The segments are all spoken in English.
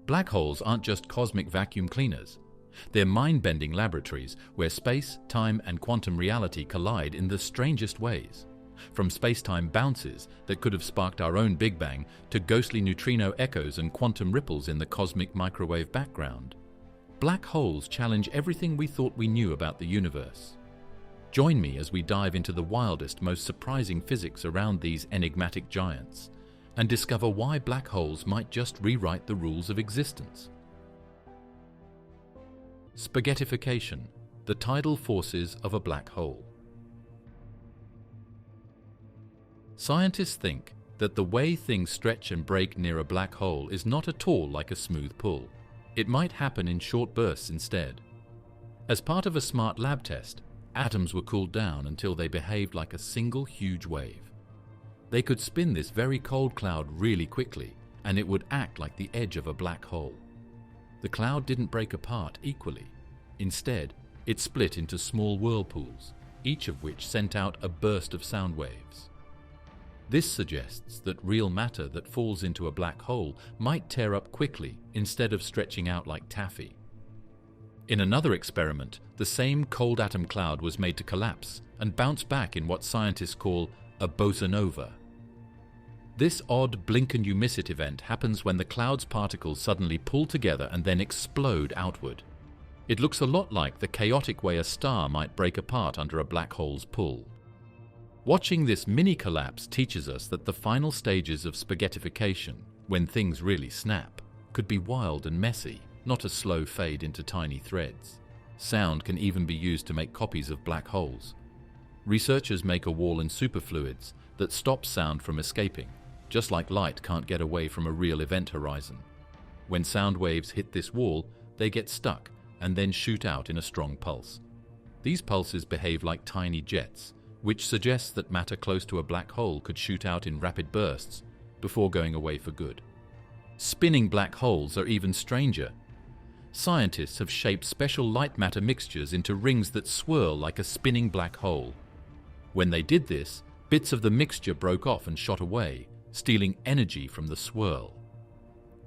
Black holes aren't just cosmic vacuum cleaners. They're mind-bending laboratories where space, time, and quantum reality collide in the strangest ways. From space-time bounces that could have sparked our own Big Bang to ghostly neutrino echoes and quantum ripples in the cosmic microwave background. Black holes challenge everything we thought we knew about the universe. Join me as we dive into the wildest, most surprising physics around these enigmatic giants and discover why black holes might just rewrite the rules of existence. Spaghettification, the tidal forces of a black hole. Scientists think that the way things stretch and break near a black hole is not at all like a smooth pull. It might happen in short bursts instead. As part of a smart lab test, atoms were cooled down until they behaved like a single huge wave. They could spin this very cold cloud really quickly, and it would act like the edge of a black hole. The cloud didn't break apart equally. Instead, it split into small whirlpools, each of which sent out a burst of sound waves. This suggests that real matter that falls into a black hole might tear up quickly instead of stretching out like taffy. In another experiment, the same cold atom cloud was made to collapse and bounce back in what scientists call a bosonova. This odd blink and you miss it event happens when the cloud's particles suddenly pull together and then explode outward. It looks a lot like the chaotic way a star might break apart under a black hole's pull. Watching this mini collapse teaches us that the final stages of spaghettification, when things really snap, could be wild and messy, not a slow fade into tiny threads. Sound can even be used to make copies of black holes. Researchers make a wall in superfluids that stops sound from escaping, just like light can't get away from a real event horizon. When sound waves hit this wall, they get stuck and then shoot out in a strong pulse. These pulses behave like tiny jets, which suggests that matter close to a black hole could shoot out in rapid bursts before going away for good. Spinning black holes are even stranger. Scientists have shaped special light-matter mixtures into rings that swirl like a spinning black hole. When they did this, bits of the mixture broke off and shot away, stealing energy from the swirl.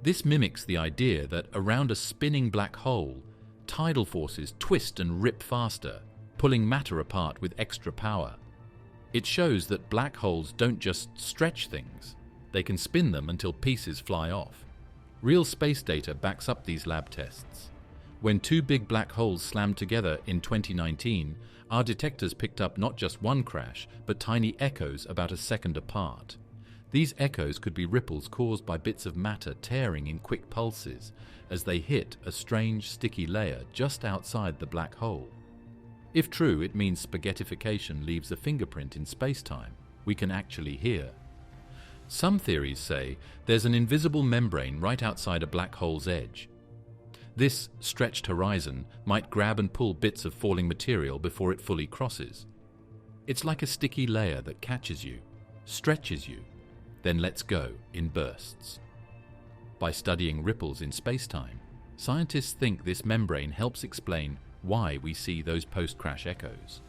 This mimics the idea that around a spinning black hole, tidal forces twist and rip faster, pulling matter apart with extra power. It shows that black holes don't just stretch things, they can spin them until pieces fly off. Real space data backs up these lab tests. When two big black holes slammed together in 2019, our detectors picked up not just one crash, but tiny echoes about a second apart. These echoes could be ripples caused by bits of matter tearing in quick pulses as they hit a strange sticky layer just outside the black hole. If true, it means spaghettification leaves a fingerprint in space-time we can actually hear. Some theories say there's an invisible membrane right outside a black hole's edge. This stretched horizon might grab and pull bits of falling material before it fully crosses. It's like a sticky layer that catches you, stretches you, then lets go in bursts. By studying ripples in space-time, scientists think this membrane helps explain why we see those post-crash echoes.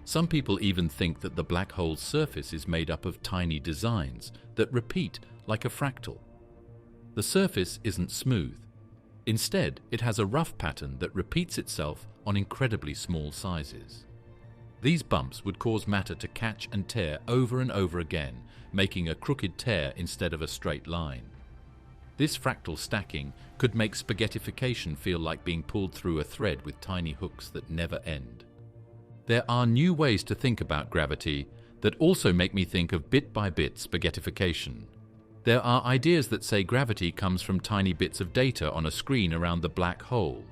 Some people even think that the black hole's surface is made up of tiny designs that repeat like a fractal. The surface isn't smooth. Instead, it has a rough pattern that repeats itself on incredibly small sizes. These bumps would cause matter to catch and tear over and over again, making a crooked tear instead of a straight line. This fractal stacking could make spaghettification feel like being pulled through a thread with tiny hooks that never end. There are new ways to think about gravity that also make me think of bit-by-bit spaghettification. There are ideas that say gravity comes from tiny bits of data on a screen around the black hole.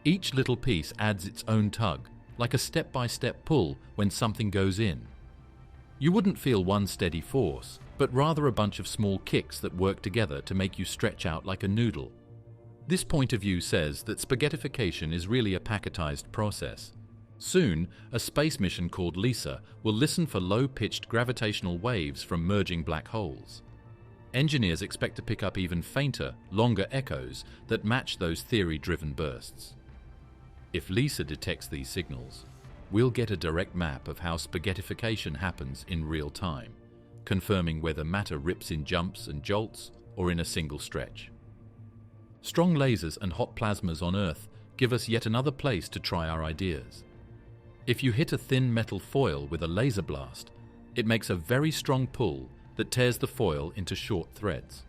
Each little piece adds its own tug, like a step-by-step pull when something goes in. You wouldn't feel one steady force, but rather a bunch of small kicks that work together to make you stretch out like a noodle. This point of view says that spaghettification is really a packetized process. Soon, a space mission called LISA will listen for low-pitched gravitational waves from merging black holes. Engineers expect to pick up even fainter, longer echoes that match those theory-driven bursts. If LISA detects these signals, we'll get a direct map of how spaghettification happens in real time, confirming whether matter rips in jumps and jolts or in a single stretch. Strong lasers and hot plasmas on Earth give us yet another place to try our ideas. If you hit a thin metal foil with a laser blast, it makes a very strong pull that tears the foil into short threads.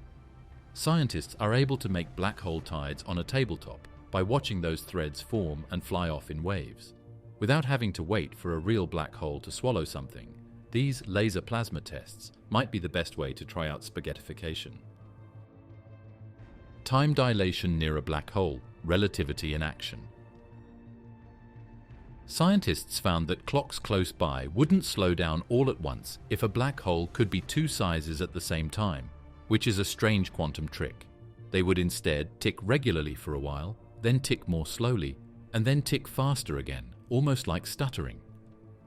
Scientists are able to make black hole tides on a tabletop by watching those threads form and fly off in waves. Without having to wait for a real black hole to swallow something, these laser plasma tests might be the best way to try out spaghettification. Time dilation near a black hole, relativity in action. Scientists found that clocks close by wouldn't slow down all at once if a black hole could be two sizes at the same time, which is a strange quantum trick. They would instead tick regularly for a while, then tick more slowly, and then tick faster again, almost like stuttering.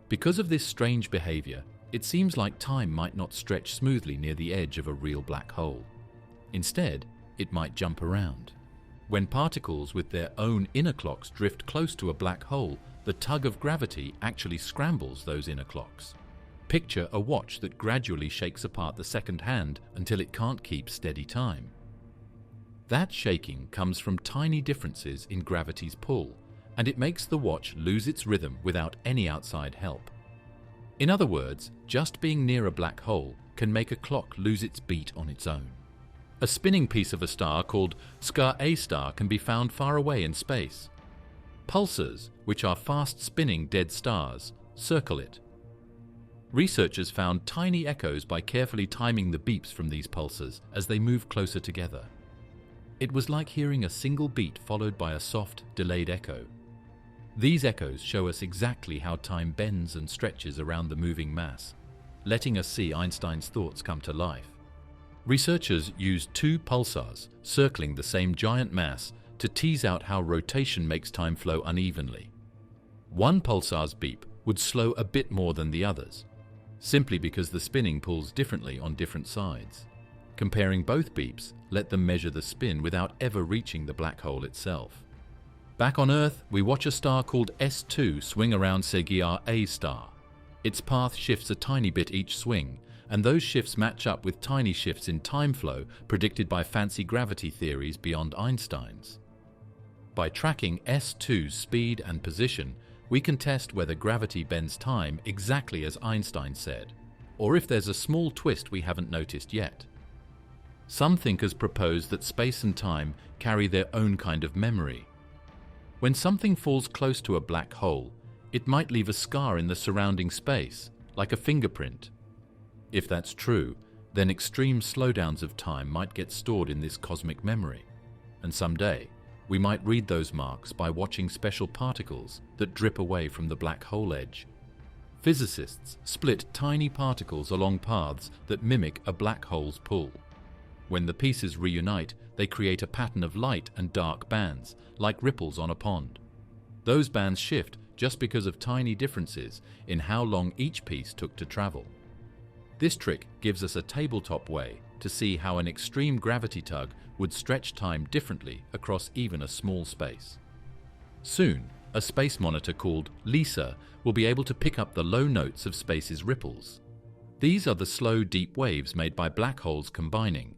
Because of this strange behavior, it seems like time might not stretch smoothly near the edge of a real black hole. Instead, it might jump around. When particles with their own inner clocks drift close to a black hole, the tug of gravity actually scrambles those inner clocks. Picture a watch that gradually shakes apart the second hand until it can't keep steady time. That shaking comes from tiny differences in gravity's pull, and it makes the watch lose its rhythm without any outside help. In other words, just being near a black hole can make a clock lose its beat on its own. A spinning piece of a star called A star can be found far away in space. Pulsars, which are fast-spinning dead stars, circle it. Researchers found tiny echoes by carefully timing the beeps from these pulsars as they move closer together. It was like hearing a single beat followed by a soft, delayed echo. These echoes show us exactly how time bends and stretches around the moving mass, letting us see Einstein's thoughts come to life. Researchers used two pulsars circling the same giant mass to tease out how rotation makes time flow unevenly. One pulsar's beep would slow a bit more than the others, simply because the spinning pulls differently on different sides. Comparing both beeps let them measure the spin without ever reaching the black hole itself. Back on Earth, we watch a star called S2 swing around A star. Its path shifts a tiny bit each swing, and those shifts match up with tiny shifts in time flow predicted by fancy gravity theories beyond Einstein's. By tracking S2's speed and position, we can test whether gravity bends time exactly as Einstein said, or if there's a small twist we haven't noticed yet. Some thinkers propose that space and time carry their own kind of memory. When something falls close to a black hole, it might leave a scar in the surrounding space, like a fingerprint. If that's true, then extreme slowdowns of time might get stored in this cosmic memory, and someday we might read those marks by watching special particles that drip away from the black hole edge. Physicists split tiny particles along paths that mimic a black hole's pull. When the pieces reunite, they create a pattern of light and dark bands, like ripples on a pond. Those bands shift just because of tiny differences in how long each piece took to travel. This trick gives us a tabletop way to see how an extreme gravity tug would stretch time differently across even a small space. Soon, a space monitor called LISA will be able to pick up the low notes of space's ripples. These are the slow, deep waves made by black holes combining.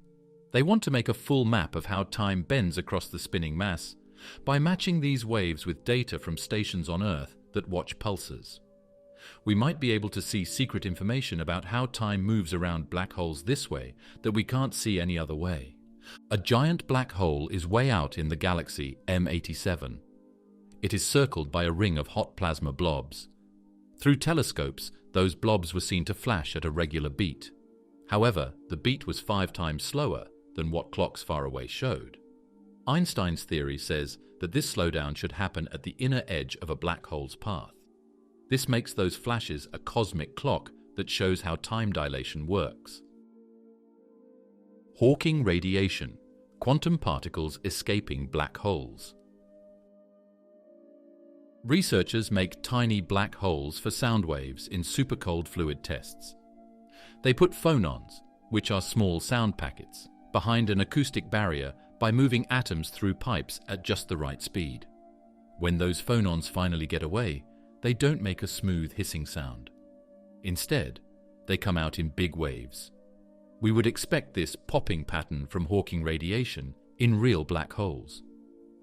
They want to make a full map of how time bends across the spinning mass by matching these waves with data from stations on Earth that watch pulsars. We might be able to see secret information about how time moves around black holes this way that we can't see any other way. A giant black hole is way out in the galaxy M87. It is circled by a ring of hot plasma blobs. Through telescopes, those blobs were seen to flash at a regular beat. However, the beat was 5 times slower than what clocks far away showed. Einstein's theory says that this slowdown should happen at the inner edge of a black hole's path. This makes those flashes a cosmic clock that shows how time dilation works. Hawking radiation, quantum particles escaping black holes. Researchers make tiny black holes for sound waves in supercold fluid tests. They put phonons, which are small sound packets, behind an acoustic barrier by moving atoms through pipes at just the right speed. When those phonons finally get away, they don't make a smooth hissing sound. Instead, they come out in big waves. We would expect this popping pattern from Hawking radiation in real black holes.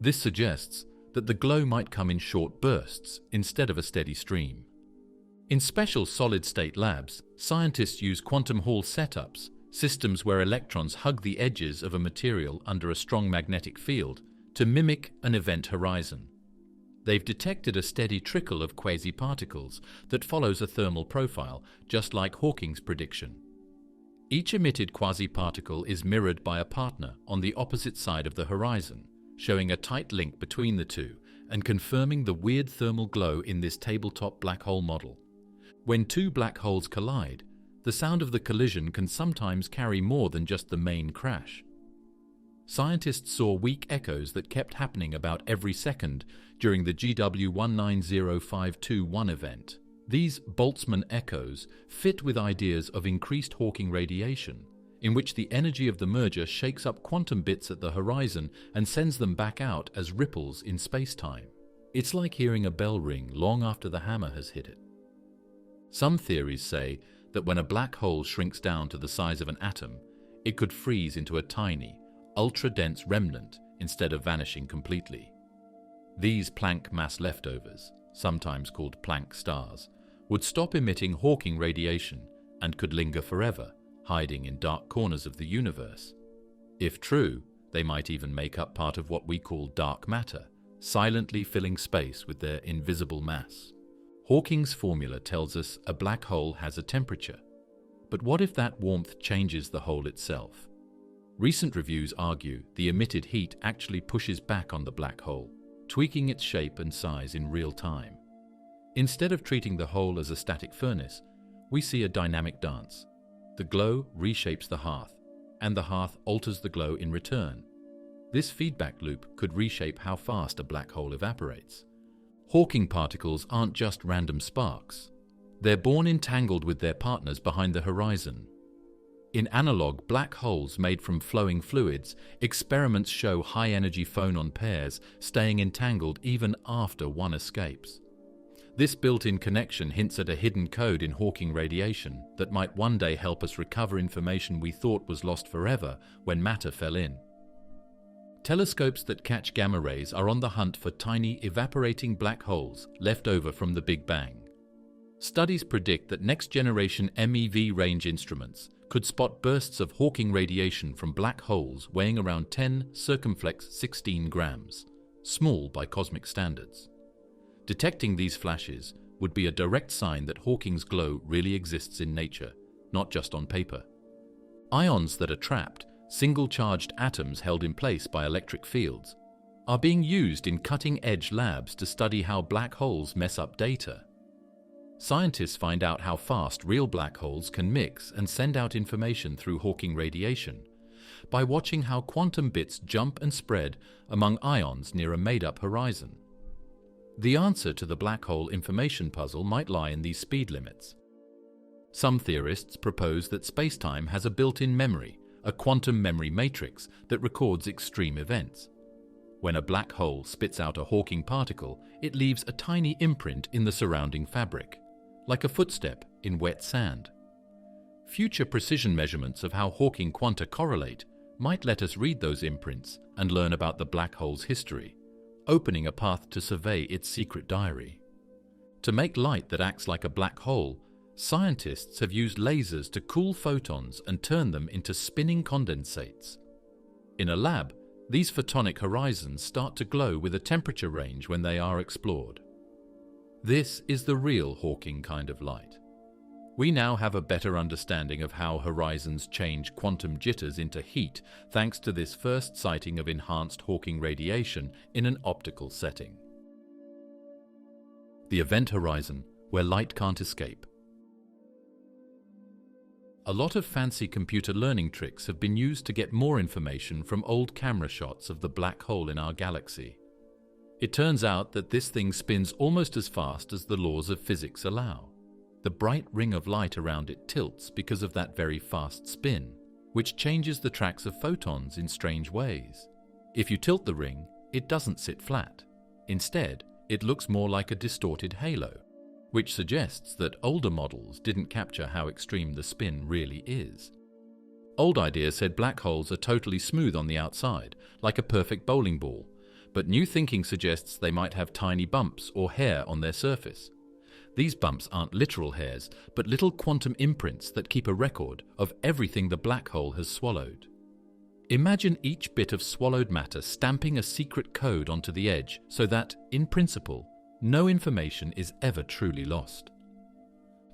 This suggests that the glow might come in short bursts instead of a steady stream. In special solid-state labs, scientists use quantum Hall setups, systems where electrons hug the edges of a material under a strong magnetic field, to mimic an event horizon. They've detected a steady trickle of quasi-particles that follows a thermal profile, just like Hawking's prediction. Each emitted quasi-particle is mirrored by a partner on the opposite side of the horizon, showing a tight link between the two and confirming the weird thermal glow in this tabletop black hole model. When two black holes collide, the sound of the collision can sometimes carry more than just the main crash. Scientists saw weak echoes that kept happening about every second during the GW 190521 event. These Boltzmann echoes fit with ideas of increased Hawking radiation, in which the energy of the merger shakes up quantum bits at the horizon and sends them back out as ripples in spacetime. It's like hearing a bell ring long after the hammer has hit it. Some theories say that when a black hole shrinks down to the size of an atom, it could freeze into a tiny, ultra-dense remnant instead of vanishing completely. These Planck mass leftovers, sometimes called Planck stars, would stop emitting Hawking radiation and could linger forever, hiding in dark corners of the universe. If true, they might even make up part of what we call dark matter, silently filling space with their invisible mass. Hawking's formula tells us a black hole has a temperature. But what if that warmth changes the hole itself? Recent reviews argue the emitted heat actually pushes back on the black hole, tweaking its shape and size in real time. Instead of treating the hole as a static furnace, we see a dynamic dance. The glow reshapes the hearth, and the hearth alters the glow in return. This feedback loop could reshape how fast a black hole evaporates. Hawking particles aren't just random sparks. They're born entangled with their partners behind the horizon. In analog black holes made from flowing fluids, experiments show high-energy phonon pairs staying entangled even after one escapes. This built-in connection hints at a hidden code in Hawking radiation that might one day help us recover information we thought was lost forever when matter fell in. Telescopes that catch gamma rays are on the hunt for tiny, evaporating black holes left over from the Big Bang. Studies predict that next-generation MEV range instruments could spot bursts of Hawking radiation from black holes weighing around 10 circumflex 16 grams, small by cosmic standards. Detecting these flashes would be a direct sign that Hawking's glow really exists in nature, not just on paper. Ions that are trapped, single-charged atoms held in place by electric fields, are being used in cutting-edge labs to study how black holes mess up data. Scientists find out how fast real black holes can mix and send out information through Hawking radiation by watching how quantum bits jump and spread among ions near a made-up horizon. The answer to the black hole information puzzle might lie in these speed limits. Some theorists propose that spacetime has a built-in memory, a quantum memory matrix that records extreme events. When a black hole spits out a Hawking particle, it leaves a tiny imprint in the surrounding fabric, like a footstep in wet sand. Future precision measurements of how Hawking quanta correlate might let us read those imprints and learn about the black hole's history, opening a path to survey its secret diary. To make light that acts like a black hole, scientists have used lasers to cool photons and turn them into spinning condensates. In a lab, these photonic horizons start to glow with a temperature range when they are explored. This is the real Hawking kind of light. We now have a better understanding of how horizons change quantum jitters into heat thanks to this first sighting of enhanced Hawking radiation in an optical setting. The event horizon, where light can't escape. A lot of fancy computer learning tricks have been used to get more information from old camera shots of the black hole in our galaxy. It turns out that this thing spins almost as fast as the laws of physics allow. The bright ring of light around it tilts because of that very fast spin, which changes the tracks of photons in strange ways. If you tilt the ring, it doesn't sit flat. Instead, it looks more like a distorted halo, which suggests that older models didn't capture how extreme the spin really is. Old ideas said black holes are totally smooth on the outside, like a perfect bowling ball, but new thinking suggests they might have tiny bumps or hair on their surface. These bumps aren't literal hairs, but little quantum imprints that keep a record of everything the black hole has swallowed. Imagine each bit of swallowed matter stamping a secret code onto the edge so that, in principle, no information is ever truly lost.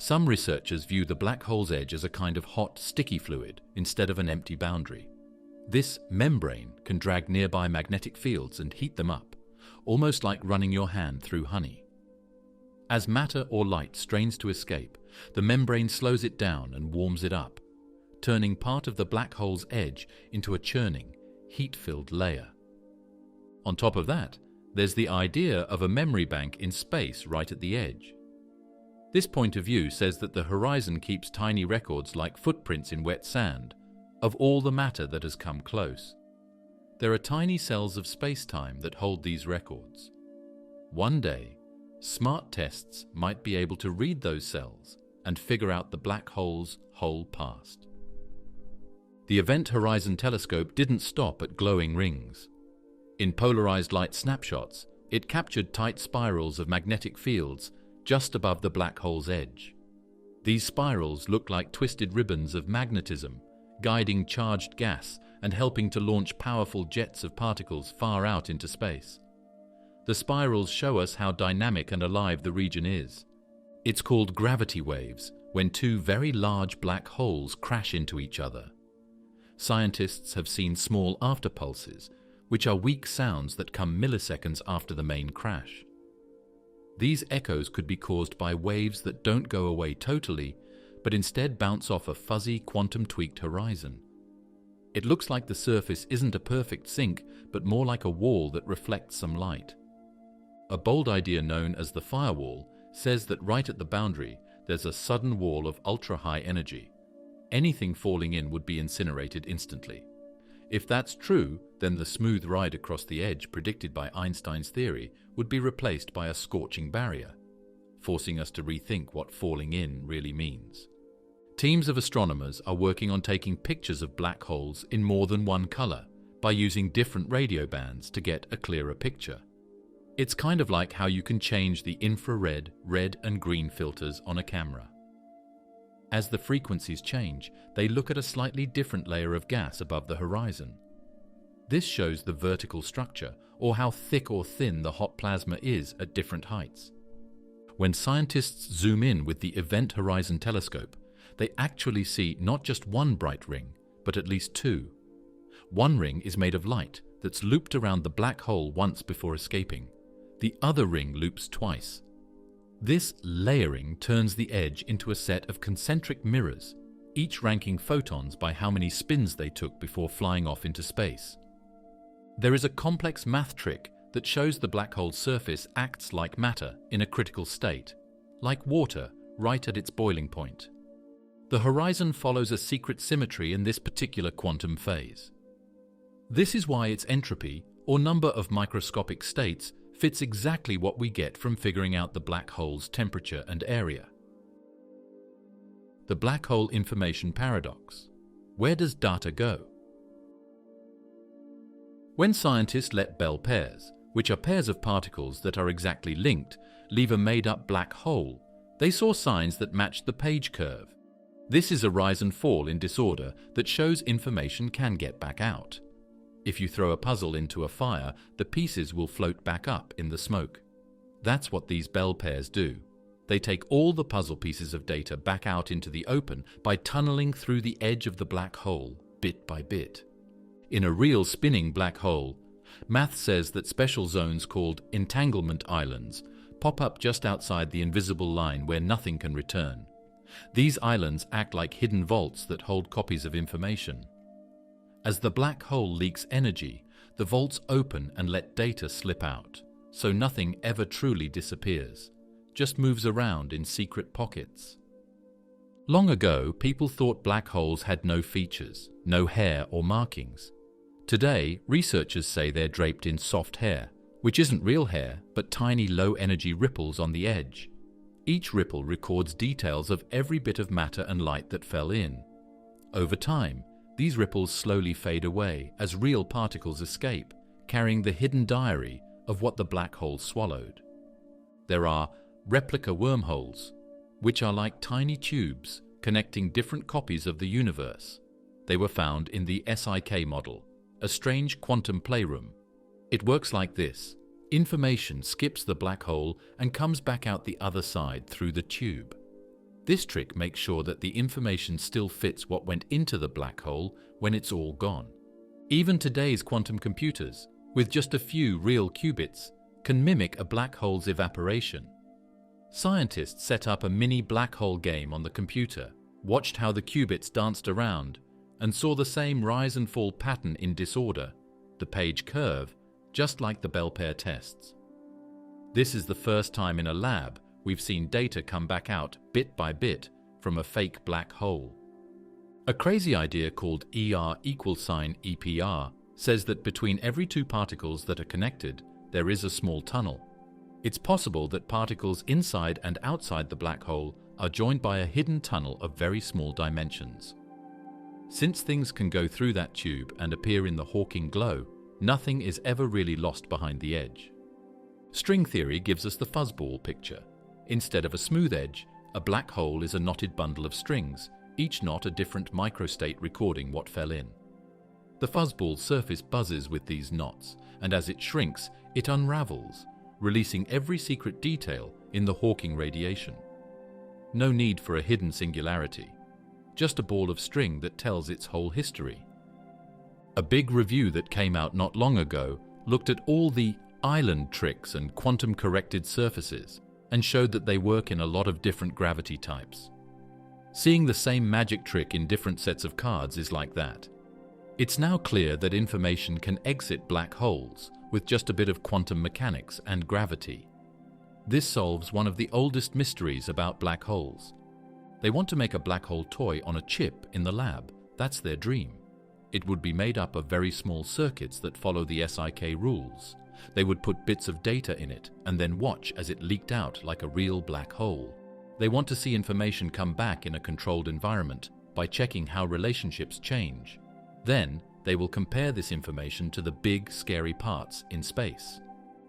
Some researchers view the black hole's edge as a kind of hot, sticky fluid instead of an empty boundary. This membrane can drag nearby magnetic fields and heat them up, almost like running your hand through honey. As matter or light strains to escape, the membrane slows it down and warms it up, turning part of the black hole's edge into a churning, heat-filled layer. On top of that, there's the idea of a memory bank in space right at the edge. This point of view says that the horizon keeps tiny records like footprints in wet sand of all the matter that has come close. There are tiny cells of spacetime that hold these records. One day, smart tests might be able to read those cells and figure out the black hole's whole past. The Event Horizon Telescope didn't stop at glowing rings. In polarized light snapshots, it captured tight spirals of magnetic fields just above the black hole's edge. These spirals look like twisted ribbons of magnetism, guiding charged gas and helping to launch powerful jets of particles far out into space. The spirals show us how dynamic and alive the region is. It's called gravity waves when two very large black holes crash into each other. Scientists have seen small afterpulses, which are weak sounds that come milliseconds after the main crash. These echoes could be caused by waves that don't go away totally, but instead bounce off a fuzzy, quantum-tweaked horizon. It looks like the surface isn't a perfect sink, but more like a wall that reflects some light. A bold idea known as the firewall says that right at the boundary, there's a sudden wall of ultra-high energy. Anything falling in would be incinerated instantly. If that's true, then the smooth ride across the edge predicted by Einstein's theory would be replaced by a scorching barrier, forcing us to rethink what falling in really means. Teams of astronomers are working on taking pictures of black holes in more than one color by using different radio bands to get a clearer picture. It's kind of like how you can change the infrared, red and green filters on a camera. As the frequencies change, they look at a slightly different layer of gas above the horizon. This shows the vertical structure, or how thick or thin the hot plasma is at different heights. When scientists zoom in with the Event Horizon Telescope, they actually see not just one bright ring, but at least two. One ring is made of light that's looped around the black hole once before escaping. The other ring loops twice. This layering turns the edge into a set of concentric mirrors, each ranking photons by how many spins they took before flying off into space. There is a complex math trick that shows the black hole's surface acts like matter in a critical state, like water right at its boiling point. The horizon follows a secret symmetry in this particular quantum phase. This is why its entropy, or number of microscopic states, fits exactly what we get from figuring out the black hole's temperature and area. The black hole information paradox. Where does data go? When scientists let Bell pairs, which are pairs of particles that are exactly linked, leave a made-up black hole, they saw signs that matched the page curve. This is a rise and fall in disorder that shows information can get back out. If you throw a puzzle into a fire, the pieces will float back up in the smoke. That's what these Bell pairs do. They take all the puzzle pieces of data back out into the open by tunneling through the edge of the black hole, bit by bit. In a real spinning black hole, math says that special zones called entanglement islands pop up just outside the invisible line where nothing can return. These islands act like hidden vaults that hold copies of information. As the black hole leaks energy, the vaults open and let data slip out, so nothing ever truly disappears, just moves around in secret pockets. Long ago, people thought black holes had no features, no hair or markings. Today, researchers say they're draped in soft hair, which isn't real hair, but tiny low-energy ripples on the edge. Each ripple records details of every bit of matter and light that fell in. Over time, these ripples slowly fade away as real particles escape, carrying the hidden diary of what the black hole swallowed. There are replica wormholes, which are like tiny tubes connecting different copies of the universe. They were found in the SIK model, a strange quantum playroom. It works like this. Information skips the black hole and comes back out the other side through the tube. This trick makes sure that the information still fits what went into the black hole when it's all gone. Even today's quantum computers, with just a few real qubits, can mimic a black hole's evaporation. Scientists set up a mini black hole game on the computer, watched how the qubits danced around, and saw the same rise and fall pattern in disorder, the page curve, just like the Bell-pair tests. This is the first time in a lab we've seen data come back out bit by bit from a fake black hole. A crazy idea called ER=EPR says that between every two particles that are connected, there is a small tunnel. It's possible that particles inside and outside the black hole are joined by a hidden tunnel of very small dimensions. Since things can go through that tube and appear in the Hawking glow, nothing is ever really lost behind the edge. String theory gives us the fuzzball picture. Instead of a smooth edge, a black hole is a knotted bundle of strings, each knot a different microstate recording what fell in. The fuzzball's surface buzzes with these knots, and as it shrinks, it unravels, releasing every secret detail in the Hawking radiation. No need for a hidden singularity, just a ball of string that tells its whole history. A big review that came out not long ago looked at all the island tricks and quantum-corrected surfaces and showed that they work in a lot of different gravity types. Seeing the same magic trick in different sets of cards is like that. It's now clear that information can exit black holes with just a bit of quantum mechanics and gravity. This solves one of the oldest mysteries about black holes. They want to make a black hole toy on a chip in the lab. That's their dream. It would be made up of very small circuits that follow the SIK rules. They would put bits of data in it and then watch as it leaked out like a real black hole. They want to see information come back in a controlled environment by checking how relationships change. Then, they will compare this information to the big, scary parts in space.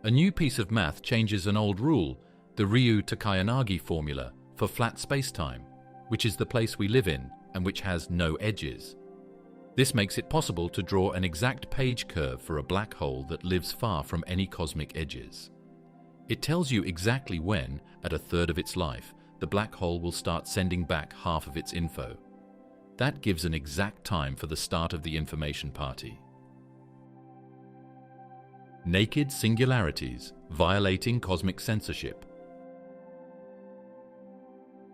A new piece of math changes an old rule, the Ryu-Takayanagi formula for flat spacetime, which is the place we live in and which has no edges. This makes it possible to draw an exact page curve for a black hole that lives far from any cosmic edges. It tells you exactly when, at a third of its life, the black hole will start sending back half of its info. That gives an exact time for the start of the information party. Naked singularities, violating cosmic censorship.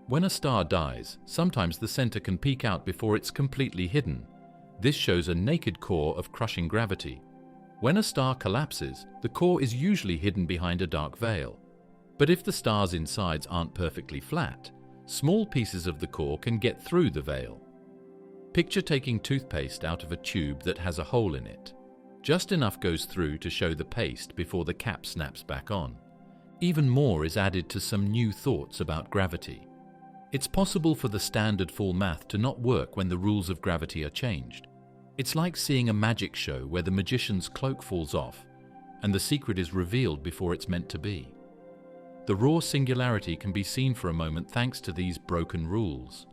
When a star dies, sometimes the center can peek out before it's completely hidden. This shows a naked core of crushing gravity. When a star collapses, the core is usually hidden behind a dark veil. But if the star's insides aren't perfectly flat, small pieces of the core can get through the veil. Picture taking toothpaste out of a tube that has a hole in it. Just enough goes through to show the paste before the cap snaps back on. Even more is added to some new thoughts about gravity. It's possible for the standard full math to not work when the rules of gravity are changed. It's like seeing a magic show where the magician's cloak falls off and the secret is revealed before it's meant to be. The raw singularity can be seen for a moment thanks to these broken rules.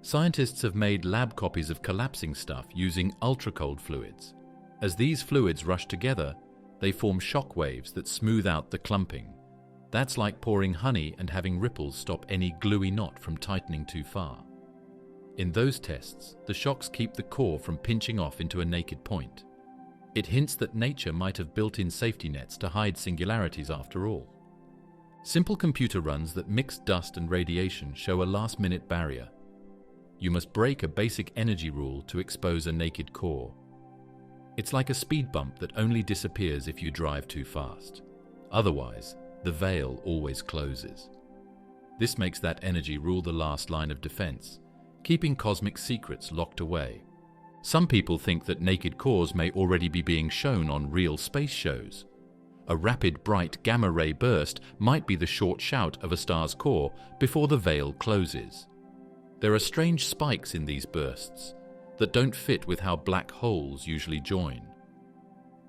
Scientists have made lab copies of collapsing stuff using ultracold fluids. As these fluids rush together, they form shock waves that smooth out the clumping. That's like pouring honey and having ripples stop any gluey knot from tightening too far. In those tests, the shocks keep the core from pinching off into a naked point. It hints that nature might have built in safety nets to hide singularities after all. Simple computer runs that mix dust and radiation show a last-minute barrier. You must break a basic energy rule to expose a naked core. It's like a speed bump that only disappears if you drive too fast. Otherwise, the veil always closes. This makes that energy rule the last line of defense, keeping cosmic secrets locked away. Some people think that naked cores may already be being shown on real space shows. A rapid, bright gamma-ray burst might be the short shout of a star's core before the veil closes. There are strange spikes in these bursts. that don't fit with how black holes usually join.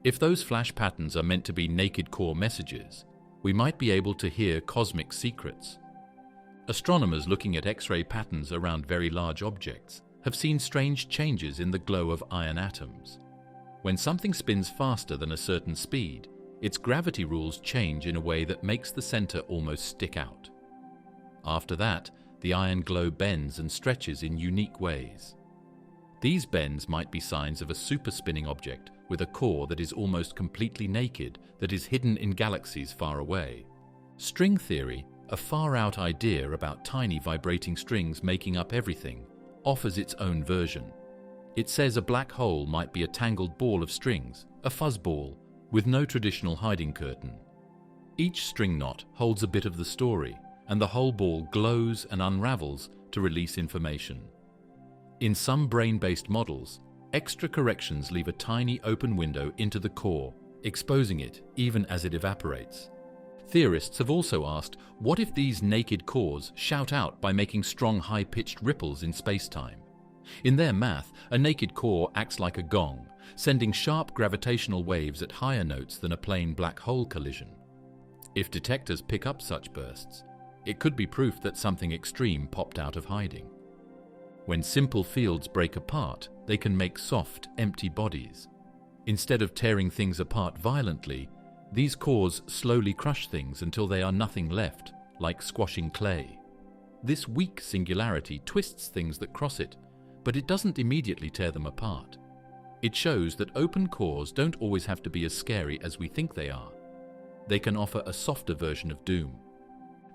If those flash patterns are meant to be naked core messages, we might be able to hear cosmic secrets. Astronomers looking at X-ray patterns around very large objects have seen strange changes in the glow of iron atoms. When something spins faster than a certain speed, its gravity rules change in a way that makes the center almost stick out. After that, the iron glow bends and stretches in unique ways. These bends might be signs of a super-spinning object with a core that is almost completely naked, that is hidden in galaxies far away. String theory, a far-out idea about tiny vibrating strings making up everything, offers its own version. It says a black hole might be a tangled ball of strings, a fuzzball, with no traditional hiding curtain. Each string knot holds a bit of the story, and the whole ball glows and unravels to release information. In some brain-based models, extra corrections leave a tiny open window into the core, exposing it even as it evaporates. Theorists have also asked, what if these naked cores shout out by making strong high-pitched ripples in space-time? In their math, a naked core acts like a gong, sending sharp gravitational waves at higher notes than a plain black hole collision. If detectors pick up such bursts, it could be proof that something extreme popped out of hiding. When simple fields break apart, they can make soft, empty bodies. Instead of tearing things apart violently, these cores slowly crush things until they are nothing left, like squashing clay. This weak singularity twists things that cross it, but it doesn't immediately tear them apart. It shows that open cores don't always have to be as scary as we think they are. They can offer a softer version of doom.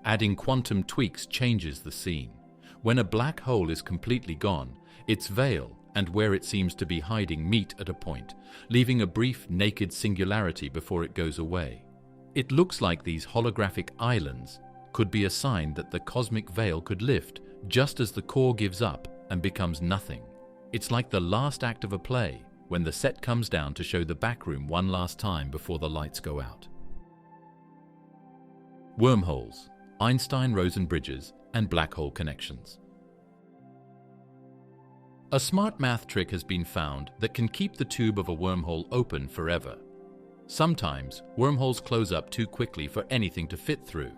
Adding quantum tweaks changes the scene. When a black hole is completely gone, its veil and where it seems to be hiding meet at a point, leaving a brief naked singularity before it goes away. It looks like these holographic islands could be a sign that the cosmic veil could lift just as the core gives up and becomes nothing. It's like the last act of a play when the set comes down to show the backroom one last time before the lights go out. Wormholes, Einstein-Rosen bridges, and black hole connections. A smart math trick has been found that can keep the tube of a wormhole open forever. Sometimes, wormholes close up too quickly for anything to fit through,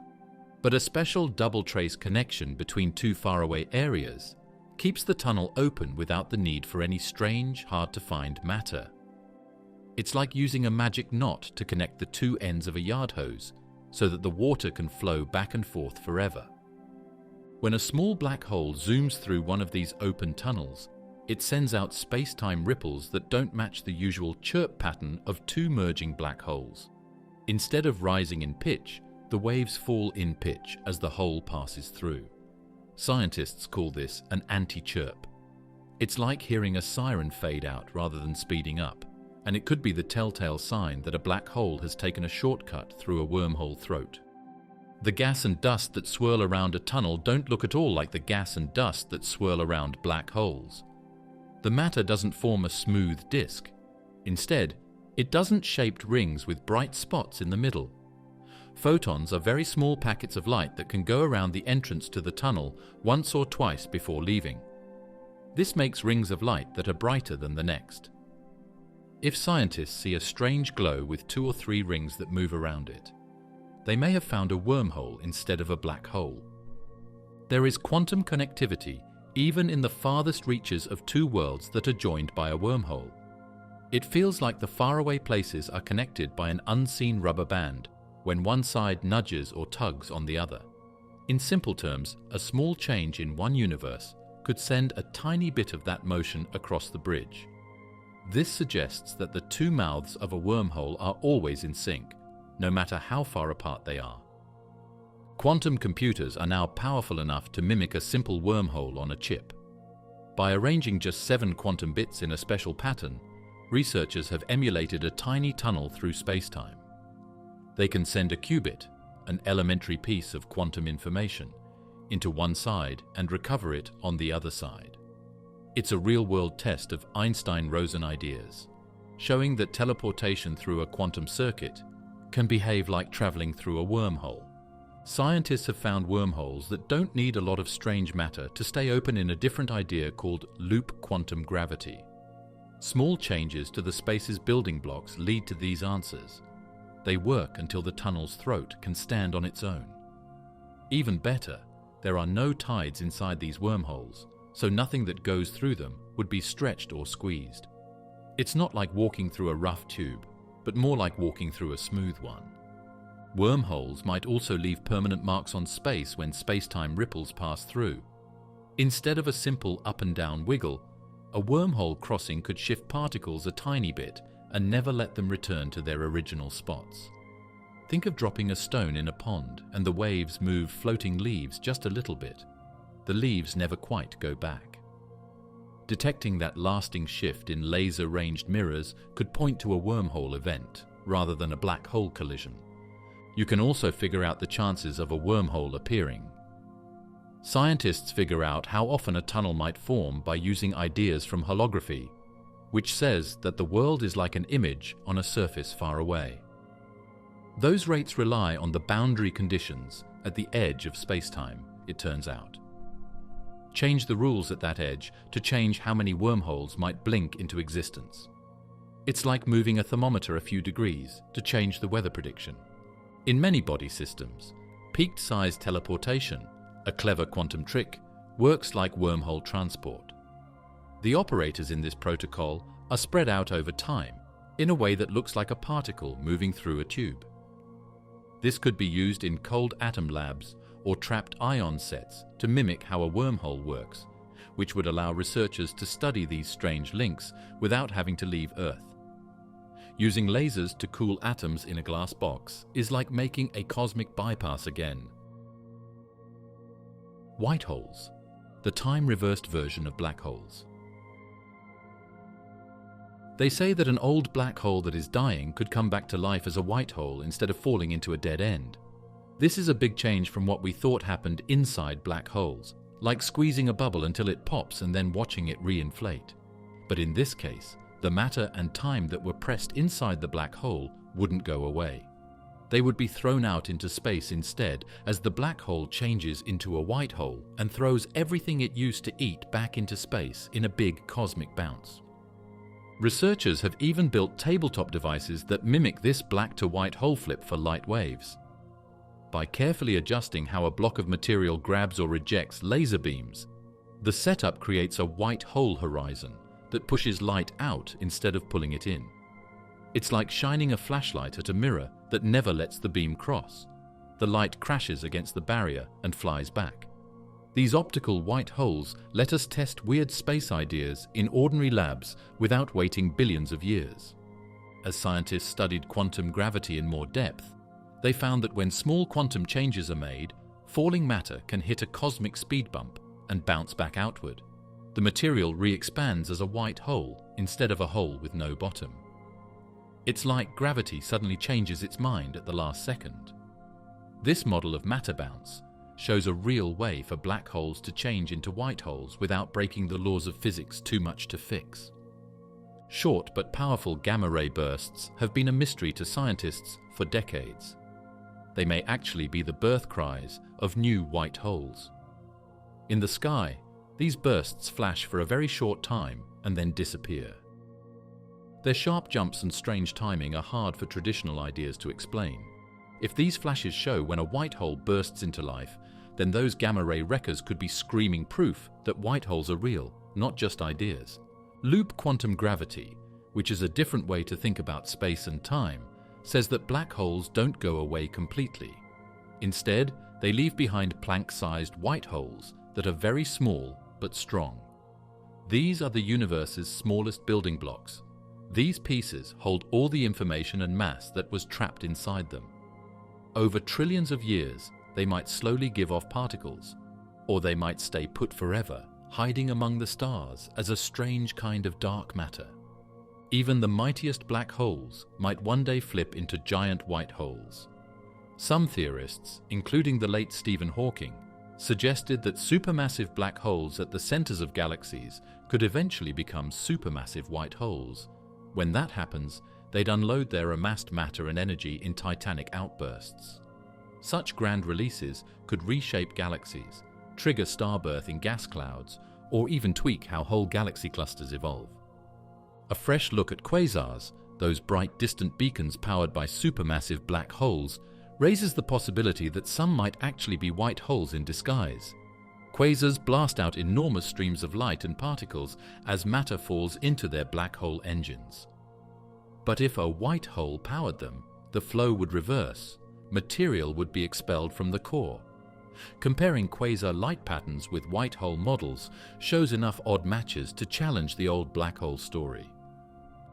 but a special double-trace connection between two faraway areas keeps the tunnel open without the need for any strange, hard-to-find matter. It's like using a magic knot to connect the two ends of a yard hose so that the water can flow back and forth forever. When a small black hole zooms through one of these open tunnels, it sends out space-time ripples that don't match the usual chirp pattern of two merging black holes. Instead of rising in pitch, the waves fall in pitch as the hole passes through. Scientists call this an anti-chirp. It's like hearing a siren fade out rather than speeding up, and it could be the telltale sign that a black hole has taken a shortcut through a wormhole throat. The gas and dust that swirl around a tunnel don't look at all like the gas and dust that swirl around black holes. The matter doesn't form a smooth disk. Instead, it doesn't shaped rings with bright spots in the middle. Photons are very small packets of light that can go around the entrance to the tunnel once or twice before leaving. This makes rings of light that are brighter than the next. If scientists see a strange glow with 2 or 3 rings that move around it, they may have found a wormhole instead of a black hole. There is quantum connectivity even in the farthest reaches of 2 worlds that are joined by a wormhole. It feels like the faraway places are connected by an unseen rubber band when one side nudges or tugs on the other. In simple terms, a small change in one universe could send a tiny bit of that motion across the bridge. This suggests that the 2 mouths of a wormhole are always in sync, no matter how far apart they are. Quantum computers are now powerful enough to mimic a simple wormhole on a chip. By arranging just 7 quantum bits in a special pattern, researchers have emulated a tiny tunnel through spacetime. They can send a qubit, an elementary piece of quantum information, into one side and recover it on the other side. It's a real-world test of Einstein-Rosen ideas, showing that teleportation through a quantum circuit can behave like traveling through a wormhole. Scientists have found wormholes that don't need a lot of strange matter to stay open in a different idea called loop quantum gravity. Small changes to the space's building blocks lead to these answers. They work until the tunnel's throat can stand on its own. Even better, there are no tides inside these wormholes, so nothing that goes through them would be stretched or squeezed. It's not like walking through a rough tube, but more like walking through a smooth one. Wormholes might also leave permanent marks on space when spacetime ripples pass through. Instead of a simple up and down wiggle, a wormhole crossing could shift particles a tiny bit and never let them return to their original spots. Think of dropping a stone in a pond and the waves move floating leaves just a little bit. The leaves never quite go back. Detecting that lasting shift in laser-ranged mirrors could point to a wormhole event rather than a black hole collision. You can also figure out the chances of a wormhole appearing. Scientists figure out how often a tunnel might form by using ideas from holography, which says that the world is like an image on a surface far away. Those rates rely on the boundary conditions at the edge of spacetime, it turns out. Change the rules at that edge to change how many wormholes might blink into existence. It's like moving a thermometer a few degrees to change the weather prediction. In many body systems, peaked size teleportation, a clever quantum trick, works like wormhole transport. The operators in this protocol are spread out over time in a way that looks like a particle moving through a tube. This could be used in cold atom labs or trapped ion sets to mimic how a wormhole works, which would allow researchers to study these strange links without having to leave Earth. Using lasers to cool atoms in a glass box is like making a cosmic bypass again. White holes, the time-reversed version of black holes. They say that an old black hole that is dying could come back to life as a white hole instead of falling into a dead end. This is a big change from what we thought happened inside black holes, like squeezing a bubble until it pops and then watching it re-inflate. But in this case, the matter and time that were pressed inside the black hole wouldn't go away. They would be thrown out into space instead, as the black hole changes into a white hole and throws everything it used to eat back into space in a big cosmic bounce. Researchers have even built tabletop devices that mimic this black to white hole flip for light waves. By carefully adjusting how a block of material grabs or rejects laser beams, the setup creates a white hole horizon that pushes light out instead of pulling it in. It's like shining a flashlight at a mirror that never lets the beam cross. The light crashes against the barrier and flies back. These optical white holes let us test weird space ideas in ordinary labs without waiting billions of years. As scientists studied quantum gravity in more depth, they found that when small quantum changes are made, falling matter can hit a cosmic speed bump and bounce back outward. The material re-expands as a white hole instead of a hole with no bottom. It's like gravity suddenly changes its mind at the last second. This model of matter bounce shows a real way for black holes to change into white holes without breaking the laws of physics too much to fix. Short but powerful gamma-ray bursts have been a mystery to scientists for decades. They may actually be the birth cries of new white holes. In the sky, these bursts flash for a very short time and then disappear. Their sharp jumps and strange timing are hard for traditional ideas to explain. If these flashes show when a white hole bursts into life, then those gamma-ray wreckers could be screaming proof that white holes are real, not just ideas. Loop quantum gravity, which is a different way to think about space and time, says that black holes don't go away completely. Instead, they leave behind Planck-sized white holes that are very small but strong. These are the universe's smallest building blocks. These pieces hold all the information and mass that was trapped inside them. Over trillions of years, they might slowly give off particles, or they might stay put forever, hiding among the stars as a strange kind of dark matter. Even the mightiest black holes might one day flip into giant white holes. Some theorists, including the late Stephen Hawking, suggested that supermassive black holes at the centers of galaxies could eventually become supermassive white holes. When that happens, they'd unload their amassed matter and energy in titanic outbursts. Such grand releases could reshape galaxies, trigger starbirth in gas clouds, or even tweak how whole galaxy clusters evolve. A fresh look at quasars, those bright distant beacons powered by supermassive black holes, raises the possibility that some might actually be white holes in disguise. Quasars blast out enormous streams of light and particles as matter falls into their black hole engines. But if a white hole powered them, the flow would reverse. Material would be expelled from the core. Comparing quasar light patterns with white hole models shows enough odd matches to challenge the old black hole story.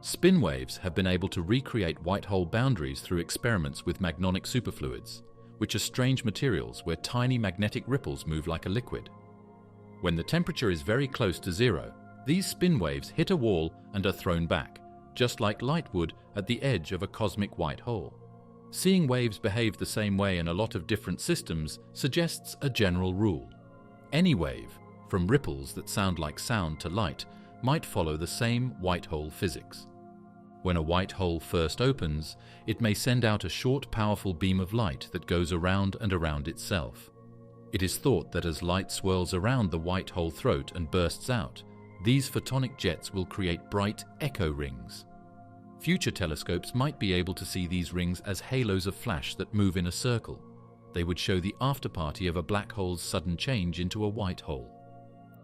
Spin waves have been able to recreate white hole boundaries through experiments with magnomic superfluids, which are strange materials where tiny magnetic ripples move like a liquid. When the temperature is very close to zero, these spin waves hit a wall and are thrown back, just like light would at the edge of a cosmic white hole. Seeing waves behave the same way in a lot of different systems suggests a general rule. Any wave, from ripples that sound like sound to light, might follow the same white hole physics. When a white hole first opens, it may send out a short, powerful beam of light that goes around and around itself. It is thought that as light swirls around the white hole throat and bursts out, these photonic jets will create bright echo rings. Future telescopes might be able to see these rings as halos of flash that move in a circle. They would show the afterparty of a black hole's sudden change into a white hole.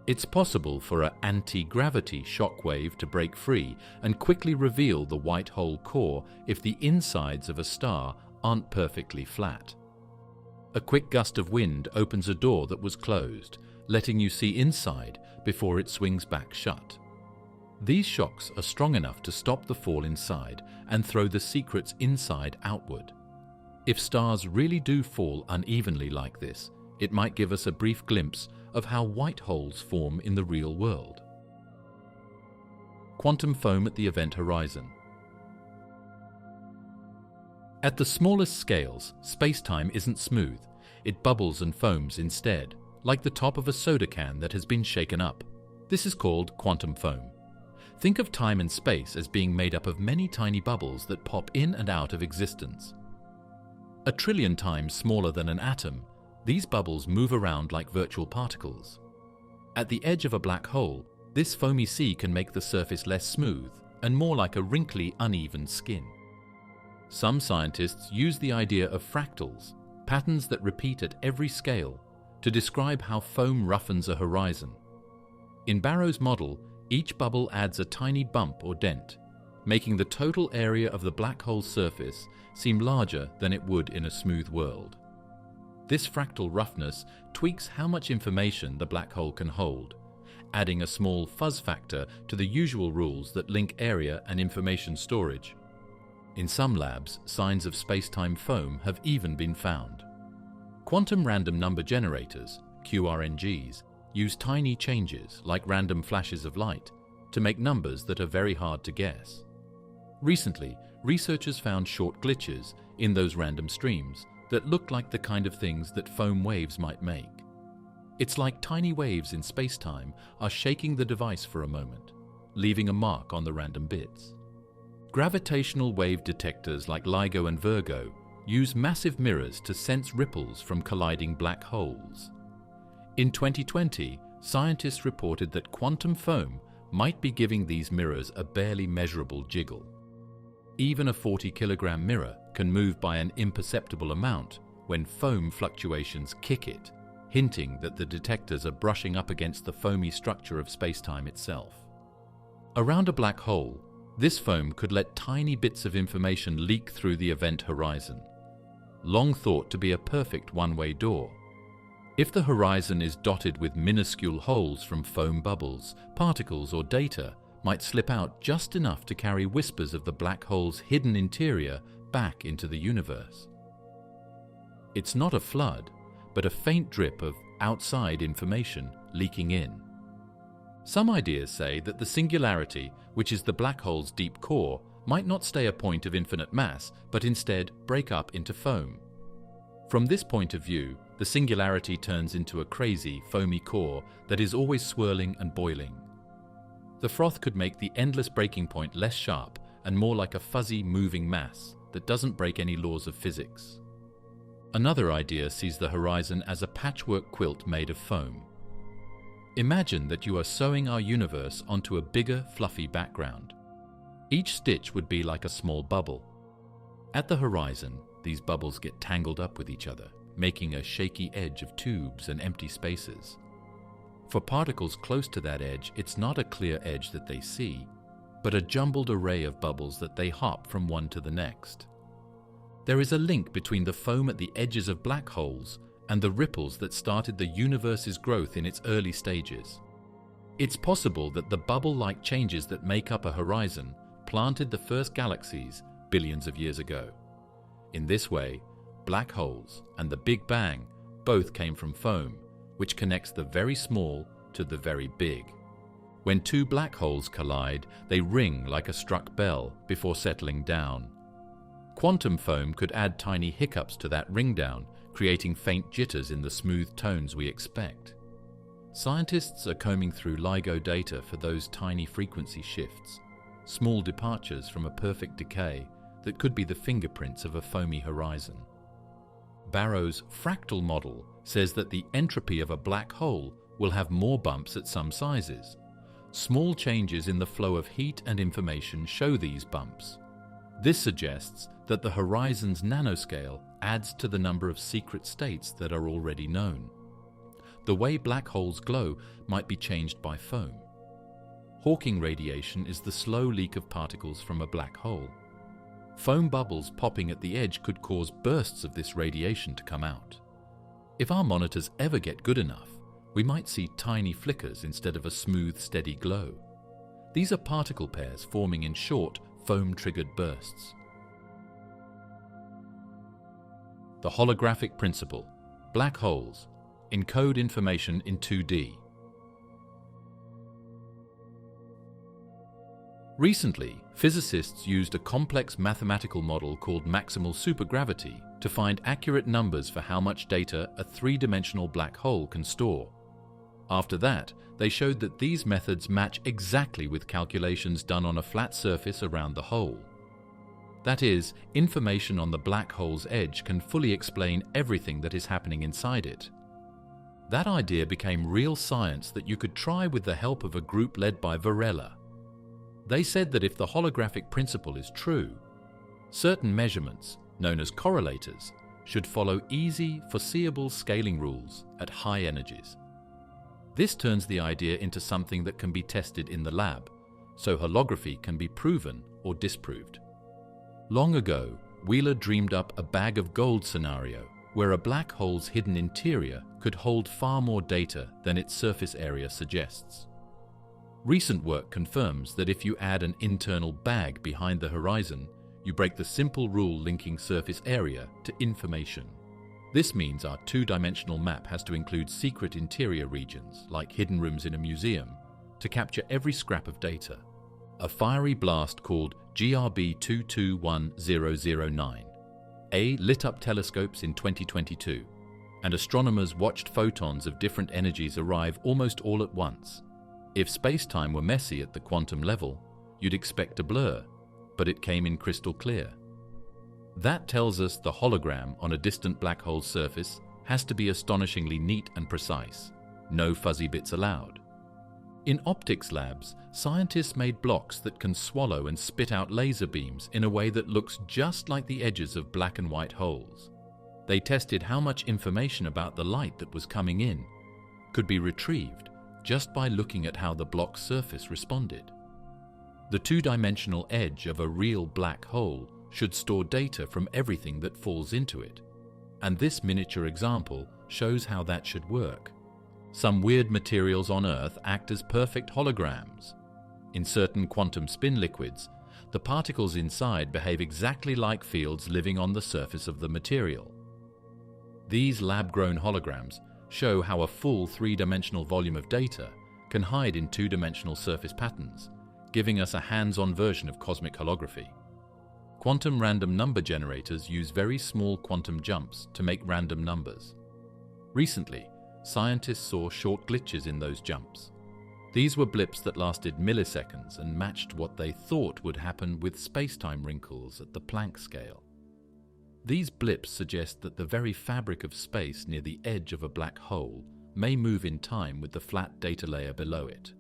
It's possible for an anti-gravity shock wave to break free and quickly reveal the white hole core if the insides of a star aren't perfectly flat. A quick gust of wind opens a door that was closed, letting you see inside before it swings back shut. These shocks are strong enough to stop the fall inside and throw the secrets inside outward. If stars really do fall unevenly like this, it might give us a brief glimpse of how white holes form in the real world. Quantum foam at the event horizon. At the smallest scales, spacetime isn't smooth. It bubbles and foams instead, like the top of a soda can that has been shaken up. This is called quantum foam. Think of time and space as being made up of many tiny bubbles that pop in and out of existence. 1 trillion times smaller than an atom, these bubbles move around like virtual particles. At the edge of a black hole, this foamy sea can make the surface less smooth and more like a wrinkly, uneven skin. Some scientists use the idea of fractals, patterns that repeat at every scale, to describe how foam roughens a horizon. In Barrow's model, each bubble adds a tiny bump or dent, making the total area of the black hole's surface seem larger than it would in a smooth world. This fractal roughness tweaks how much information the black hole can hold, adding a small fuzz factor to the usual rules that link area and information storage. In some labs, signs of space-time foam have even been found. Quantum random number generators, QRNGs, use tiny changes, like random flashes of light, to make numbers that are very hard to guess. Recently, researchers found short glitches in those random streams that look like the kind of things that foam waves might make. It's like tiny waves in space-time are shaking the device for a moment, leaving a mark on the random bits. Gravitational wave detectors like LIGO and Virgo use massive mirrors to sense ripples from colliding black holes. In 2020, scientists reported that quantum foam might be giving these mirrors a barely measurable jiggle. Even a 40-kilogram mirror can move by an imperceptible amount when foam fluctuations kick it, hinting that the detectors are brushing up against the foamy structure of spacetime itself. Around a black hole, this foam could let tiny bits of information leak through the event horizon. Long thought to be a perfect one-way door. If the horizon is dotted with minuscule holes from foam bubbles, particles or data might slip out just enough to carry whispers of the black hole's hidden interior back into the universe. It's not a flood, but a faint drip of outside information leaking in. Some ideas say that the singularity, which is the black hole's deep core, might not stay a point of infinite mass, but instead break up into foam. From this point of view, the singularity turns into a crazy, foamy core that is always swirling and boiling. The froth could make the endless breaking point less sharp and more like a fuzzy, moving mass that doesn't break any laws of physics. Another idea sees the horizon as a patchwork quilt made of foam. Imagine that you are sewing our universe onto a bigger, fluffy background. Each stitch would be like a small bubble. At the horizon, these bubbles get tangled up with each other, making a shaky edge of tubes and empty spaces. For particles close to that edge, it's not a clear edge that they see, but a jumbled array of bubbles that they hop from one to the next. There is a link between the foam at the edges of black holes and the ripples that started the universe's growth in its early stages. It's possible that the bubble-like changes that make up a horizon planted the first galaxies billions of years ago. In this way, black holes and the Big Bang both came from foam, which connects the very small to the very big. When two black holes collide, they ring like a struck bell before settling down. Quantum foam could add tiny hiccups to that ring down, creating faint jitters in the smooth tones we expect. Scientists are combing through LIGO data for those tiny frequency shifts, small departures from a perfect decay that could be the fingerprints of a foamy horizon. Barrow's fractal model says that the entropy of a black hole will have more bumps at some sizes. Small changes in the flow of heat and information show these bumps. This suggests that the horizon's nanoscale adds to the number of secret states that are already known. The way black holes glow might be changed by foam. Hawking radiation is the slow leak of particles from a black hole. Foam bubbles popping at the edge could cause bursts of this radiation to come out. If our monitors ever get good enough, we might see tiny flickers instead of a smooth, steady glow. These are particle pairs forming in short, foam-triggered bursts. The holographic principle. Black holes encode information in 2D. Recently, physicists used a complex mathematical model called maximal supergravity to find accurate numbers for how much data a three-dimensional black hole can store. After that, they showed that these methods match exactly with calculations done on a flat surface around the hole. That is, information on the black hole's edge can fully explain everything that is happening inside it. That idea became real science that you could try with the help of a group led by Varela. They said that if the holographic principle is true, certain measurements, known as correlators, should follow easy, foreseeable scaling rules at high energies. This turns the idea into something that can be tested in the lab, so holography can be proven or disproved. Long ago, Wheeler dreamed up a bag of gold scenario where a black hole's hidden interior could hold far more data than its surface area suggests. Recent work confirms that if you add an internal bag behind the horizon, you break the simple rule linking surface area to information. This means our two-dimensional map has to include secret interior regions, like hidden rooms in a museum, to capture every scrap of data. A fiery blast called GRB 221009. Lit up telescopes in 2022, and astronomers watched photons of different energies arrive almost all at once. If space-time were messy at the quantum level, you'd expect a blur, but it came in crystal clear. That tells us the hologram on a distant black hole's surface has to be astonishingly neat and precise. No fuzzy bits allowed. In optics labs, scientists made blocks that can swallow and spit out laser beams in a way that looks just like the edges of black and white holes. They tested how much information about the light that was coming in could be retrieved just by looking at how the block's surface responded. The two-dimensional edge of a real black hole should store data from everything that falls into it, and this miniature example shows how that should work. Some weird materials on Earth act as perfect holograms. In certain quantum spin liquids, the particles inside behave exactly like fields living on the surface of the material. These lab-grown holograms show how a full three-dimensional volume of data can hide in two-dimensional surface patterns, giving us a hands-on version of cosmic holography. Quantum random number generators use very small quantum jumps to make random numbers. Recently, scientists saw short glitches in those jumps. These were blips that lasted milliseconds and matched what they thought would happen with spacetime wrinkles at the Planck scale. These blips suggest that the very fabric of space near the edge of a black hole may move in time with the flat data layer below it.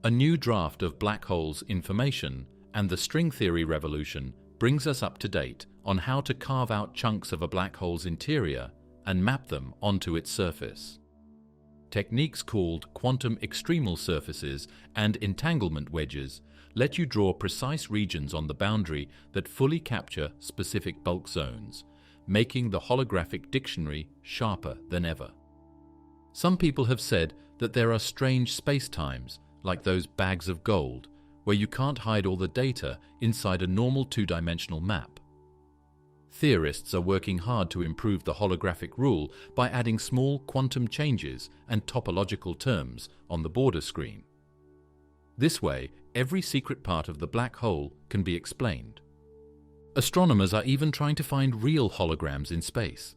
A new draft of black holes information and the string theory revolution brings us up to date on how to carve out chunks of a black hole's interior and map them onto its surface. Techniques called quantum extremal surfaces and entanglement wedges let you draw precise regions on the boundary that fully capture specific bulk zones, making the holographic dictionary sharper than ever. Some people have said that there are strange spacetimes, like those bags of gold, where you can't hide all the data inside a normal two-dimensional map. Theorists are working hard to improve the holographic rule by adding small quantum changes and topological terms on the border screen. This way, every secret part of the black hole can be explained. Astronomers are even trying to find real holograms in space.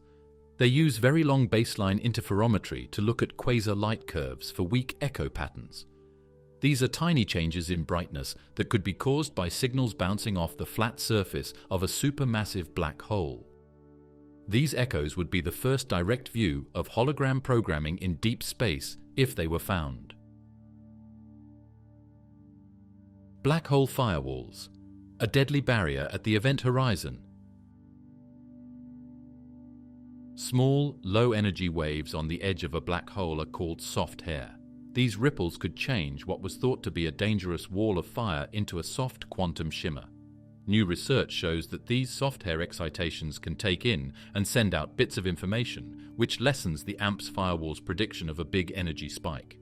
They use very long baseline interferometry to look at quasar light curves for weak echo patterns. These are tiny changes in brightness that could be caused by signals bouncing off the flat surface of a supermassive black hole. These echoes would be the first direct view of hologram programming in deep space if they were found. Black hole firewalls, a deadly barrier at the event horizon. Small, low-energy waves on the edge of a black hole are called soft hair. These ripples could change what was thought to be a dangerous wall of fire into a soft quantum shimmer. New research shows that these soft hair excitations can take in and send out bits of information, which lessens the AMP's firewall's prediction of a big energy spike.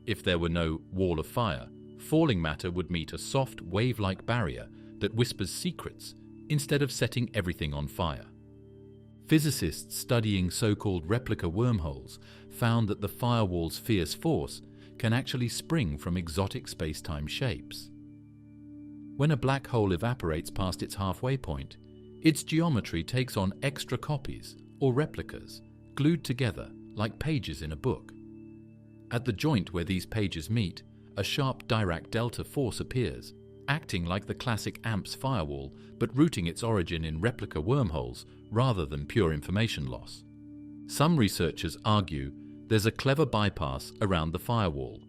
If there were no wall of fire, falling matter would meet a soft, wave-like barrier that whispers secrets instead of setting everything on fire. Physicists studying so-called replica wormholes found that the firewall's fierce force can actually spring from exotic space-time shapes. When a black hole evaporates past its halfway point, its geometry takes on extra copies, or replicas, glued together like pages in a book. At the joint where these pages meet, a sharp Dirac delta force appears, acting like the classic AMP's firewall, but rooting its origin in replica wormholes rather than pure information loss. Some researchers argue there's a clever bypass around the firewall.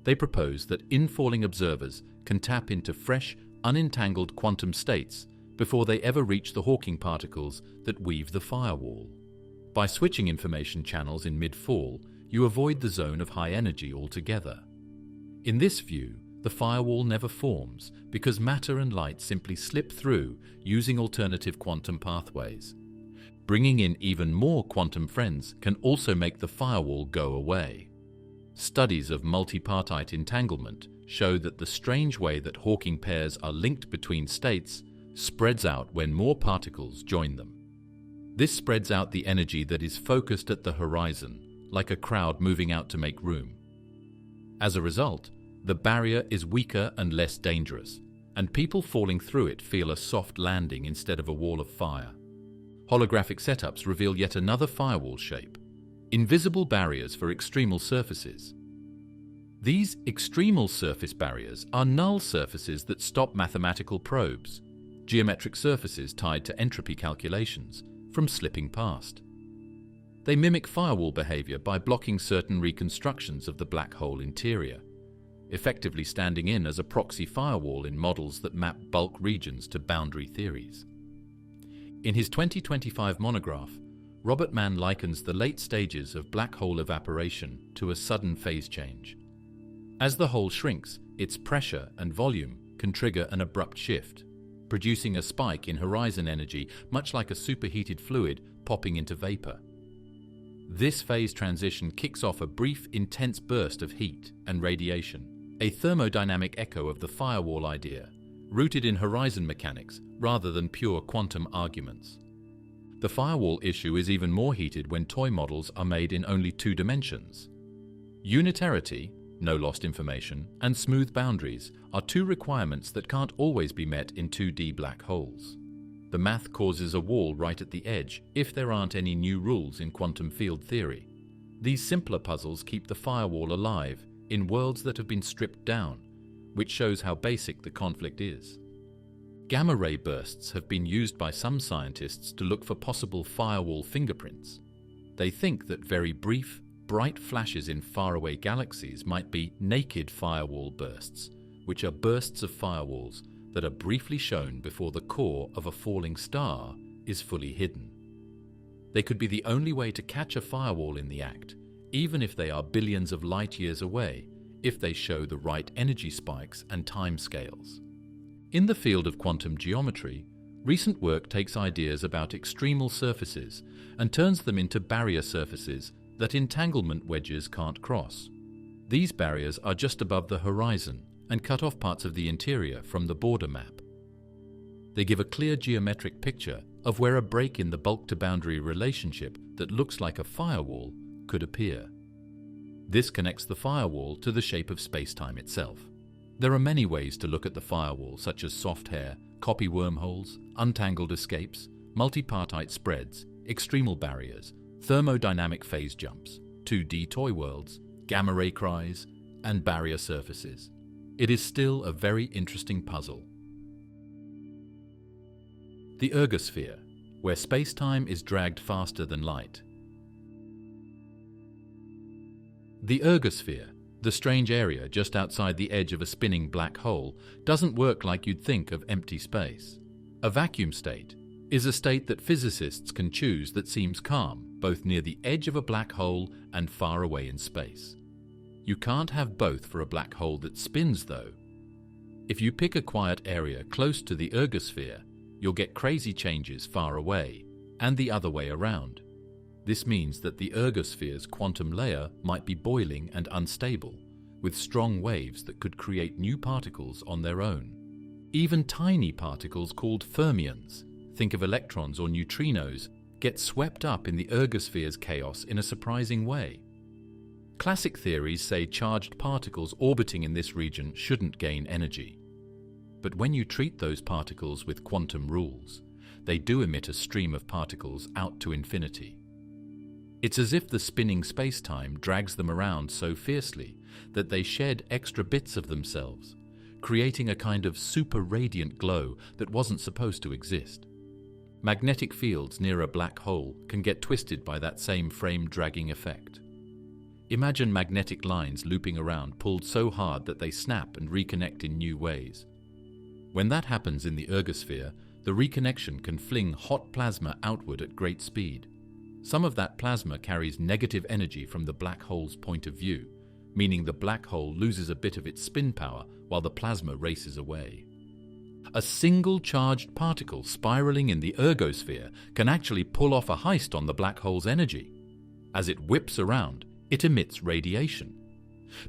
They propose that infalling observers can tap into fresh, unentangled quantum states before they ever reach the Hawking particles that weave the firewall. By switching information channels in mid-fall, you avoid the zone of high energy altogether. In this view, the firewall never forms because matter and light simply slip through using alternative quantum pathways. Bringing in even more quantum friends can also make the firewall go away. Studies of multipartite entanglement show that the strange way that Hawking pairs are linked between states spreads out when more particles join them. This spreads out the energy that is focused at the horizon, like a crowd moving out to make room. As a result, the barrier is weaker and less dangerous, and people falling through it feel a soft landing instead of a wall of fire. Holographic setups reveal yet another firewall shape: invisible barriers for extremal surfaces. These extremal surface barriers are null surfaces that stop mathematical probes, geometric surfaces tied to entropy calculations, from slipping past. They mimic firewall behavior by blocking certain reconstructions of the black hole interior, effectively standing in as a proxy firewall in models that map bulk regions to boundary theories. In his 2025 monograph, Robert Mann likens the late stages of black hole evaporation to a sudden phase change. As the hole shrinks, its pressure and volume can trigger an abrupt shift, producing a spike in horizon energy much like a superheated fluid popping into vapor. This phase transition kicks off a brief, intense burst of heat and radiation, a thermodynamic echo of the firewall idea, rooted in horizon mechanics rather than pure quantum arguments. The firewall issue is even more heated when toy models are made in only 2 dimensions. Unitarity, no lost information, and smooth boundaries are 2 requirements that can't always be met in 2D black holes. The math causes a wall right at the edge if there aren't any new rules in quantum field theory. These simpler puzzles keep the firewall alive in worlds that have been stripped down, which shows how basic the conflict is. Gamma-ray bursts have been used by some scientists to look for possible firewall fingerprints. They think that very brief, bright flashes in faraway galaxies might be naked firewall bursts, which are bursts of firewalls that are briefly shown before the core of a falling star is fully hidden. They could be the only way to catch a firewall in the act, even if they are billions of light years away, if they show the right energy spikes and timescales. In the field of quantum geometry, recent work takes ideas about extremal surfaces and turns them into barrier surfaces that entanglement wedges can't cross. These barriers are just above the horizon and cut off parts of the interior from the border map. They give a clear geometric picture of where a break in the bulk-to-boundary relationship that looks like a firewall could appear. This connects the firewall to the shape of spacetime itself. There are many ways to look at the firewall, such as soft hair, copy wormholes, untangled escapes, multipartite spreads, extremal barriers, thermodynamic phase jumps, 2D toy worlds, gamma-ray cries, and barrier surfaces. It is still a very interesting puzzle. The ergosphere, where spacetime is dragged faster than light. The ergosphere, the strange area just outside the edge of a spinning black hole, doesn't work like you'd think of empty space. A vacuum state is a state that physicists can choose that seems calm, both near the edge of a black hole and far away in space. You can't have both for a black hole that spins, though. If you pick a quiet area close to the ergosphere, you'll get crazy changes far away, and the other way around. This means that the ergosphere's quantum layer might be boiling and unstable, with strong waves that could create new particles on their own. Even tiny particles called fermions, think of electrons or neutrinos, get swept up in the ergosphere's chaos in a surprising way. Classic theories say charged particles orbiting in this region shouldn't gain energy. But when you treat those particles with quantum rules, they do emit a stream of particles out to infinity. It's as if the spinning spacetime drags them around so fiercely that they shed extra bits of themselves, creating a kind of super radiant glow that wasn't supposed to exist. Magnetic fields near a black hole can get twisted by that same frame-dragging effect. Imagine magnetic lines looping around pulled so hard that they snap and reconnect in new ways. When that happens in the ergosphere, the reconnection can fling hot plasma outward at great speed. Some of that plasma carries negative energy from the black hole's point of view, meaning the black hole loses a bit of its spin power while the plasma races away. A single charged particle spiraling in the ergosphere can actually pull off a heist on the black hole's energy. As it whips around, it emits radiation.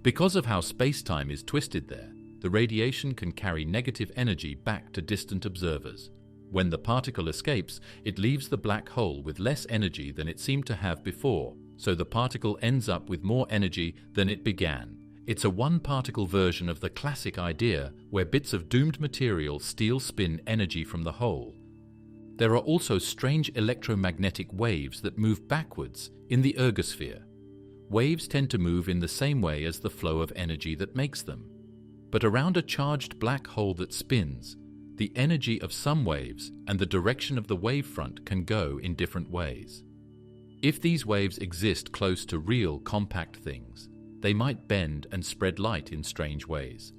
Because of how space-time is twisted there, the radiation can carry negative energy back to distant observers. When the particle escapes, it leaves the black hole with less energy than it seemed to have before, so the particle ends up with more energy than it began. It's a one-particle version of the classic idea where bits of doomed material steal spin energy from the whole. There are also strange electromagnetic waves that move backwards in the ergosphere. Waves tend to move in the same way as the flow of energy that makes them. But around a charged black hole that spins, the energy of some waves and the direction of the wavefront can go in different ways. If these waves exist close to real compact things, they might bend and spread light in strange ways,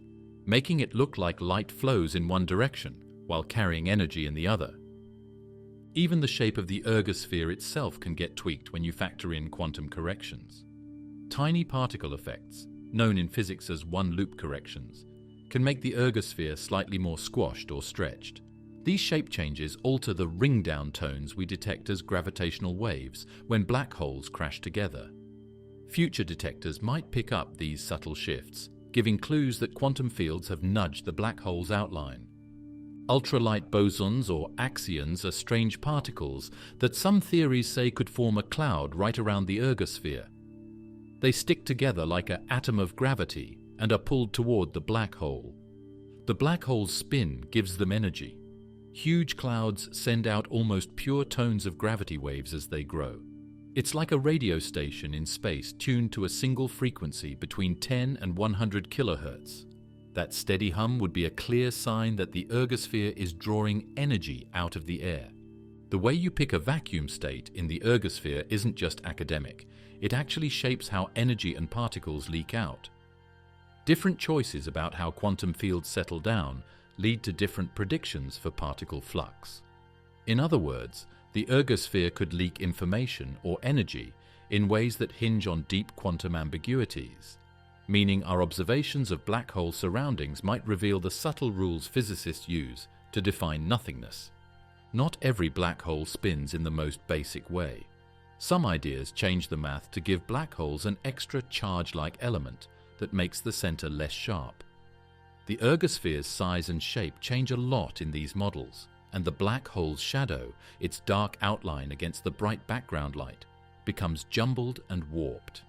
making it look like light flows in one direction while carrying energy in the other. Even the shape of the ergosphere itself can get tweaked when you factor in quantum corrections. Tiny particle effects, known in physics as one-loop corrections, can make the ergosphere slightly more squashed or stretched. These shape changes alter the ring-down tones we detect as gravitational waves when black holes crash together. Future detectors might pick up these subtle shifts, giving clues that quantum fields have nudged the black hole's outline. Ultralight bosons or axions are strange particles that some theories say could form a cloud right around the ergosphere. They stick together like an atom of gravity and are pulled toward the black hole. The black hole's spin gives them energy. Huge clouds send out almost pure tones of gravity waves as they grow. It's like a radio station in space tuned to a single frequency between 10 and 100 kilohertz. That steady hum would be a clear sign that the ergosphere is drawing energy out of the air. The way you pick a vacuum state in the ergosphere isn't just academic. It actually shapes how energy and particles leak out. Different choices about how quantum fields settle down lead to different predictions for particle flux. In other words, the ergosphere could leak information or energy in ways that hinge on deep quantum ambiguities, meaning our observations of black hole surroundings might reveal the subtle rules physicists use to define nothingness. Not every black hole spins in the most basic way. Some ideas change the math to give black holes an extra charge-like element that makes the center less sharp. The ergosphere's size and shape change a lot in these models, and the black hole's shadow, its dark outline against the bright background light, becomes jumbled and warped.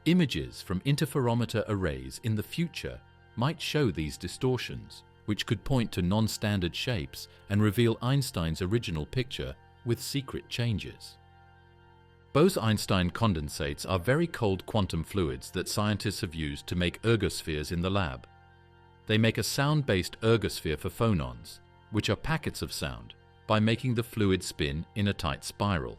Images from interferometer arrays in the future might show these distortions, which could point to non-standard shapes and reveal Einstein's original picture with secret changes. Bose-Einstein condensates are very cold quantum fluids that scientists have used to make ergospheres in the lab. They make a sound-based ergosphere for phonons, which are packets of sound, by making the fluid spin in a tight spiral.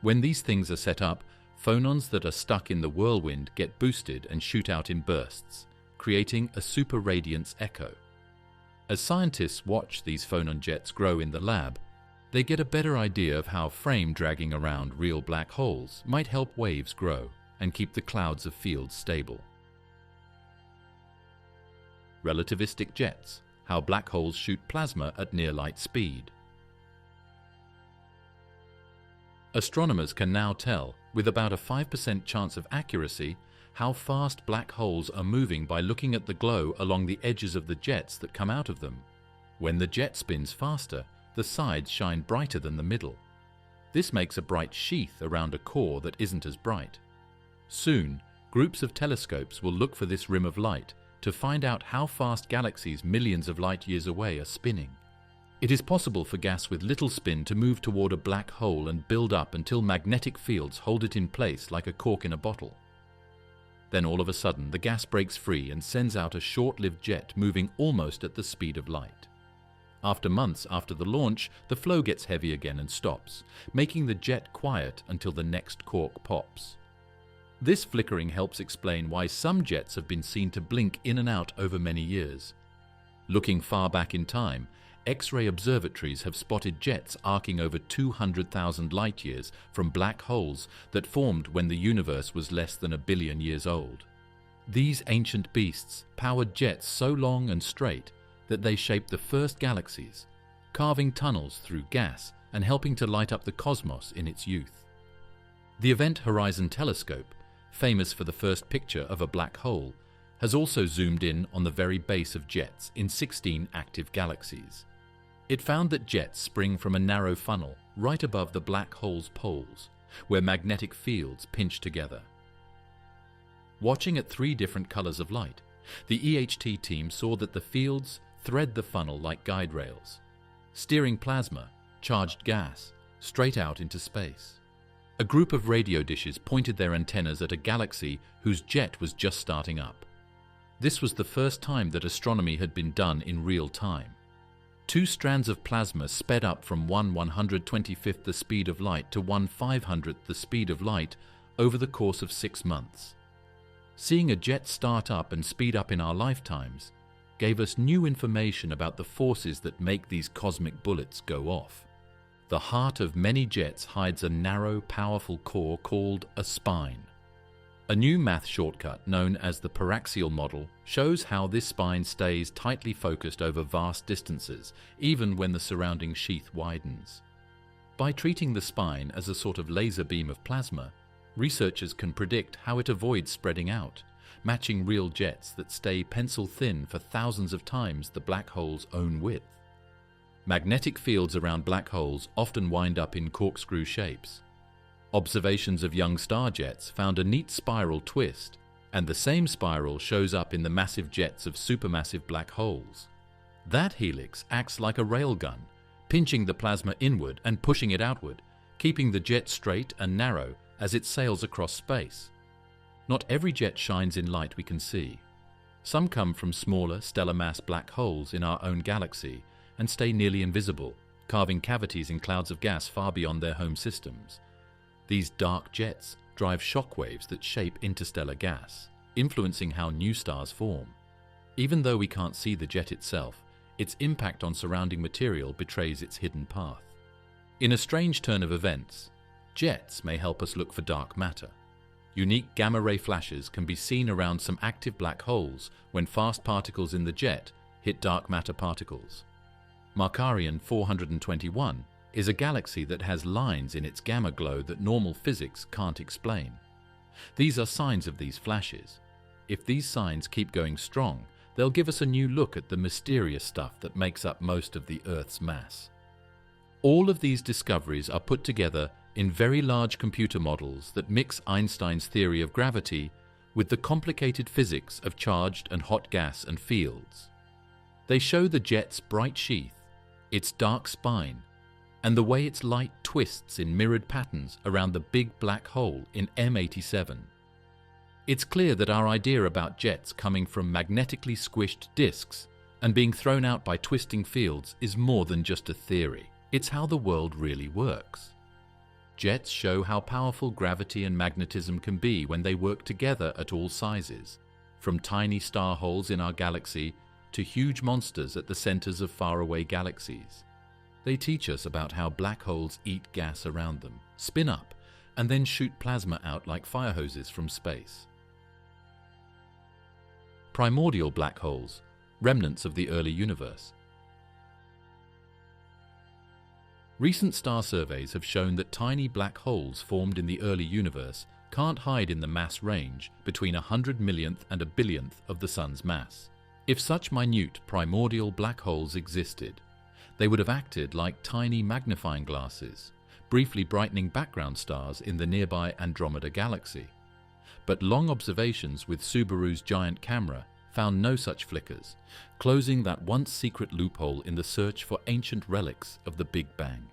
When these things are set up, phonons that are stuck in the whirlwind get boosted and shoot out in bursts, creating a superradiance echo. As scientists watch these phonon jets grow in the lab, they get a better idea of how frame dragging around real black holes might help waves grow and keep the clouds of fields stable. Relativistic jets, how black holes shoot plasma at near light speed. Astronomers can now tell, with about a 5% chance of accuracy, how fast black holes are moving by looking at the glow along the edges of the jets that come out of them. When the jet spins faster, the sides shine brighter than the middle. This makes a bright sheath around a core that isn't as bright. Soon, groups of telescopes will look for this rim of light to find out how fast galaxies millions of light years away are spinning. It is possible for gas with little spin to move toward a black hole and build up until magnetic fields hold it in place like a cork in a bottle. Then all of a sudden, the gas breaks free and sends out a short-lived jet moving almost at the speed of light. After months after the launch, the flow gets heavy again and stops, making the jet quiet until the next cork pops. This flickering helps explain why some jets have been seen to blink in and out over many years. Looking far back in time, X-ray observatories have spotted jets arcing over 200,000 light-years from black holes that formed when the universe was less than 1 billion years old. These ancient beasts powered jets so long and straight that they shaped the first galaxies, carving tunnels through gas and helping to light up the cosmos in its youth. The Event Horizon Telescope, famous for the first picture of a black hole, has also zoomed in on the very base of jets in 16 active galaxies. It found that jets spring from a narrow funnel right above the black hole's poles, where magnetic fields pinch together. Watching at 3 different colors of light, the EHT team saw that the fields thread the funnel like guide rails, steering plasma, charged gas, straight out into space. A group of radio dishes pointed their antennas at a galaxy whose jet was just starting up. This was the first time that astronomy had been done in real time. 2 strands of plasma sped up from 1/125th the speed of light to 1/500th the speed of light over the course of 6 months. Seeing a jet start up and speed up in our lifetimes gave us new information about the forces that make these cosmic bullets go off. The heart of many jets hides a narrow, powerful core called a spine. A new math shortcut known as the paraxial model shows how this spine stays tightly focused over vast distances, even when the surrounding sheath widens. By treating the spine as a sort of laser beam of plasma, researchers can predict how it avoids spreading out, matching real jets that stay pencil-thin for thousands of times the black hole's own width. Magnetic fields around black holes often wind up in corkscrew shapes. Observations of young star jets found a neat spiral twist, and the same spiral shows up in the massive jets of supermassive black holes. That helix acts like a railgun, pinching the plasma inward and pushing it outward, keeping the jet straight and narrow as it sails across space. Not every jet shines in light we can see. Some come from smaller stellar mass black holes in our own galaxy and stay nearly invisible, carving cavities in clouds of gas far beyond their home systems. These dark jets drive shockwaves that shape interstellar gas, influencing how new stars form. Even though we can't see the jet itself, its impact on surrounding material betrays its hidden path. In a strange turn of events, jets may help us look for dark matter. Unique gamma-ray flashes can be seen around some active black holes when fast particles in the jet hit dark matter particles. Markarian 421 is a galaxy that has lines in its gamma glow that normal physics can't explain. These are signs of these flashes. If these signs keep going strong, they'll give us a new look at the mysterious stuff that makes up most of the Earth's mass. All of these discoveries are put together in very large computer models that mix Einstein's theory of gravity with the complicated physics of charged and hot gas and fields. They show the jet's bright sheath, its dark spine, and the way its light twists in mirrored patterns around the big black hole in M87. It's clear that our idea about jets coming from magnetically squished disks and being thrown out by twisting fields is more than just a theory. It's how the world really works. Jets show how powerful gravity and magnetism can be when they work together at all sizes, from tiny star holes in our galaxy to huge monsters at the centers of faraway galaxies. They teach us about how black holes eat gas around them, spin up, and then shoot plasma out like fire hoses from space. Primordial black holes, remnants of the early universe. Recent star surveys have shown that tiny black holes formed in the early universe can't hide in the mass range between 100 millionth and a billionth of the Sun's mass. If such minute primordial black holes existed, they would have acted like tiny magnifying glasses, briefly brightening background stars in the nearby Andromeda galaxy. But long observations with Subaru's giant camera found no such flickers, closing that once secret loophole in the search for ancient relics of the Big Bang.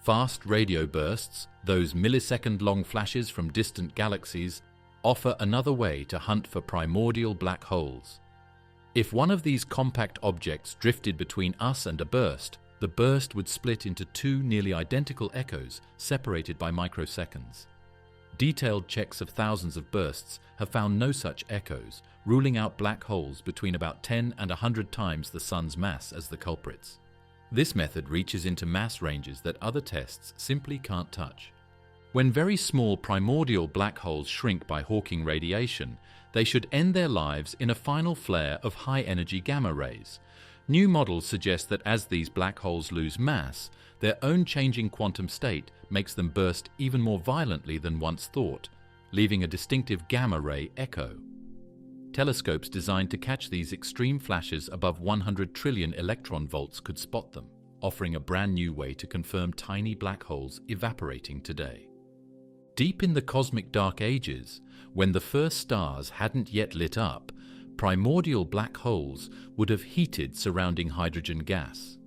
Fast radio bursts, those millisecond-long flashes from distant galaxies, offer another way to hunt for primordial black holes. If one of these compact objects drifted between us and a burst, the burst would split into two nearly identical echoes separated by microseconds. Detailed checks of thousands of bursts have found no such echoes, ruling out black holes between about 10 and 100 times the Sun's mass as the culprits. This method reaches into mass ranges that other tests simply can't touch. When very small primordial black holes shrink by Hawking radiation, they should end their lives in a final flare of high-energy gamma rays. New models suggest that as these black holes lose mass, their own changing quantum state makes them burst even more violently than once thought, leaving a distinctive gamma ray echo. Telescopes designed to catch these extreme flashes above 100 trillion electron volts could spot them, offering a brand new way to confirm tiny black holes evaporating today. Deep in the cosmic dark ages, when the first stars hadn't yet lit up, primordial black holes would have heated surrounding hydrogen gas.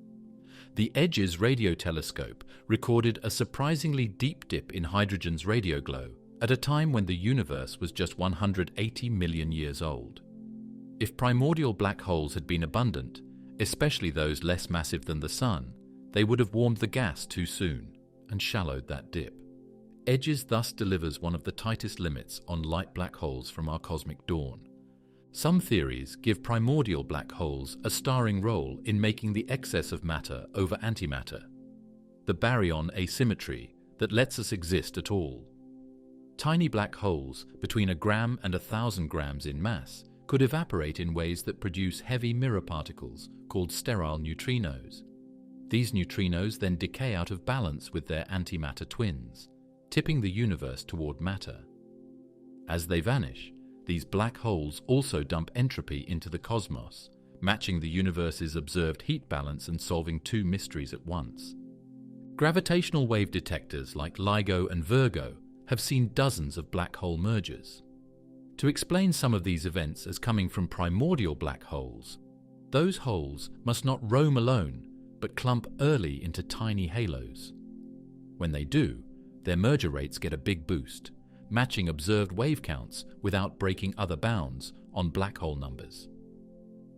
The EDGES radio telescope recorded a surprisingly deep dip in hydrogen's radio glow at a time when the universe was just 180 million years old. If primordial black holes had been abundant, especially those less massive than the Sun, they would have warmed the gas too soon and shallowed that dip. EDGES thus delivers one of the tightest limits on light black holes from our cosmic dawn. Some theories give primordial black holes a starring role in making the excess of matter over antimatter, the baryon asymmetry that lets us exist at all. Tiny black holes between a gram and 1,000 grams in mass could evaporate in ways that produce heavy mirror particles called sterile neutrinos. These neutrinos then decay out of balance with their antimatter twins, tipping the universe toward matter. As they vanish, these black holes also dump entropy into the cosmos, matching the universe's observed heat balance and solving two mysteries at once. Gravitational wave detectors like LIGO and Virgo have seen dozens of black hole mergers. To explain some of these events as coming from primordial black holes, those holes must not roam alone, but clump early into tiny halos. When they do, their merger rates get a big boost, matching observed wave counts without breaking other bounds on black hole numbers.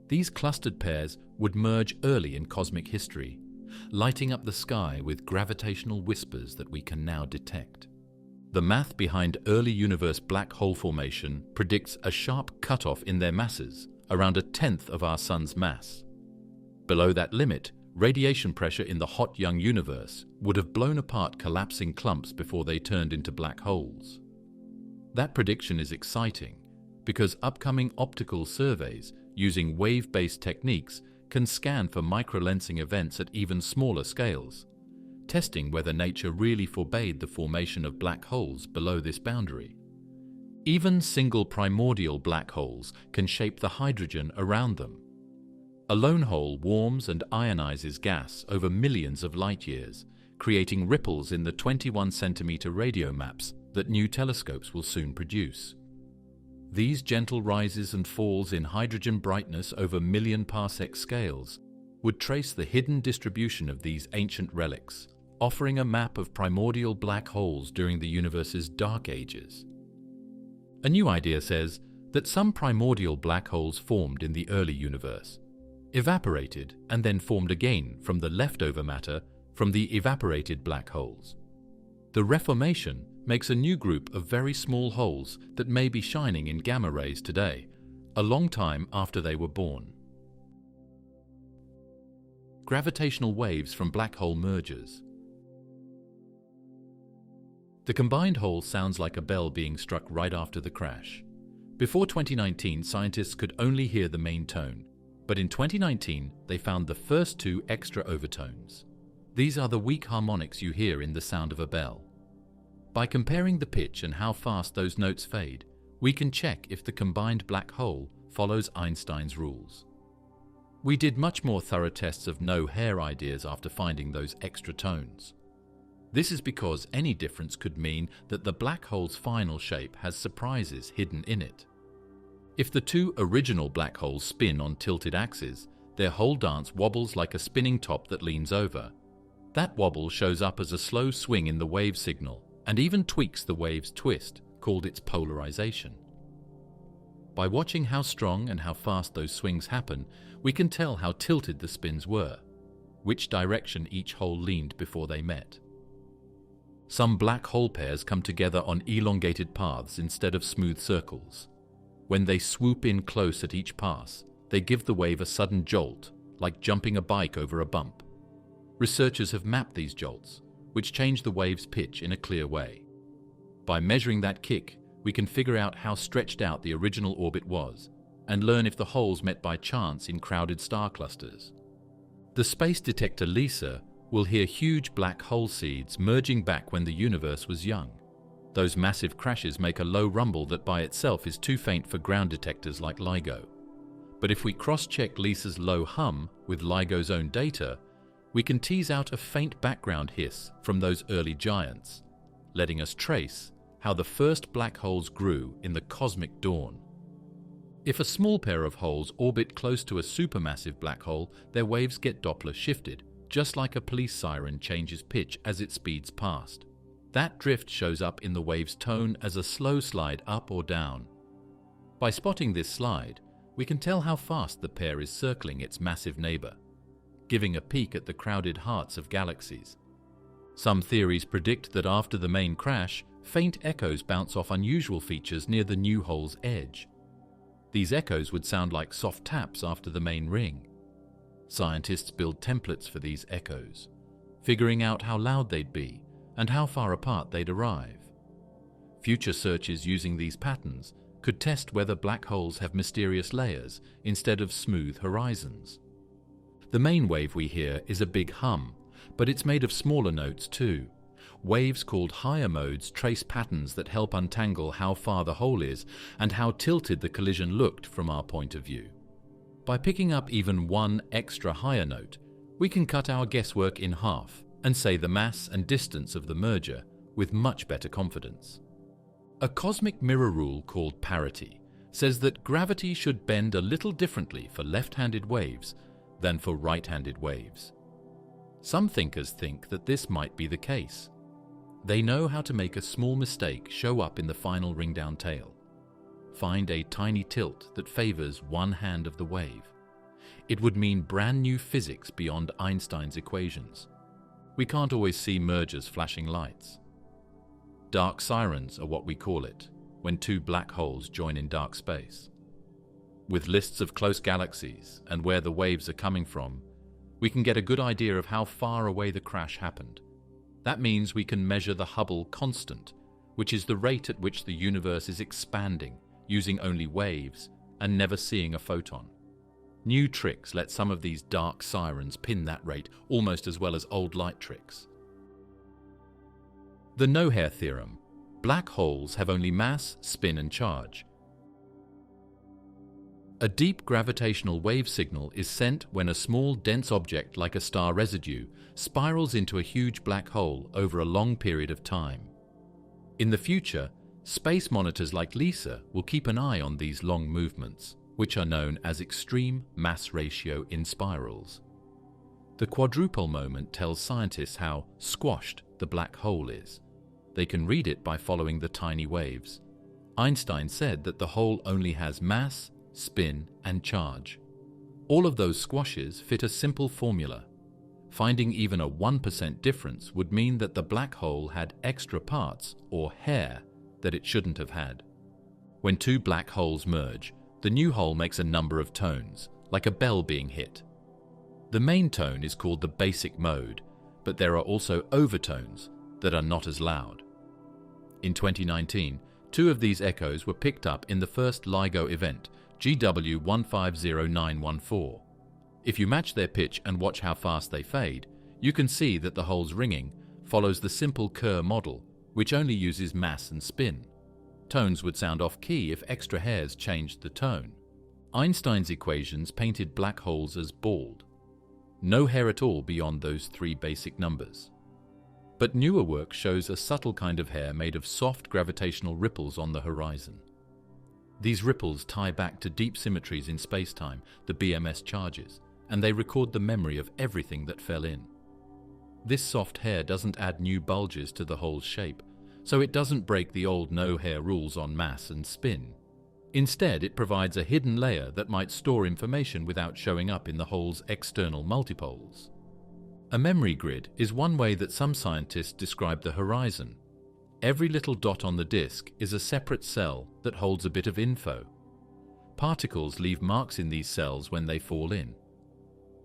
These clustered pairs would merge early in cosmic history, lighting up the sky with gravitational whispers that we can now detect. The math behind early universe black hole formation predicts a sharp cutoff in their masses, around 1/10 of our Sun's mass. Below that limit, radiation pressure in the hot young universe would have blown apart collapsing clumps before they turned into black holes. That prediction is exciting because upcoming optical surveys using wave-based techniques can scan for microlensing events at even smaller scales, testing whether nature really forbade the formation of black holes below this boundary. Even single primordial black holes can shape the hydrogen around them. A lone hole warms and ionizes gas over millions of light years, creating ripples in the 21-centimeter radio maps that new telescopes will soon produce. These gentle rises and falls in hydrogen brightness over million parsec scales would trace the hidden distribution of these ancient relics, offering a map of primordial black holes during the universe's dark ages. A new idea says that some primordial black holes formed in the early universe, evaporated and then formed again from the leftover matter from the evaporated black holes. The reformation makes a new group of very small holes that may be shining in gamma rays today, a long time after they were born. Gravitational waves from black hole mergers. The combined hole sounds like a bell being struck right after the crash. Before 2019, scientists could only hear the main tone, but in 2019 they found the first two extra overtones. These are the weak harmonics you hear in the sound of a bell. By comparing the pitch and how fast those notes fade, we can check if the combined black hole follows Einstein's rules. We did much more thorough tests of no-hair ideas after finding those extra tones. This is because any difference could mean that the black hole's final shape has surprises hidden in it. If the two original black holes spin on tilted axes, their whole dance wobbles like a spinning top that leans over. That wobble shows up as a slow swing in the wave signal and even tweaks the wave's twist, called its polarization. By watching how strong and how fast those swings happen, we can tell how tilted the spins were, which direction each hole leaned before they met. Some black hole pairs come together on elongated paths instead of smooth circles. When they swoop in close at each pass, they give the wave a sudden jolt, like jumping a bike over a bump. Researchers have mapped these jolts, which change the wave's pitch in a clear way. By measuring that kick, we can figure out how stretched out the original orbit was, and learn if the holes met by chance in crowded star clusters. The space detector LISA will hear huge black hole seeds merging back when the universe was young. Those massive crashes make a low rumble that by itself is too faint for ground detectors like LIGO. But if we cross-check LISA's low hum with LIGO's own data, we can tease out a faint background hiss from those early giants, letting us trace how the first black holes grew in the cosmic dawn. If a small pair of holes orbit close to a supermassive black hole, their waves get Doppler shifted, just like a police siren changes pitch as it speeds past. That drift shows up in the wave's tone as a slow slide up or down. By spotting this slide, we can tell how fast the pair is circling its massive neighbor, giving a peek at the crowded hearts of galaxies. Some theories predict that after the main crash, faint echoes bounce off unusual features near the new hole's edge. These echoes would sound like soft taps after the main ring. Scientists build templates for these echoes, figuring out how loud they'd be and how far apart they'd arrive. Future searches using these patterns could test whether black holes have mysterious layers instead of smooth horizons. The main wave we hear is a big hum, but it's made of smaller notes too. Waves called higher modes trace patterns that help untangle how far the hole is and how tilted the collision looked from our point of view. By picking up even one extra higher note, we can cut our guesswork in half and say the mass and distance of the merger with much better confidence. A cosmic mirror rule called parity says that gravity should bend a little differently for left-handed waves than for right-handed waves. Some thinkers think that this might be the case. They know how to make a small mistake show up in the final ring-down tail. Find a tiny tilt that favors one hand of the wave. It would mean brand new physics beyond Einstein's equations. We can't always see mergers flashing lights. Dark sirens are what we call it, when two black holes join in dark space. With lists of close galaxies and where the waves are coming from, we can get a good idea of how far away the crash happened. That means we can measure the Hubble constant, which is the rate at which the universe is expanding, using only waves and never seeing a photon. New tricks let some of these dark sirens pin that rate almost as well as old light tricks. The no-hair theorem. Black holes have only mass, spin, and charge. A deep gravitational wave signal is sent when a small, dense object like a star residue spirals into a huge black hole over a long period of time. In the future, space monitors like LISA will keep an eye on these long movements, which are known as extreme mass ratio in spirals. The quadrupole moment tells scientists how squashed the black hole is. They can read it by following the tiny waves. Einstein said that the hole only has mass, spin, and charge. All of those squashes fit a simple formula. Finding even a 1% difference would mean that the black hole had extra parts, or hair, that it shouldn't have had. When two black holes merge, the new hole makes a number of tones, like a bell being hit. The main tone is called the basic mode, but there are also overtones that are not as loud. In 2019, two of these echoes were picked up in the first LIGO event, GW150914. If you match their pitch and watch how fast they fade, you can see that the hole's ringing follows the simple Kerr model, which only uses mass and spin. Tones would sound off-key if extra hairs changed the tone. Einstein's equations painted black holes as bald. No hair at all beyond those three basic numbers. But newer work shows a subtle kind of hair made of soft gravitational ripples on the horizon. These ripples tie back to deep symmetries in spacetime, the BMS charges, and they record the memory of everything that fell in. This soft hair doesn't add new bulges to the hole's shape, so it doesn't break the old no-hair rules on mass and spin. Instead, it provides a hidden layer that might store information without showing up in the hole's external multipoles. A memory grid is one way that some scientists describe the horizon. Every little dot on the disk is a separate cell that holds a bit of info. Particles leave marks in these cells when they fall in.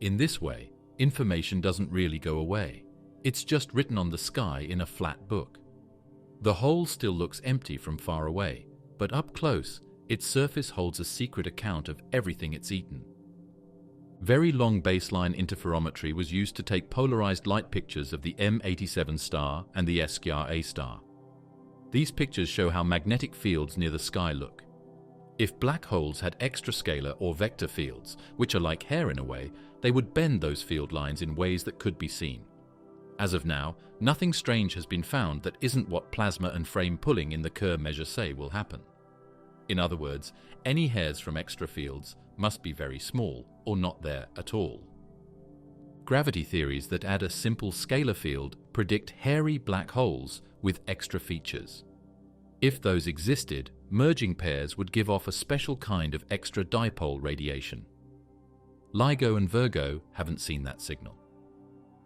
In this way, information doesn't really go away. It's just written on the sky in a flat book. The hole still looks empty from far away, but up close, its surface holds a secret account of everything it's eaten. Very long baseline interferometry was used to take polarized light pictures of the M87 star and the Esquire A star. These pictures show how magnetic fields near the sky look. If black holes had extrascalar or vector fields, which are like hair in a way, they would bend those field lines in ways that could be seen. As of now, nothing strange has been found that isn't what plasma and frame pulling in the Kerr measure say will happen. In other words, any hairs from extra fields must be very small or not there at all. Gravity theories that add a simple scalar field predict hairy black holes with extra features. If those existed, merging pairs would give off a special kind of extra dipole radiation. LIGO and Virgo haven't seen that signal.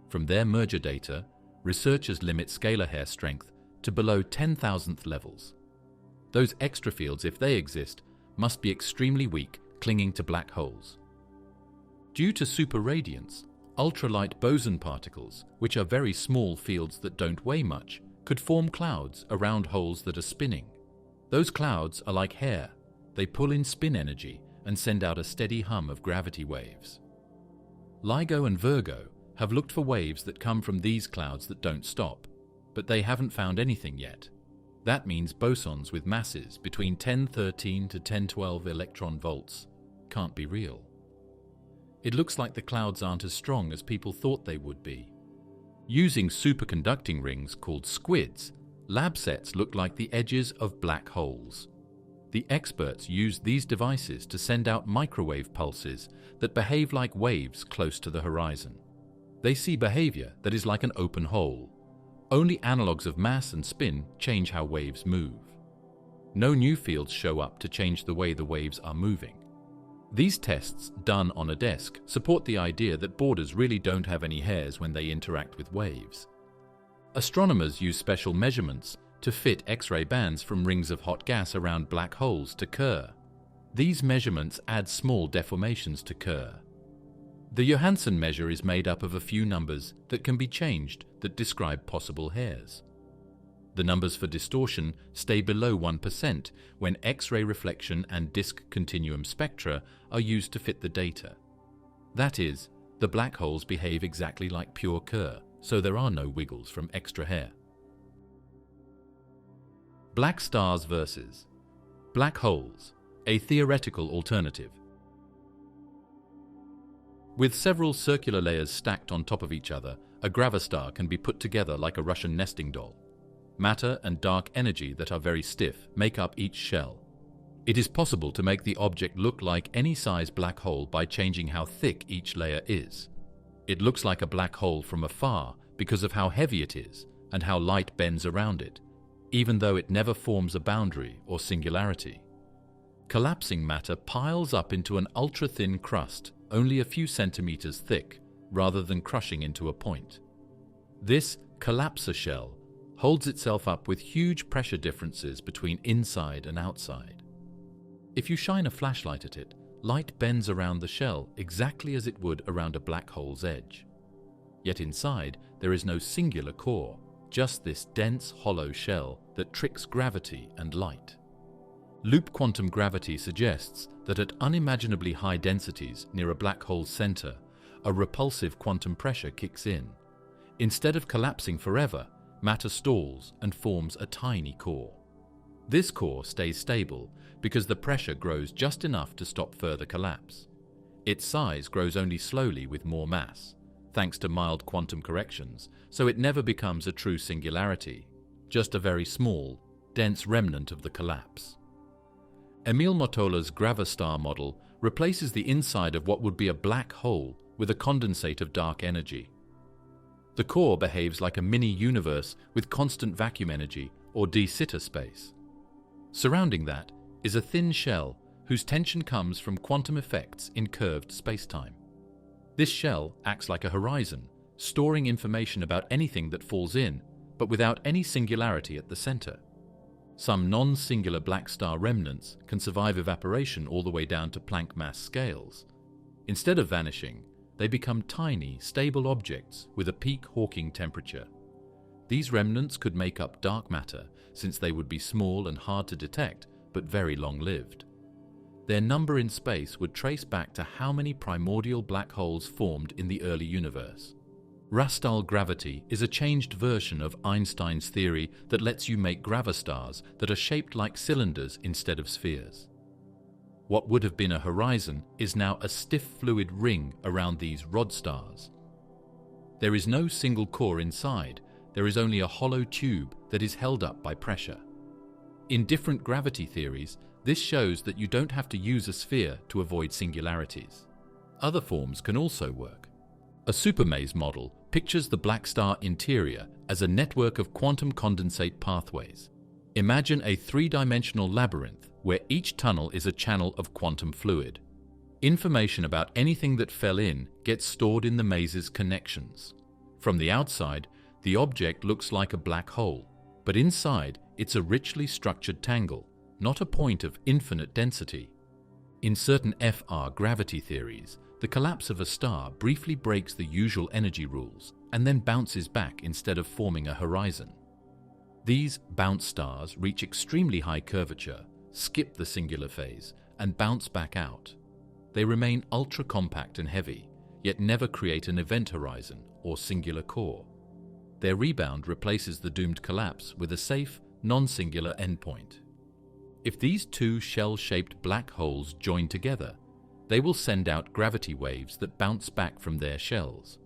From their merger data, researchers limit scalar hair strength to below 10,000th levels. Those extra fields, if they exist, must be extremely weak, clinging to black holes. Due to superradiance, ultralight boson particles, which are very small fields that don't weigh much, could form clouds around holes that are spinning. Those clouds are like hair. They pull in spin energy and send out a steady hum of gravity waves. LIGO and Virgo have looked for waves that come from these clouds that don't stop, but they haven't found anything yet. That means bosons with masses between 1013 to 1012 electron volts can't be real. It looks like the clouds aren't as strong as people thought they would be. Using superconducting rings called squids, lab sets look like the edges of black holes. The experts use these devices to send out microwave pulses that behave like waves close to the horizon. They see behavior that is like an open hole. Only analogues of mass and spin change how waves move. No new fields show up to change the way the waves are moving. These tests, done on a desk, support the idea that borders really don't have any hairs when they interact with waves. Astronomers use special measurements to fit X-ray bands from rings of hot gas around black holes to Kerr. These measurements add small deformations to Kerr. The Johansson measure is made up of a few numbers that can be changed that describe possible hairs. The numbers for distortion stay below 1% when X-ray reflection and disk continuum spectra are used to fit the data. That is, the black holes behave exactly like pure Kerr, so there are no wiggles from extra hair. Black stars versus black holes, a theoretical alternative. With several circular layers stacked on top of each other, a gravastar can be put together like a Russian nesting doll. Matter and dark energy that are very stiff make up each shell. It is possible to make the object look like any size black hole by changing how thick each layer is. It looks like a black hole from afar because of how heavy it is and how light bends around it, even though it never forms a boundary or singularity. Collapsing matter piles up into an ultra-thin crust, only a few centimeters thick, rather than crushing into a point. This collapsor shell holds itself up with huge pressure differences between inside and outside. If you shine a flashlight at it, light bends around the shell exactly as it would around a black hole's edge. Yet inside, there is no singular core, just this dense, hollow shell that tricks gravity and light. Loop quantum gravity suggests that at unimaginably high densities near a black hole's center, a repulsive quantum pressure kicks in. Instead of collapsing forever, matter stalls and forms a tiny core. This core stays stable because the pressure grows just enough to stop further collapse. Its size grows only slowly with more mass, thanks to mild quantum corrections, so it never becomes a true singularity, just a very small, dense remnant of the collapse. Emil Mottola's gravastar model replaces the inside of what would be a black hole with a condensate of dark energy. The core behaves like a mini-universe with constant vacuum energy, or de Sitter space. Surrounding that is a thin shell whose tension comes from quantum effects in curved spacetime. This shell acts like a horizon, storing information about anything that falls in, but without any singularity at the center. Some non-singular black star remnants can survive evaporation all the way down to Planck mass scales. Instead of vanishing, they become tiny, stable objects with a peak Hawking temperature. These remnants could make up dark matter, since they would be small and hard to detect, but very long-lived. Their number in space would trace back to how many primordial black holes formed in the early universe. Rastall gravity is a changed version of Einstein's theory that lets you make gravastars that are shaped like cylinders instead of spheres. What would have been a horizon is now a stiff fluid ring around these rod stars. There is no single core inside, there is only a hollow tube that is held up by pressure. In different gravity theories, this shows that you don't have to use a sphere to avoid singularities. Other forms can also work. A supermaze model pictures the black star interior as a network of quantum condensate pathways. Imagine a three-dimensional labyrinth where each tunnel is a channel of quantum fluid. Information about anything that fell in gets stored in the maze's connections. From the outside, the object looks like a black hole, but inside it's a richly structured tangle, not a point of infinite density. In certain FR gravity theories, the collapse of a star briefly breaks the usual energy rules and then bounces back instead of forming a horizon. These bounce stars reach extremely high curvature, skip the singular phase, and bounce back out. They remain ultra-compact and heavy, yet never create an event horizon or singular core. Their rebound replaces the doomed collapse with a safe, non-singular endpoint. If these two shell-shaped black holes join together, they will send out gravity waves that bounce back from their shells.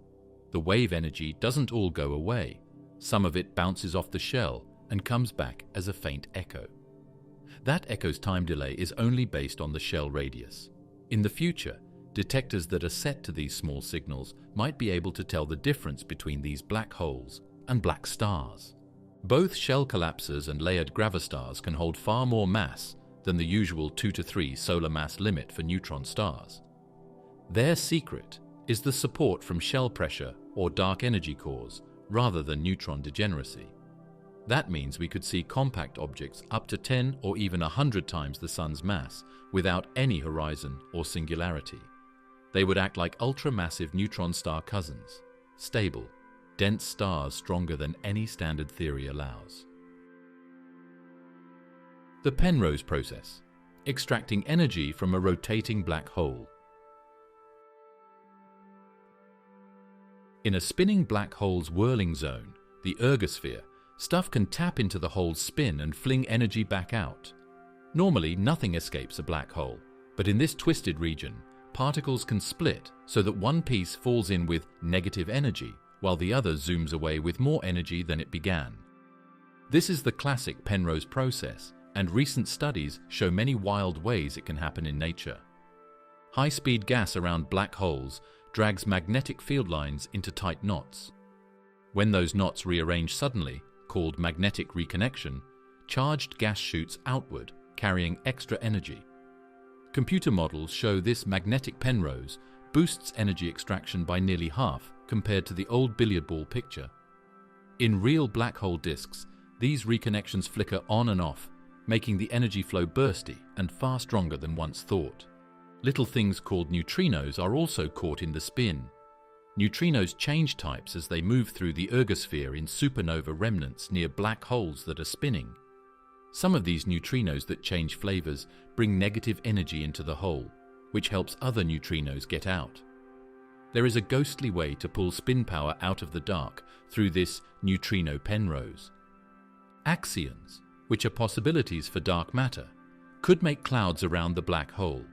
The wave energy doesn't all go away. Some of it bounces off the shell and comes back as a faint echo. That echo's time delay is only based on the shell radius. In the future, detectors that are set to these small signals might be able to tell the difference between these black holes, and black stars. Both shell collapsers and layered gravastars can hold far more mass than the usual 2 to 3 solar mass limit for neutron stars. Their secret is the support from shell pressure or dark energy cores rather than neutron degeneracy. That means we could see compact objects up to 10 or even 100 times the Sun's mass without any horizon or singularity. They would act like ultra-massive neutron star cousins, stable, dense stars stronger than any standard theory allows. The Penrose process, extracting energy from a rotating black hole. In a spinning black hole's whirling zone, the ergosphere, stuff can tap into the hole's spin and fling energy back out. Normally, nothing escapes a black hole, but in this twisted region, particles can split so that one piece falls in with negative energy, while the other zooms away with more energy than it began. This is the classic Penrose process, and recent studies show many wild ways it can happen in nature. High-speed gas around black holes drags magnetic field lines into tight knots. When those knots rearrange suddenly, called magnetic reconnection, charged gas shoots outward, carrying extra energy. Computer models show this magnetic Penrose boosts energy extraction by nearly half compared to the old billiard ball picture. In real black hole disks, these reconnections flicker on and off, making the energy flow bursty and far stronger than once thought. Little things called neutrinos are also caught in the spin. Neutrinos change types as they move through the ergosphere in supernova remnants near black holes that are spinning. Some of these neutrinos that change flavors bring negative energy into the hole, which helps other neutrinos get out. There is a ghostly way to pull spin power out of the dark through this neutrino Penrose. Axions, which are possibilities for dark matter, could make clouds around the black hole.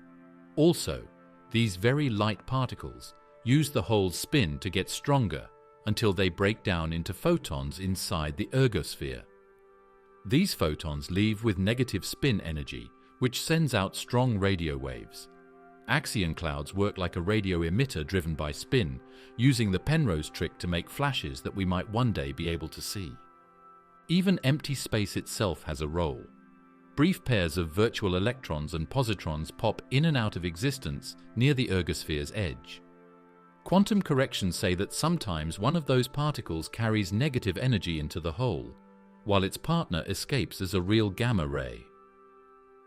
Also, these very light particles use the hole's spin to get stronger until they break down into photons inside the ergosphere. These photons leave with negative spin energy, which sends out strong radio waves. Axion clouds work like a radio emitter driven by spin, using the Penrose trick to make flashes that we might one day be able to see. Even empty space itself has a role. Brief pairs of virtual electrons and positrons pop in and out of existence near the ergosphere's edge. Quantum corrections say that sometimes one of those particles carries negative energy into the hole, while its partner escapes as a real gamma ray.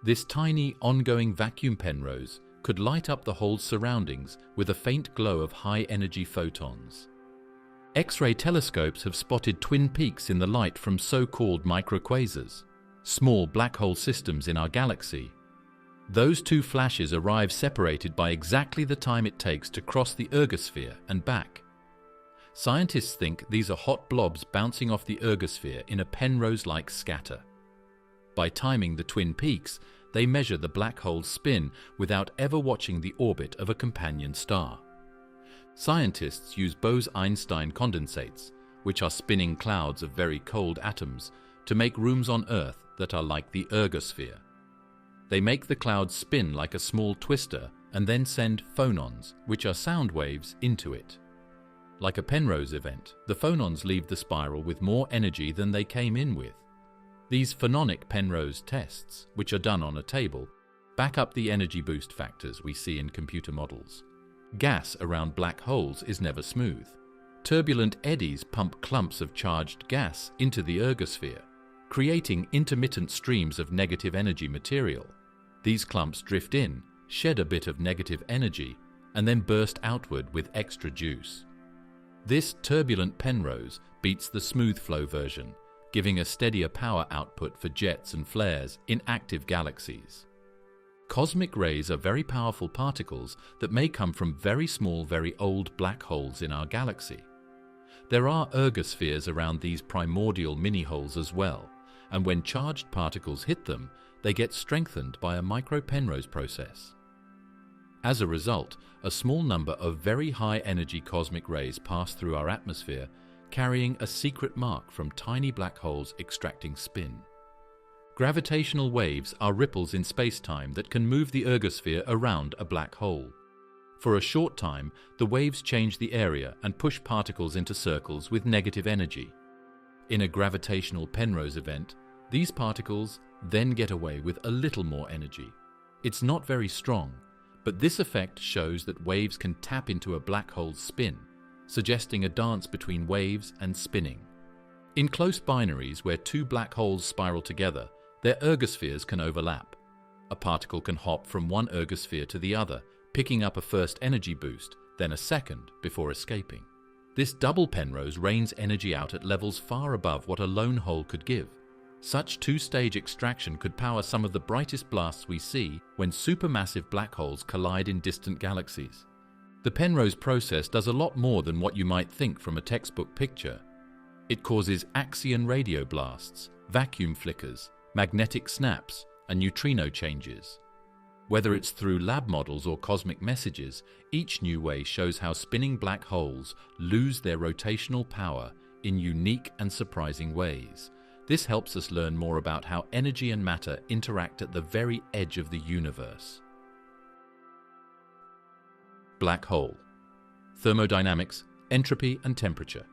This tiny, ongoing vacuum Penrose could light up the hole's surroundings with a faint glow of high-energy photons. X-ray telescopes have spotted twin peaks in the light from so-called microquasars, small black hole systems in our galaxy. Those two flashes arrive separated by exactly the time it takes to cross the ergosphere and back. Scientists think these are hot blobs bouncing off the ergosphere in a Penrose-like scatter. By timing the twin peaks, they measure the black hole's spin without ever watching the orbit of a companion star. Scientists use Bose-Einstein condensates, which are spinning clouds of very cold atoms, to make rooms on Earth that are like the ergosphere. They make the clouds spin like a small twister and then send phonons, which are sound waves, into it. Like a Penrose event, the phonons leave the spiral with more energy than they came in with. These phononic Penrose tests, which are done on a table, back up the energy boost factors we see in computer models. Gas around black holes is never smooth. Turbulent eddies pump clumps of charged gas into the ergosphere, creating intermittent streams of negative energy material. These clumps drift in, shed a bit of negative energy, and then burst outward with extra juice. This turbulent Penrose beats the smooth flow version, giving a steadier power output for jets and flares in active galaxies. Cosmic rays are very powerful particles that may come from very small, very old black holes in our galaxy. There are ergospheres around these primordial mini-holes as well, and when charged particles hit them, they get strengthened by a micro-Penrose process. As a result, a small number of very high-energy cosmic rays pass through our atmosphere, carrying a secret mark from tiny black holes extracting spin. Gravitational waves are ripples in spacetime that can move the ergosphere around a black hole. For a short time, the waves change the area and push particles into circles with negative energy. In a gravitational Penrose event, these particles then get away with a little more energy. It's not very strong, but this effect shows that waves can tap into a black hole's spin, suggesting a dance between waves and spinning. In close binaries where two black holes spiral together, their ergospheres can overlap. A particle can hop from one ergosphere to the other, picking up a first energy boost, then a second before escaping. This double Penrose rains energy out at levels far above what a lone hole could give. Such two-stage extraction could power some of the brightest blasts we see when supermassive black holes collide in distant galaxies. The Penrose process does a lot more than what you might think from a textbook picture. It causes axion radio blasts, vacuum flickers, magnetic snaps, and neutrino changes. Whether it's through lab models or cosmic messages, each new way shows how spinning black holes lose their rotational power in unique and surprising ways. This helps us learn more about how energy and matter interact at the very edge of the universe. Black hole. Thermodynamics, entropy, and temperature.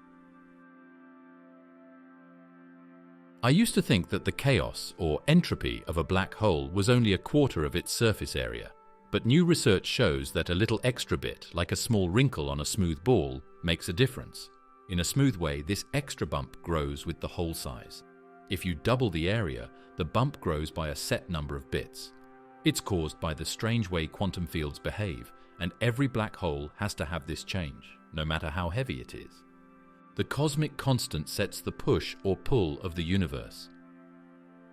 I used to think that the chaos or entropy of a black hole was only a quarter of its surface area, but new research shows that a little extra bit, like a small wrinkle on a smooth ball, makes a difference. In a smooth way, this extra bump grows with the hole size. If you double the area, the bump grows by a set number of bits. It's caused by the strange way quantum fields behave, and every black hole has to have this change, no matter how heavy it is. The cosmic constant sets the push or pull of the universe.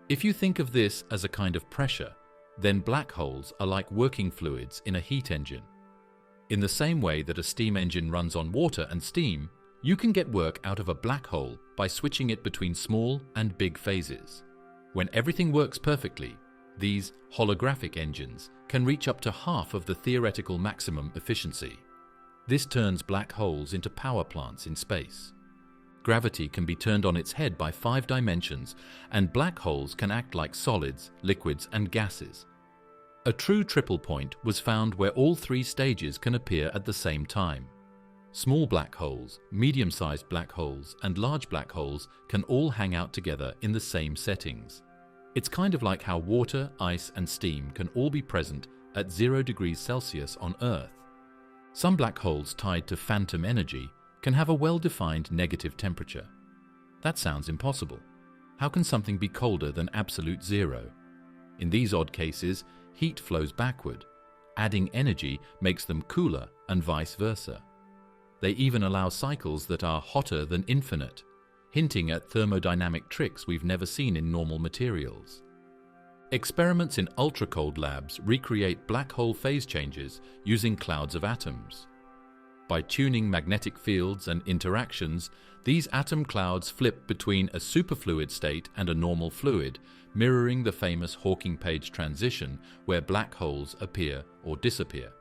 If you think of this as a kind of pressure, then black holes are like working fluids in a heat engine. In the same way that a steam engine runs on water and steam, you can get work out of a black hole by switching it between small and big phases. When everything works perfectly, these holographic engines can reach up to half of the theoretical maximum efficiency. This turns black holes into power plants in space. Gravity can be turned on its head by 5 dimensions, and black holes can act like solids, liquids, and gases. A true triple point was found where all 3 stages can appear at the same time. Small black holes, medium-sized black holes, and large black holes can all hang out together in the same settings. It's kind of like how water, ice, and steam can all be present at 0 degrees Celsius on Earth. Some black holes tied to phantom energy can have a well-defined negative temperature. That sounds impossible. How can something be colder than absolute zero? In these odd cases, heat flows backward. Adding energy makes them cooler and vice versa. They even allow cycles that are hotter than infinite, hinting at thermodynamic tricks we've never seen in normal materials. Experiments in ultra-cold labs recreate black hole phase changes using clouds of atoms. By tuning magnetic fields and interactions, these atom clouds flip between a superfluid state and a normal fluid, mirroring the famous Hawking-Page transition where black holes appear or disappear.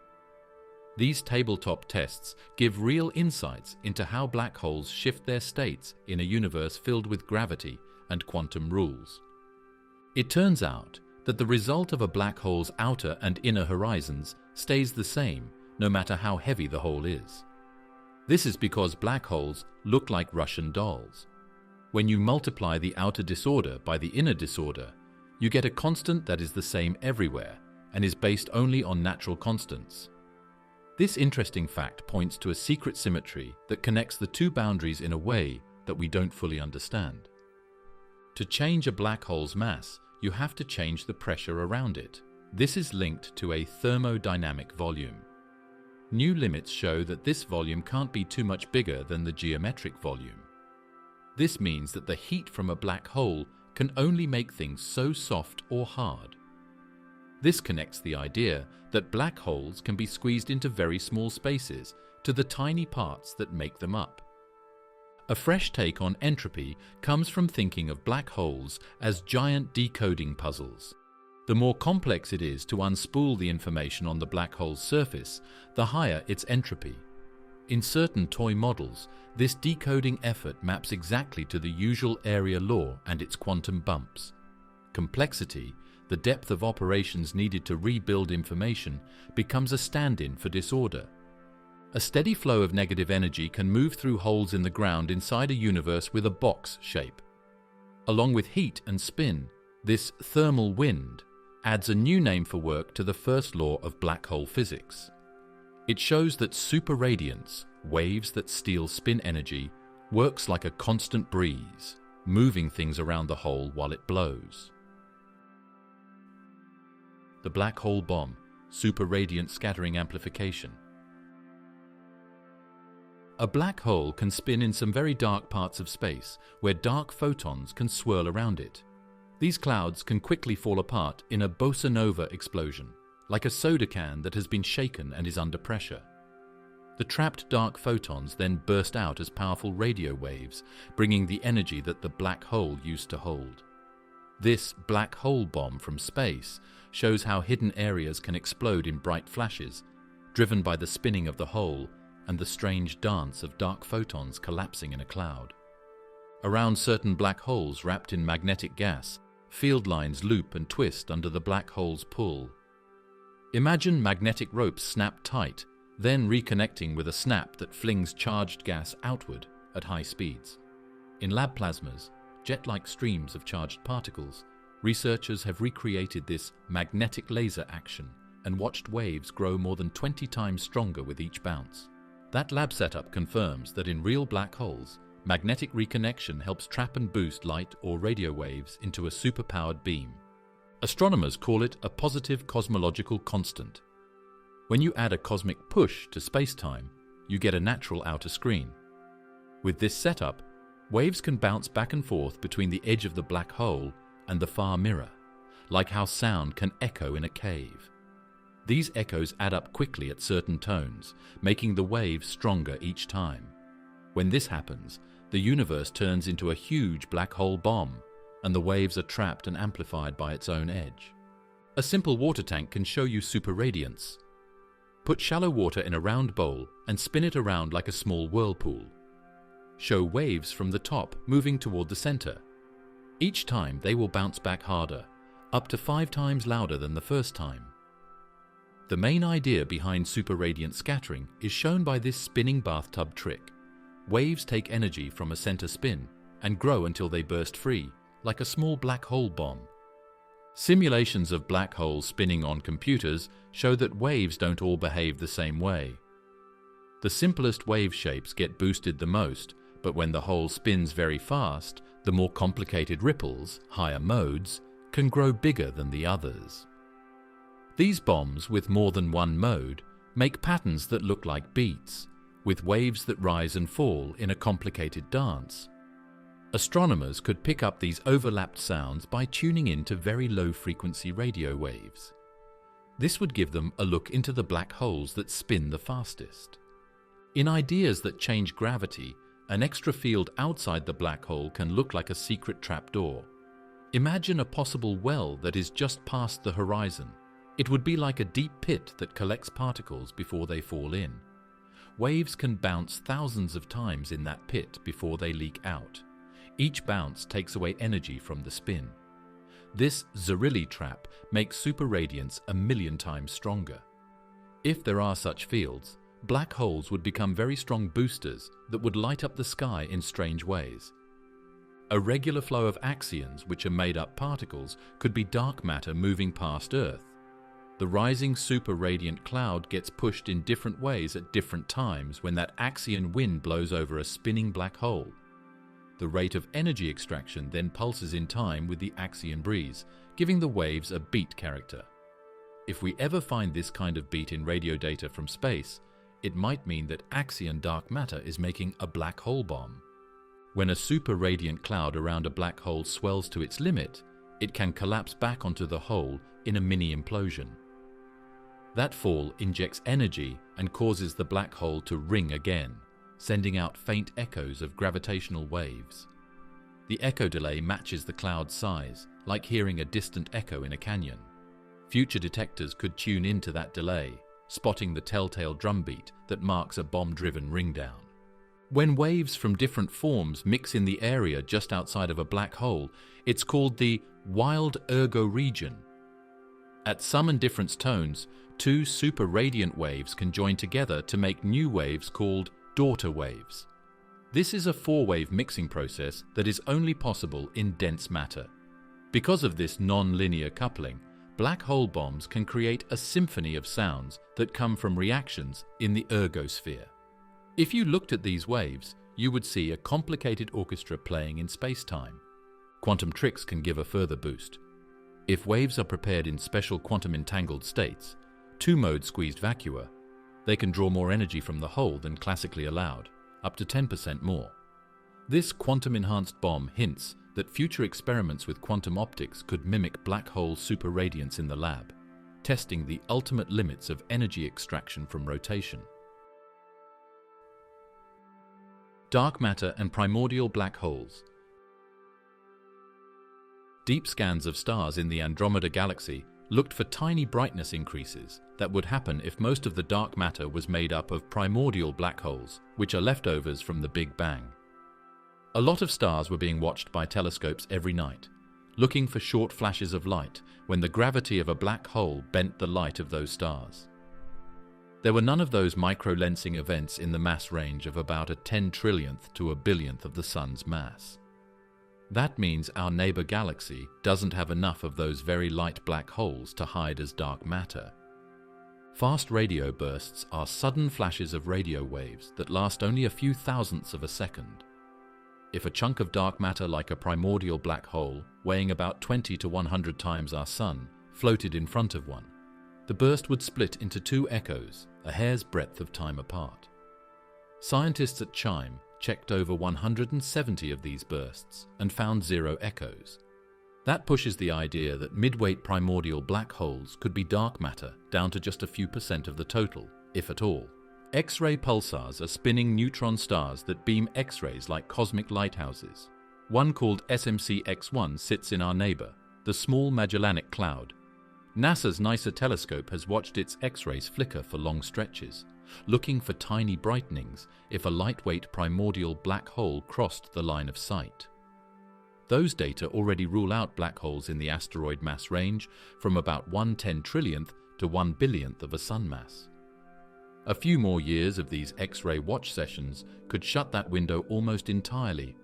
These tabletop tests give real insights into how black holes shift their states in a universe filled with gravity and quantum rules. It turns out that the result of a black hole's outer and inner horizons stays the same, no matter how heavy the hole is. This is because black holes look like Russian dolls. When you multiply the outer disorder by the inner disorder, you get a constant that is the same everywhere and is based only on natural constants. This interesting fact points to a secret symmetry that connects the two boundaries in a way that we don't fully understand. To change a black hole's mass, you have to change the pressure around it. This is linked to a thermodynamic volume. New limits show that this volume can't be too much bigger than the geometric volume. This means that the heat from a black hole can only make things so soft or hard. This connects the idea that black holes can be squeezed into very small spaces to the tiny parts that make them up. A fresh take on entropy comes from thinking of black holes as giant decoding puzzles. The more complex it is to unspool the information on the black hole's surface, the higher its entropy. In certain toy models, this decoding effort maps exactly to the usual area law and its quantum bumps. Complexity, the depth of operations needed to rebuild information, becomes a stand-in for disorder. A steady flow of negative energy can move through holes in the ground inside a universe with a box shape. Along with heat and spin, this thermal wind adds a new name for work to the first law of black hole physics. It shows that superradiance, waves that steal spin energy, works like a constant breeze, moving things around the hole while it blows. The black hole bomb, superradiant scattering amplification. A black hole can spin in some very dark parts of space, where dark photons can swirl around it. These clouds can quickly fall apart in a bossa nova explosion, like a soda can that has been shaken and is under pressure. The trapped dark photons then burst out as powerful radio waves, bringing the energy that the black hole used to hold. This black hole bomb from space shows how hidden areas can explode in bright flashes, driven by the spinning of the hole and the strange dance of dark photons collapsing in a cloud. Around certain black holes wrapped in magnetic gas, field lines loop and twist under the black hole's pull. Imagine magnetic ropes snap tight, then reconnecting with a snap that flings charged gas outward at high speeds. In lab plasmas, jet-like streams of charged particles, researchers have recreated this magnetic laser action and watched waves grow more than 20 times stronger with each bounce. That lab setup confirms that in real black holes, magnetic reconnection helps trap and boost light or radio waves into a superpowered beam. Astronomers call it a positive cosmological constant. When you add a cosmic push to spacetime, you get a natural outer screen. With this setup, waves can bounce back and forth between the edge of the black hole and the far mirror, like how sound can echo in a cave. These echoes add up quickly at certain tones, making the waves stronger each time. When this happens, the universe turns into a huge black hole bomb, and the waves are trapped and amplified by its own edge. A simple water tank can show you superradiance. Put shallow water in a round bowl and spin it around like a small whirlpool. Show waves from the top moving toward the center. Each time they will bounce back harder, up to 5 times louder than the first time. The main idea behind superradiant scattering is shown by this spinning bathtub trick. Waves take energy from a center spin and grow until they burst free, like a small black hole bomb. Simulations of black holes spinning on computers show that waves don't all behave the same way. The simplest wave shapes get boosted the most, but when the hole spins very fast, the more complicated ripples, higher modes, can grow bigger than the others. These bombs with more than one mode make patterns that look like beats, with waves that rise and fall in a complicated dance. Astronomers could pick up these overlapped sounds by tuning into very low-frequency radio waves. This would give them a look into the black holes that spin the fastest. In ideas that change gravity, an extra field outside the black hole can look like a secret trapdoor. Imagine a possible well that is just past the horizon. It would be like a deep pit that collects particles before they fall in. Waves can bounce thousands of times in that pit before they leak out. Each bounce takes away energy from the spin. This Zarrilli trap makes superradiance 1,000,000 times stronger. If there are such fields, black holes would become very strong boosters that would light up the sky in strange ways. A regular flow of axions, which are made-up particles, could be dark matter moving past Earth. The rising superradiant cloud gets pushed in different ways at different times when that axion wind blows over a spinning black hole. The rate of energy extraction then pulses in time with the axion breeze, giving the waves a beat character. If we ever find this kind of beat in radio data from space, it might mean that axion dark matter is making a black hole bomb. When a superradiant cloud around a black hole swells to its limit, it can collapse back onto the hole in a mini-implosion. That fall injects energy and causes the black hole to ring again, sending out faint echoes of gravitational waves. The echo delay matches the cloud's size, like hearing a distant echo in a canyon. Future detectors could tune into that delay, spotting the telltale drumbeat that marks a bomb-driven ringdown. When waves from different forms mix in the area just outside of a black hole, it's called the wild ergo region. At some and different tones, two super-radiant waves can join together to make new waves called daughter waves. This is a four-wave mixing process that is only possible in dense matter. Because of this non-linear coupling, black hole bombs can create a symphony of sounds that come from reactions in the ergosphere. If you looked at these waves, you would see a complicated orchestra playing in space-time. Quantum tricks can give a further boost. If waves are prepared in special quantum entangled states, two-mode squeezed vacua, they can draw more energy from the hole than classically allowed, up to 10% more. This quantum-enhanced bomb hints that future experiments with quantum optics could mimic black hole superradiance in the lab, testing the ultimate limits of energy extraction from rotation. Dark matter and primordial black holes. Deep scans of stars in the Andromeda galaxy looked for tiny brightness increases that would happen if most of the dark matter was made up of primordial black holes, which are leftovers from the Big Bang. A lot of stars were being watched by telescopes every night, looking for short flashes of light when the gravity of a black hole bent the light of those stars. There were none of those micro-lensing events in the mass range of about a 10 trillionth to a billionth of the Sun's mass. That means our neighbor galaxy doesn't have enough of those very light black holes to hide as dark matter. Fast radio bursts are sudden flashes of radio waves that last only a few thousandths of a second. If a chunk of dark matter like a primordial black hole, weighing about 20 to 100 times our Sun, floated in front of one, the burst would split into two echoes, a hair's breadth of time apart. Scientists at CHIME checked over 170 of these bursts and found zero echoes. That pushes the idea that mid-weight primordial black holes could be dark matter down to just a few % of the total, if at all. X-ray pulsars are spinning neutron stars that beam X-rays like cosmic lighthouses. One called SMC X1 sits in our neighbor, the Small Magellanic Cloud. NASA's NICER telescope has watched its X-rays flicker for long stretches, looking for tiny brightenings if a lightweight primordial black hole crossed the line of sight. Those data already rule out black holes in the asteroid mass range from about 1/10 trillionth to 1 billionth of a sun mass. A few more years of these X-ray watch sessions could shut that window almost entirely.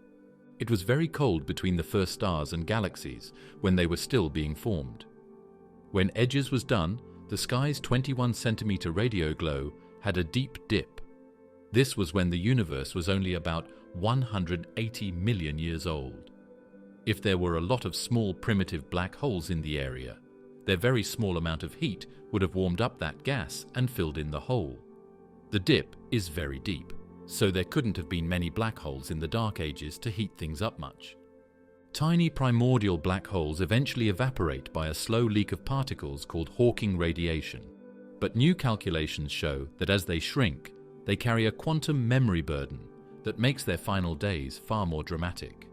It was very cold between the first stars and galaxies when they were still being formed. When EDGES was done, the sky's 21-centimeter radio glow had a deep dip. This was when the universe was only about 180 million years old. If there were a lot of small primitive black holes in the area, their very small amount of heat would have warmed up that gas and filled in the hole. The dip is very deep, so there couldn't have been many black holes in the Dark Ages to heat things up much. Tiny primordial black holes eventually evaporate by a slow leak of particles called Hawking radiation. But new calculations show that as they shrink, they carry a quantum memory burden that makes their final days far more dramatic.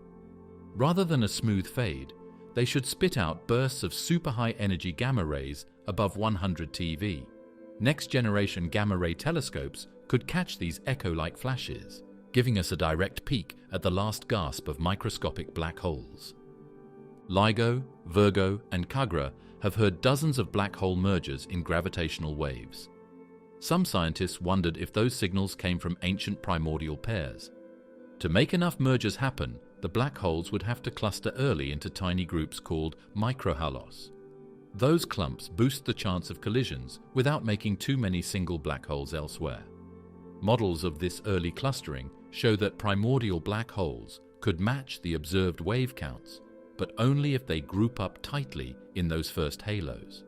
Rather than a smooth fade, they should spit out bursts of super high energy gamma rays above 100 TeV. Next-generation gamma-ray telescopes could catch these echo-like flashes, giving us a direct peek at the last gasp of microscopic black holes. LIGO, Virgo, and Kagra have heard dozens of black hole mergers in gravitational waves. Some scientists wondered if those signals came from ancient primordial pairs. To make enough mergers happen, the black holes would have to cluster early into tiny groups called microhalos. Those clumps boost the chance of collisions without making too many single black holes elsewhere. Models of this early clustering show that primordial black holes could match the observed wave counts, but only if they group up tightly in those first halos.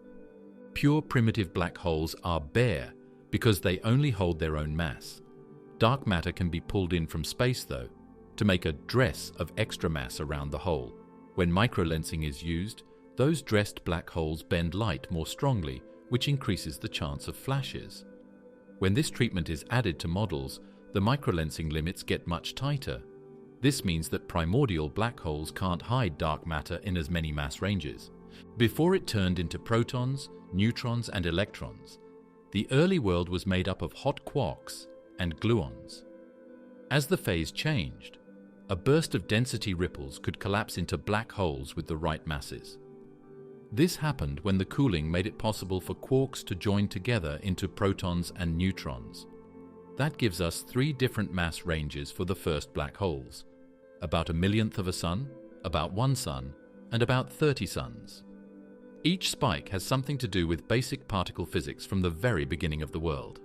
Pure primitive black holes are bare because they only hold their own mass. Dark matter can be pulled in from space, though, to make a dress of extra mass around the hole. When microlensing is used, those dressed black holes bend light more strongly, which increases the chance of flashes. When this treatment is added to models, the microlensing limits get much tighter. This means that primordial black holes can't hide dark matter in as many mass ranges. Before it turned into protons, neutrons, and electrons, the early world was made up of hot quarks and gluons. As the phase changed, a burst of density ripples could collapse into black holes with the right masses. This happened when the cooling made it possible for quarks to join together into protons and neutrons. That gives us 3 different mass ranges for the first black holes: about 1/millionth of a sun, about 1 sun, and about 30 suns. Each spike has something to do with basic particle physics from the very beginning of the world.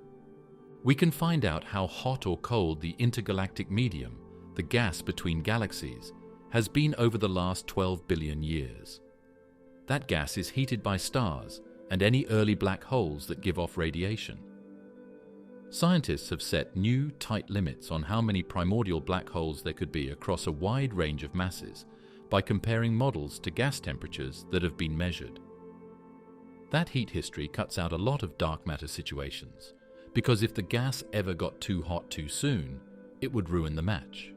We can find out how hot or cold the intergalactic medium, the gas between galaxies, has been over the last 12 billion years. That gas is heated by stars and any early black holes that give off radiation. Scientists have set new, tight limits on how many primordial black holes there could be across a wide range of masses by comparing models to gas temperatures that have been measured. That heat history cuts out a lot of dark matter situations, because if the gas ever got too hot too soon, it would ruin the match.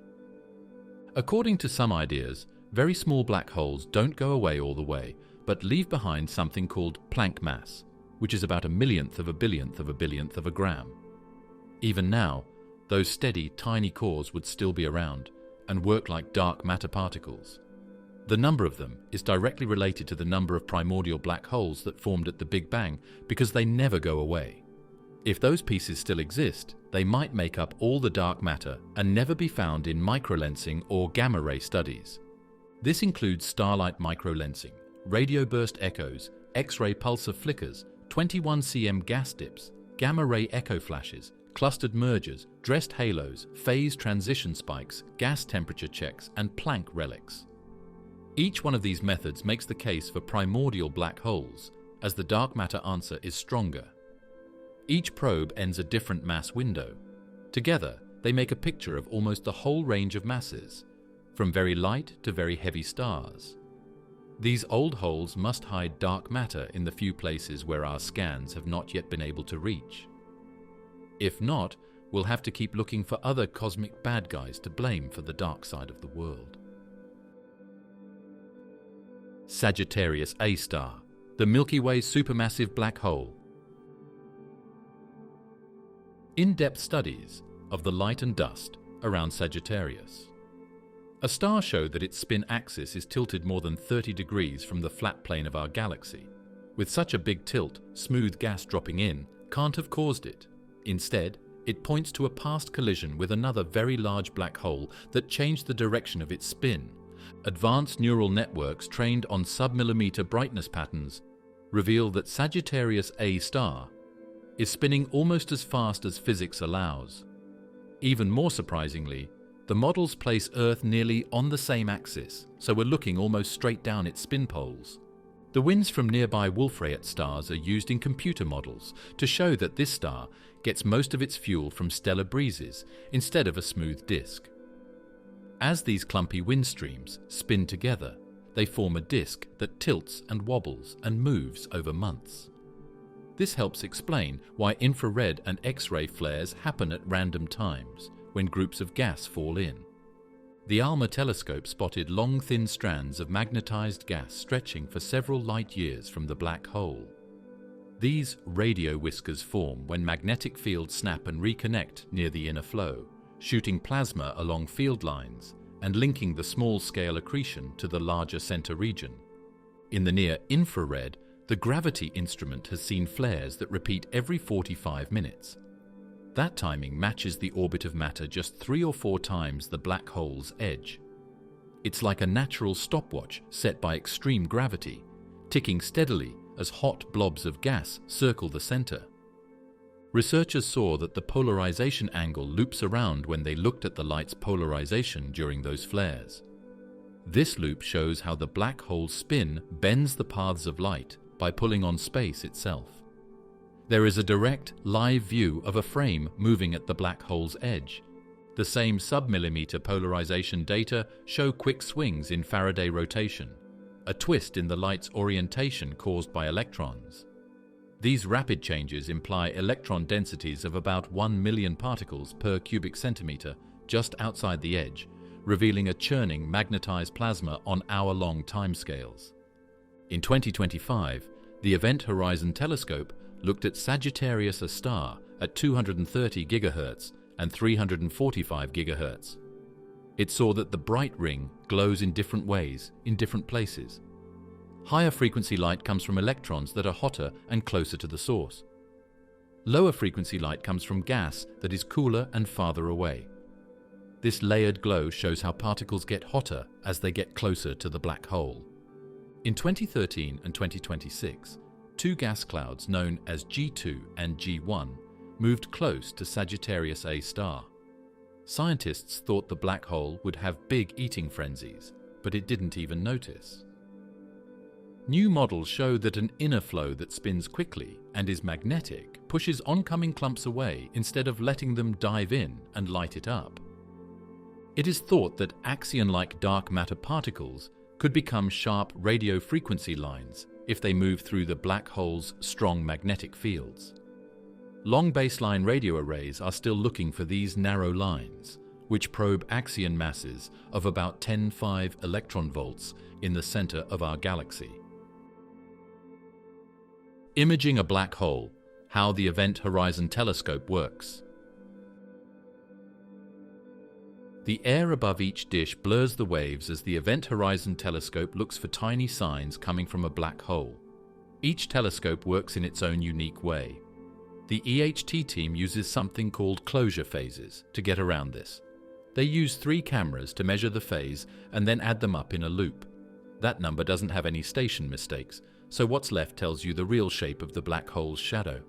According to some ideas, very small black holes don't go away all the way, but leave behind something called Planck mass, which is about 1/millionth of a billionth of a billionth of a gram. Even now, those steady, tiny cores would still be around and work like dark matter particles. The number of them is directly related to the number of primordial black holes that formed at the Big Bang because they never go away. If those pieces still exist, they might make up all the dark matter and never be found in microlensing or gamma-ray studies. This includes starlight microlensing, radio burst echoes, X-ray pulsar flickers, 21 cm gas dips, gamma-ray echo flashes, clustered mergers, dressed halos, phase transition spikes, gas temperature checks, and Planck relics. Each one of these methods makes the case for primordial black holes, as the dark matter answer is stronger. Each probe ends a different mass window. Together, they make a picture of almost the whole range of masses, from very light to very heavy stars. These old holes must hide dark matter in the few places where our scans have not yet been able to reach. If not, we'll have to keep looking for other cosmic bad guys to blame for the dark side of the world. Sagittarius A star, the Milky Way's supermassive black hole. In-depth studies of the light and dust around Sagittarius. A star showed that its spin axis is tilted more than 30 degrees from the flat plane of our galaxy. With such a big tilt, smooth gas dropping in can't have caused it. Instead, it points to a past collision with another very large black hole that changed the direction of its spin. Advanced neural networks trained on sub-millimeter brightness patterns reveal that Sagittarius A star is spinning almost as fast as physics allows. Even more surprisingly, the models place Earth nearly on the same axis, so we're looking almost straight down its spin poles. The winds from nearby Wolf-Rayet stars are used in computer models to show that this star gets most of its fuel from stellar breezes instead of a smooth disk. As these clumpy wind streams spin together, they form a disk that tilts and wobbles and moves over months. This helps explain why infrared and X-ray flares happen at random times when groups of gas fall in. The ALMA telescope spotted long, thin strands of magnetized gas stretching for several light years from the black hole. These radio whiskers form when magnetic fields snap and reconnect near the inner flow, shooting plasma along field lines and linking the small-scale accretion to the larger center region. In the near-infrared, the gravity instrument has seen flares that repeat every 45 minutes. That timing matches the orbit of matter just 3 or 4 times the black hole's edge. It's like a natural stopwatch set by extreme gravity, ticking steadily as hot blobs of gas circle the center. Researchers saw that the polarization angle loops around when they looked at the light's polarization during those flares. This loop shows how the black hole's spin bends the paths of light by pulling on space itself. There is a direct, live view of a frame moving at the black hole's edge. The same sub-millimeter polarization data show quick swings in Faraday rotation, a twist in the light's orientation caused by electrons. These rapid changes imply electron densities of about 1 million particles per cubic centimeter just outside the edge, revealing a churning magnetized plasma on hour-long timescales. In 2025, the Event Horizon Telescope looked at Sagittarius A star at 230 GHz and 345 GHz. It saw that the bright ring glows in different ways in different places. Higher frequency light comes from electrons that are hotter and closer to the source. Lower frequency light comes from gas that is cooler and farther away. This layered glow shows how particles get hotter as they get closer to the black hole. In 2013 and 2026, two gas clouds known as G2 and G1 moved close to Sagittarius A star. Scientists thought the black hole would have big eating frenzies, but it didn't even notice. New models show that an inner flow that spins quickly and is magnetic pushes oncoming clumps away instead of letting them dive in and light it up. It is thought that axion-like dark matter particles could become sharp radio frequency lines if they move through the black hole's strong magnetic fields. Long baseline radio arrays are still looking for these narrow lines, which probe axion masses of about 10⁵ electron volts in the center of our galaxy. Imaging a black hole, how the Event Horizon Telescope works. The air above each dish blurs the waves as the Event Horizon Telescope looks for tiny signs coming from a black hole. Each telescope works in its own unique way. The EHT team uses something called closure phases to get around this. They use 3 cameras to measure the phase and then add them up in a loop. That number doesn't have any station mistakes, so what's left tells you the real shape of the black hole's shadow.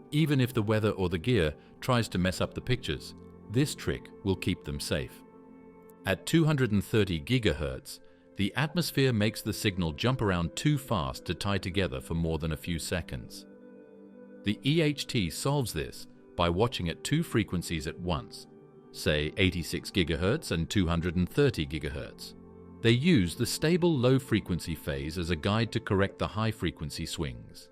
Even if the weather or the gear tries to mess up the pictures, this trick will keep them safe. At 230 GHz, the atmosphere makes the signal jump around too fast to tie together for more than a few seconds. The EHT solves this by watching at 2 frequencies at once, say 86 GHz and 230 GHz. They use the stable low-frequency phase as a guide to correct the high-frequency swings.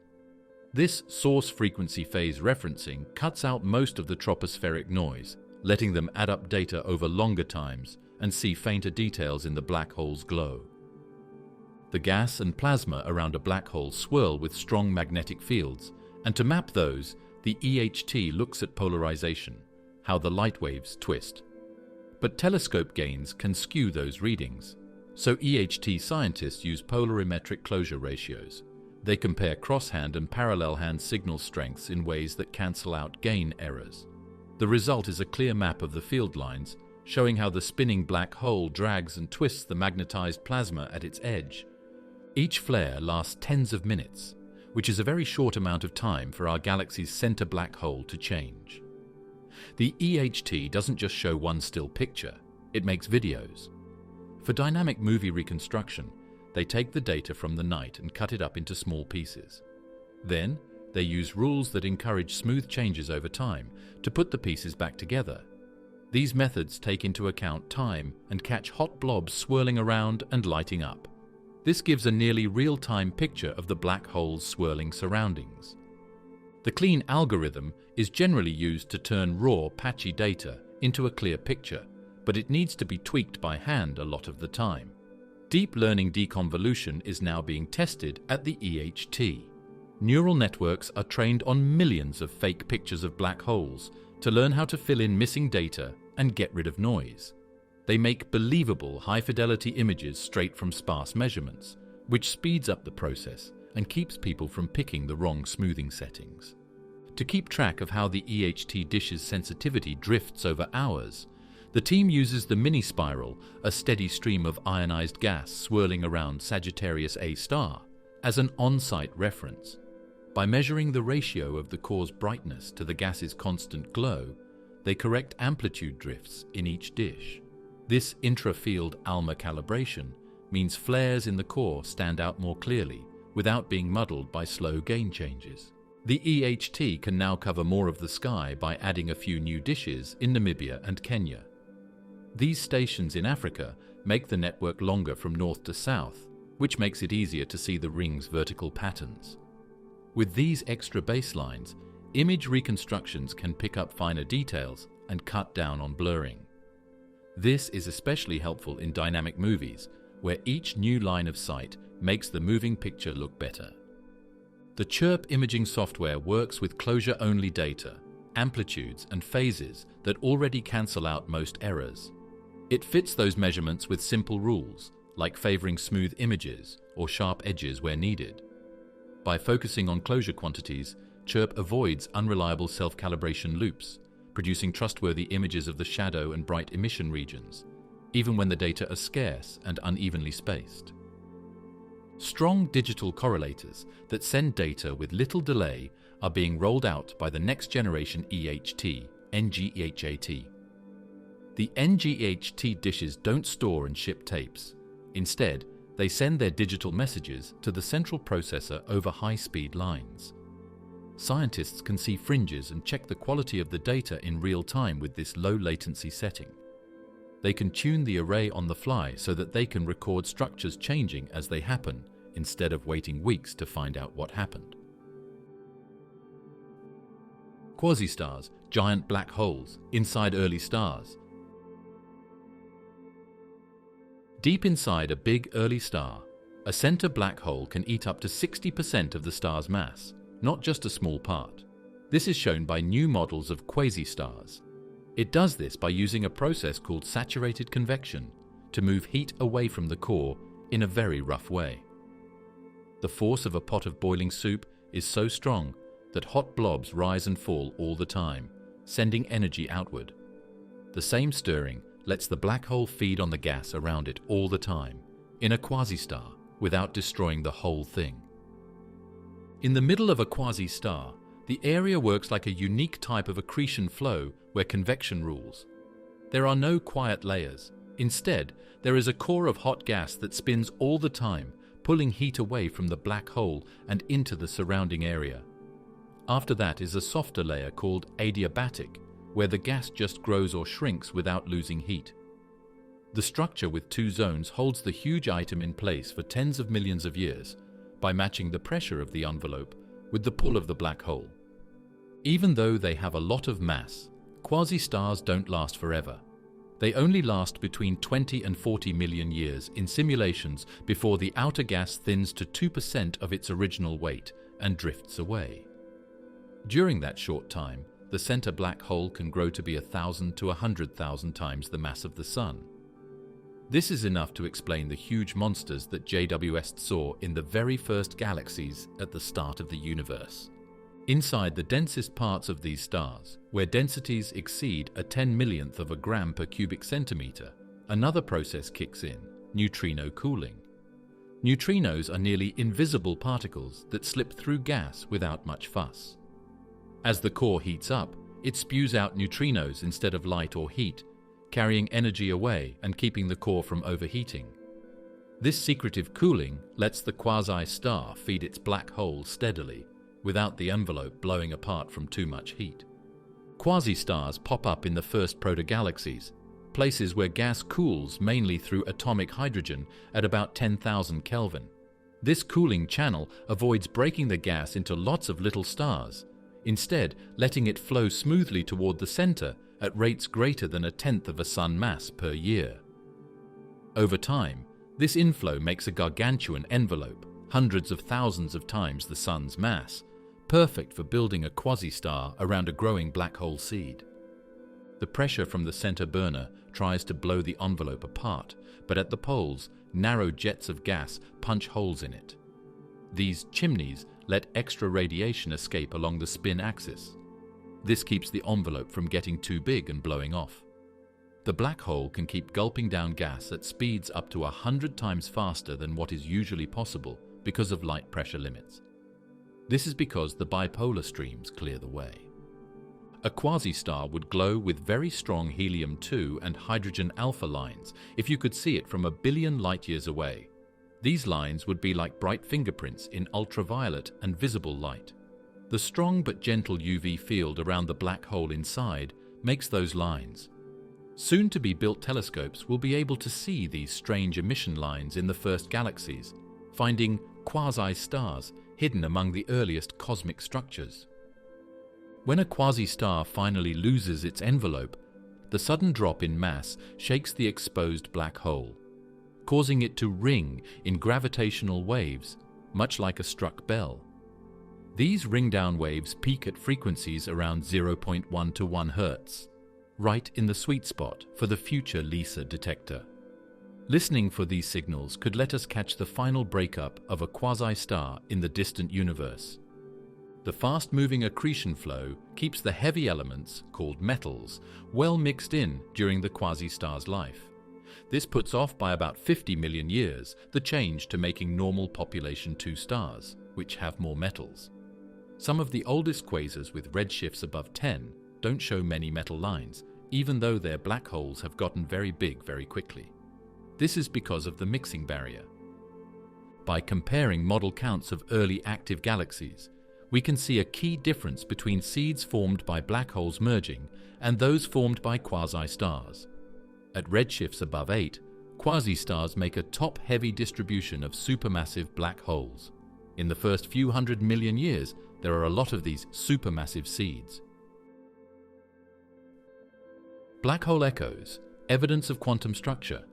This source frequency phase referencing cuts out most of the tropospheric noise, letting them add up data over longer times and see fainter details in the black hole's glow. The gas and plasma around a black hole swirl with strong magnetic fields, and to map those, the EHT looks at polarization, how the light waves twist. But telescope gains can skew those readings. So EHT scientists use polarimetric closure ratios. They compare crosshand and parallel hand signal strengths in ways that cancel out gain errors. The result is a clear map of the field lines, showing how the spinning black hole drags and twists the magnetized plasma at its edge. Each flare lasts tens of minutes, which is a very short amount of time for our galaxy's center black hole to change. The EHT doesn't just show one still picture, it makes videos. For dynamic movie reconstruction, they take the data from the night and cut it up into small pieces. Then, they use rules that encourage smooth changes over time to put the pieces back together. These methods take into account time and catch hot blobs swirling around and lighting up. This gives a nearly real-time picture of the black hole's swirling surroundings. The clean algorithm is generally used to turn raw, patchy data into a clear picture, but it needs to be tweaked by hand a lot of the time. Deep learning deconvolution is now being tested at the EHT. Neural networks are trained on millions of fake pictures of black holes to learn how to fill in missing data and get rid of noise. They make believable high-fidelity images straight from sparse measurements, which speeds up the process and keeps people from picking the wrong smoothing settings. To keep track of how the EHT dish's sensitivity drifts over hours, the team uses the mini-spiral, a steady stream of ionized gas swirling around Sagittarius A star, as an on-site reference. By measuring the ratio of the core's brightness to the gas's constant glow, they correct amplitude drifts in each dish. This intra-field ALMA calibration means flares in the core stand out more clearly without being muddled by slow gain changes. The EHT can now cover more of the sky by adding a few new dishes in Namibia and Kenya. These stations in Africa make the network longer from north to south, which makes it easier to see the ring's vertical patterns. With these extra baselines, image reconstructions can pick up finer details and cut down on blurring. This is especially helpful in dynamic movies, where each new line of sight makes the moving picture look better. The Chirp imaging software works with closure-only data, amplitudes and phases that already cancel out most errors. It fits those measurements with simple rules, like favoring smooth images or sharp edges where needed. By focusing on closure quantities, CHIRP avoids unreliable self-calibration loops, producing trustworthy images of the shadow and bright emission regions, even when the data are scarce and unevenly spaced. Strong digital correlators that send data with little delay are being rolled out by the next generation EHT, NGHAT. The NGHT dishes don't store and ship tapes. Instead, they send their digital messages to the central processor over high-speed lines. Scientists can see fringes and check the quality of the data in real time with this low-latency setting. They can tune the array on the fly so that they can record structures changing as they happen, instead of waiting weeks to find out what happened. Quasistars, giant black holes, inside early stars. Deep inside a big early star, a center black hole can eat up to 60% of the star's mass, not just a small part. This is shown by new models of quasistars. It does this by using a process called saturated convection to move heat away from the core in a very rough way. The force of a pot of boiling soup is so strong that hot blobs rise and fall all the time, sending energy outward. The same stirring lets the black hole feed on the gas around it all the time, in a quasistar, without destroying the whole thing. In the middle of a quasistar, the area works like a unique type of accretion flow where convection rules. There are no quiet layers. Instead, there is a core of hot gas that spins all the time, pulling heat away from the black hole and into the surrounding area. After that is a softer layer called adiabatic, where the gas just grows or shrinks without losing heat. The structure with two zones holds the huge item in place for tens of millions of years by matching the pressure of the envelope with the pull of the black hole. Even though they have a lot of mass, quasistars don't last forever. They only last between 20 and 40 million years in simulations before the outer gas thins to 2% of its original weight and drifts away. During that short time, the center black hole can grow to be 1,000 to 100,000 times the mass of the Sun. This is enough to explain the huge monsters that JWST saw in the very first galaxies at the start of the universe. Inside the densest parts of these stars, where densities exceed a 10 millionth of a gram per cubic centimeter, another process kicks in, neutrino cooling. Neutrinos are nearly invisible particles that slip through gas without much fuss. As the core heats up, it spews out neutrinos instead of light or heat, carrying energy away and keeping the core from overheating. This secretive cooling lets the quasi-star feed its black hole steadily, without the envelope blowing apart from too much heat. Quasi-stars pop up in the first protogalaxies, places where gas cools mainly through atomic hydrogen at about 10,000 Kelvin. This cooling channel avoids breaking the gas into lots of little stars, instead letting it flow smoothly toward the center at rates greater than 1/10 of a sun mass per year. Over time, this inflow makes a gargantuan envelope, hundreds of thousands of times the sun's mass, perfect for building a quasistar around a growing black hole seed. The pressure from the center burner tries to blow the envelope apart, but at the poles, narrow jets of gas punch holes in it. These chimneys let extra radiation escape along the spin axis. This keeps the envelope from getting too big and blowing off. The black hole can keep gulping down gas at speeds up to 100 times faster than what is usually possible because of light pressure limits. This is because the bipolar streams clear the way. A quasistar would glow with very strong helium-2 and hydrogen-alpha lines if you could see it from 1 billion light-years away. These lines would be like bright fingerprints in ultraviolet and visible light. The strong but gentle UV field around the black hole inside makes those lines. Soon-to-be-built telescopes will be able to see these strange emission lines in the first galaxies, finding quasi-stars hidden among the earliest cosmic structures. When a quasi-star finally loses its envelope, the sudden drop in mass shakes the exposed black hole, causing it to ring in gravitational waves, much like a struck bell. These ring-down waves peak at frequencies around 0.1 to 1 Hz, right in the sweet spot for the future LISA detector. Listening for these signals could let us catch the final breakup of a quasi-star in the distant universe. The fast-moving accretion flow keeps the heavy elements, called metals, well mixed in during the quasi-star's life. This puts off by about 50 million years the change to making normal population II stars, which have more metals. Some of the oldest quasars with redshifts above 10 don't show many metal lines, even though their black holes have gotten very big very quickly. This is because of the mixing barrier. By comparing model counts of early active galaxies, we can see a key difference between seeds formed by black holes merging and those formed by quasi-stars. At redshifts above 8, quasi-stars make a top-heavy distribution of supermassive black holes. In the first few 100 million years, there are a lot of these supermassive seeds. Black hole echoes, evidence of quantum structure.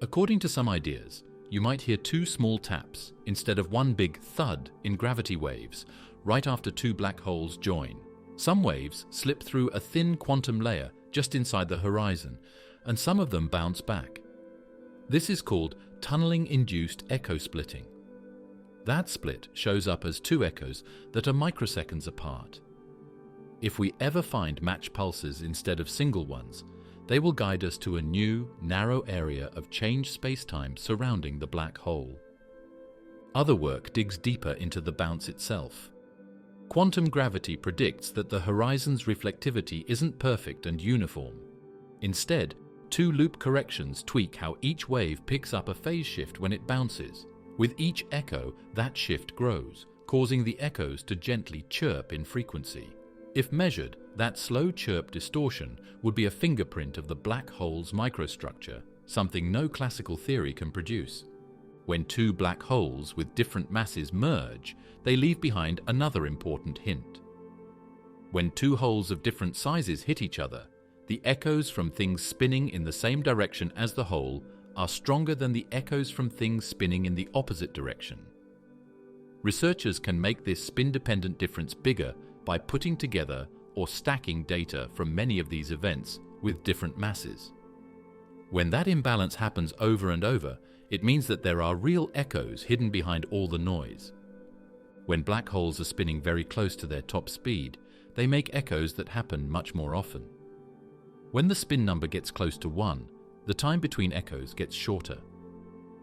According to some ideas, you might hear two small taps instead of one big thud in gravity waves right after two black holes join. Some waves slip through a thin quantum layer just inside the horizon, and some of them bounce back. This is called tunneling-induced echo splitting. That split shows up as two echoes that are microseconds apart. If we ever find match pulses instead of single ones, they will guide us to a new, narrow area of changed spacetime surrounding the black hole. Other work digs deeper into the bounce itself. Quantum gravity predicts that the horizon's reflectivity isn't perfect and uniform. Instead, two loop corrections tweak how each wave picks up a phase shift when it bounces. With each echo, that shift grows, causing the echoes to gently chirp in frequency. If measured, that slow chirp distortion would be a fingerprint of the black hole's microstructure, something no classical theory can produce. When two black holes with different masses merge, they leave behind another important hint. When two holes of different sizes hit each other, the echoes from things spinning in the same direction as the hole are stronger than the echoes from things spinning in the opposite direction. Researchers can make this spin-dependent difference bigger by putting together or stacking data from many of these events with different masses. When that imbalance happens over and over, it means that there are real echoes hidden behind all the noise. When black holes are spinning very close to their top speed, they make echoes that happen much more often. When the spin number gets close to 1, the time between echoes gets shorter.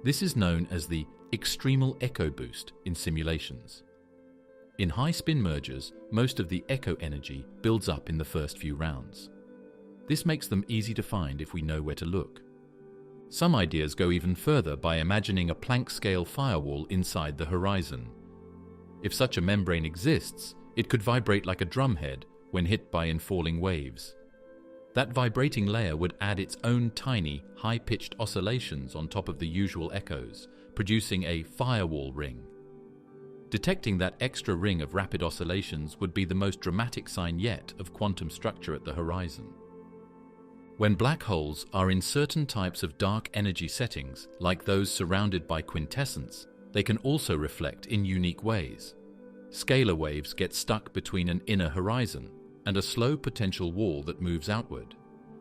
This is known as the extremal echo boost in simulations. In high spin mergers, most of the echo energy builds up in the first few rounds. This makes them easy to find if we know where to look. Some ideas go even further by imagining a Planck-scale firewall inside the horizon. If such a membrane exists, it could vibrate like a drumhead when hit by infalling waves. That vibrating layer would add its own tiny, high-pitched oscillations on top of the usual echoes, producing a firewall ring. Detecting that extra ring of rapid oscillations would be the most dramatic sign yet of quantum structure at the horizon. When black holes are in certain types of dark energy settings, like those surrounded by quintessence, they can also reflect in unique ways. Scalar waves get stuck between an inner horizon and a slow potential wall that moves outward.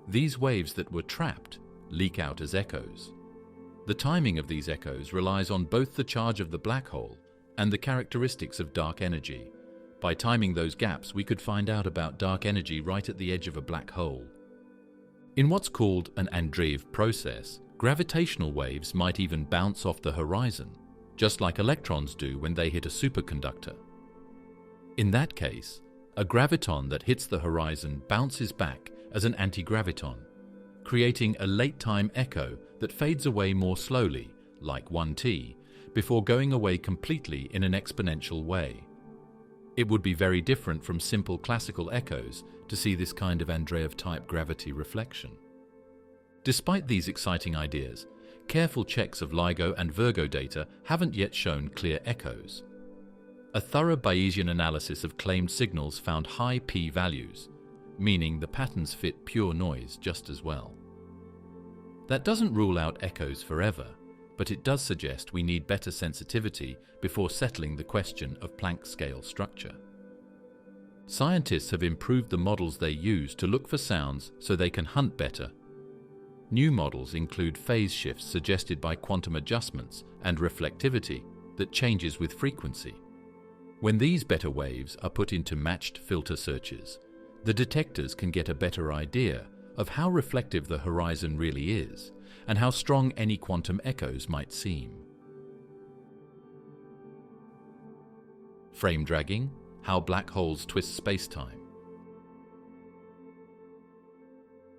These waves that were trapped leak out as echoes. The timing of these echoes relies on both the charge of the black hole and the characteristics of dark energy. By timing those gaps, we could find out about dark energy right at the edge of a black hole. In what's called an Andreev process, gravitational waves might even bounce off the horizon, just like electrons do when they hit a superconductor. In that case, a graviton that hits the horizon bounces back as an antigraviton, creating a late-time echo that fades away more slowly, like 1t, before going away completely in an exponential way. It would be very different from simple classical echoes to see this kind of Andreev-type gravity reflection. Despite these exciting ideas, careful checks of LIGO and Virgo data haven't yet shown clear echoes. A thorough Bayesian analysis of claimed signals found high p-values, meaning the patterns fit pure noise just as well. That doesn't rule out echoes forever, but it does suggest we need better sensitivity before settling the question of Planck-scale structure. Scientists have improved the models they use to look for sounds so they can hunt better, New models include phase shifts suggested by quantum adjustments and reflectivity that changes with frequency. When these beta waves are put into matched filter searches, the detectors can get a better idea of how reflective the horizon really is and how strong any quantum echoes might seem. Frame dragging, how black holes twist spacetime.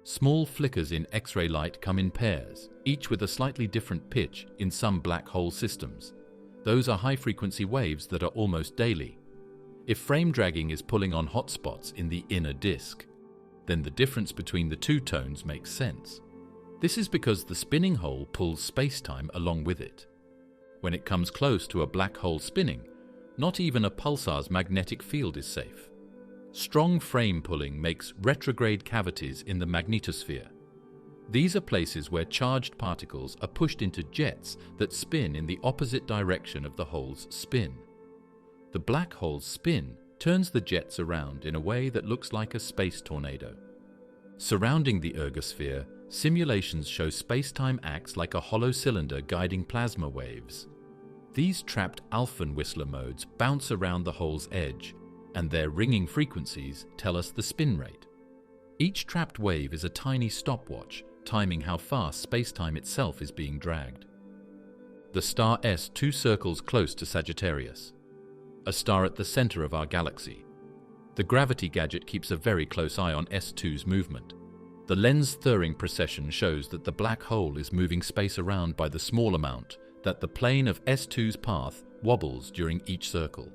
Small flickers in X-ray light come in pairs, each with a slightly different pitch in some black hole systems. Those are high-frequency waves that are almost daily. If frame dragging is pulling on hotspots in the inner disk, then the difference between the two tones makes sense. This is because the spinning hole pulls spacetime along with it. When it comes close to a black hole spinning, not even a pulsar's magnetic field is safe. Strong frame pulling makes retrograde cavities in the magnetosphere. These are places where charged particles are pushed into jets that spin in the opposite direction of the hole's spin. The black hole's spin turns the jets around in a way that looks like a space tornado. Surrounding the ergosphere, simulations show spacetime acts like a hollow cylinder guiding plasma waves. These trapped Alphen-Whistler modes bounce around the hole's edge, and their ringing frequencies tell us the spin rate. Each trapped wave is a tiny stopwatch, timing how fast spacetime itself is being dragged. The star S2 circles close to Sagittarius, a star at the center of our galaxy. The gravity gadget keeps a very close eye on S2's movement. The lens-Thirring precession shows that the black hole is moving space around by the small amount that the plane of S2's path wobbles during each circle.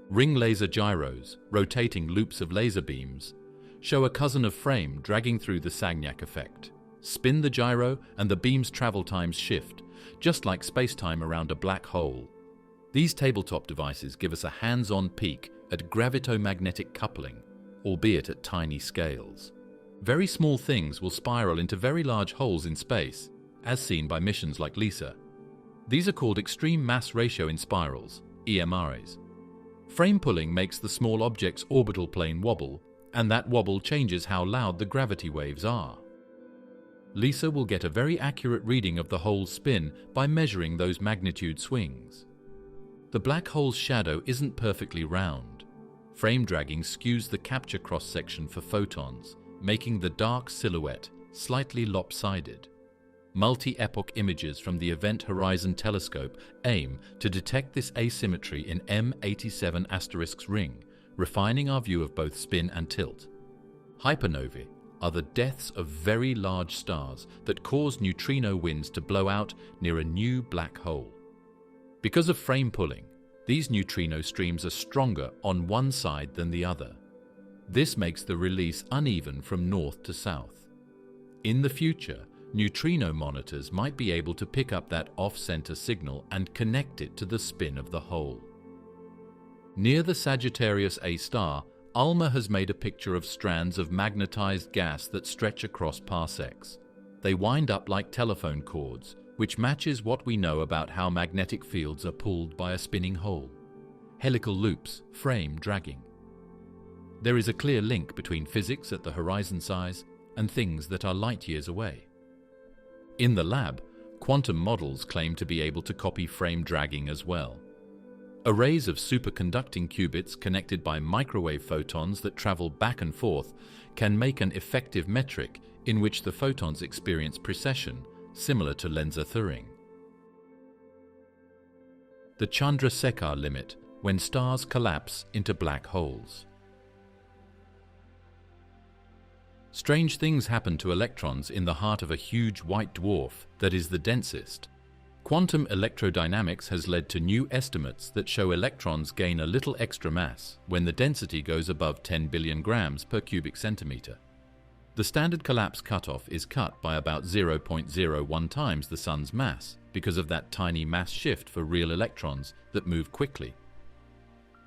Ring laser gyros, rotating loops of laser beams, show a cousin of frame dragging through the Sagnac effect. Spin the gyro and the beam's travel times shift, just like spacetime around a black hole. These tabletop devices give us a hands-on peek at gravitomagnetic coupling, albeit at tiny scales. Very small things will spiral into very large holes in space, as seen by missions like LISA. These are called extreme mass ratio in spirals, EMRs. Frame pulling makes the small object's orbital plane wobble, and that wobble changes how loud the gravity waves are. LISA will get a very accurate reading of the hole's spin by measuring those magnitude swings. The black hole's shadow isn't perfectly round. Frame dragging skews the capture cross-section for photons, making the dark silhouette slightly lopsided. Multi-epoch images from the Event Horizon Telescope aim to detect this asymmetry in M87** ring, refining our view of both spin and tilt. Hypernovae are the deaths of very large stars that cause neutrino winds to blow out near a new black hole. Because of frame pulling, these neutrino streams are stronger on one side than the other. This makes the release uneven from north to south. In the future, neutrino monitors might be able to pick up that off-center signal and connect it to the spin of the hole. Near the Sagittarius A star, ALMA has made a picture of strands of magnetized gas that stretch across parsecs. They wind up like telephone cords, which matches what we know about how magnetic fields are pulled by a spinning hole. Helical loops, frame dragging. There is a clear link between physics at the horizon size and things that are light years away. In the lab, quantum models claim to be able to copy frame dragging as well. Arrays of superconducting qubits connected by microwave photons that travel back and forth can make an effective metric in which the photons experience precession, similar to lens-Thirring. The Chandrasekhar limit, when stars collapse into black holes. Strange things happen to electrons in the heart of a huge white dwarf that is the densest. Quantum electrodynamics has led to new estimates that show electrons gain a little extra mass when the density goes above 10 billion grams per cubic centimeter. The standard collapse cutoff is cut by about 0.01 times the Sun's mass because of that tiny mass shift for real electrons that move quickly.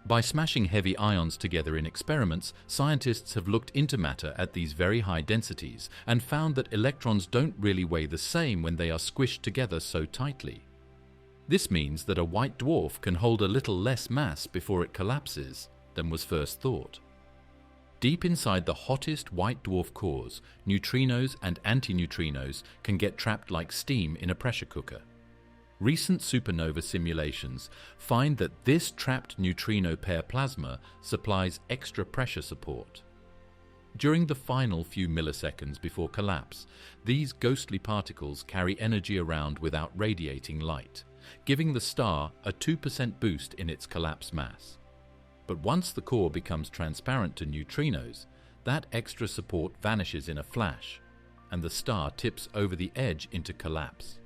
By smashing heavy ions together in experiments, scientists have looked into matter at these very high densities and found that electrons don't really weigh the same when they are squished together so tightly. This means that a white dwarf can hold a little less mass before it collapses than was first thought. Deep inside the hottest white dwarf cores, neutrinos and antineutrinos can get trapped like steam in a pressure cooker. Recent supernova simulations find that this trapped neutrino pair plasma supplies extra pressure support. During the final few milliseconds before collapse, these ghostly particles carry energy around without radiating light, giving the star a 2% boost in its collapse mass. But once the core becomes transparent to neutrinos, that extra support vanishes in a flash, and the star tips over the edge into collapse.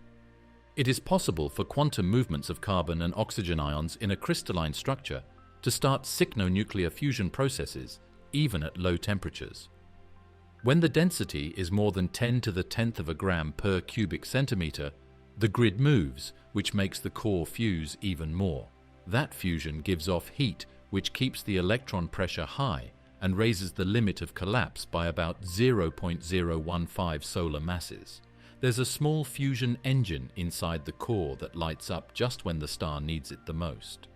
It is possible for quantum movements of carbon and oxygen ions in a crystalline structure to start cyclonuclear fusion processes, even at low temperatures. When the density is more than 10 to the 10th of a gram per cubic centimeter, the grid moves, which makes the core fuse even more. That fusion gives off heat, which keeps the electron pressure high and raises the limit of collapse by about 0.015 solar masses. There's a small fusion engine inside the core that lights up just when the star needs it the most.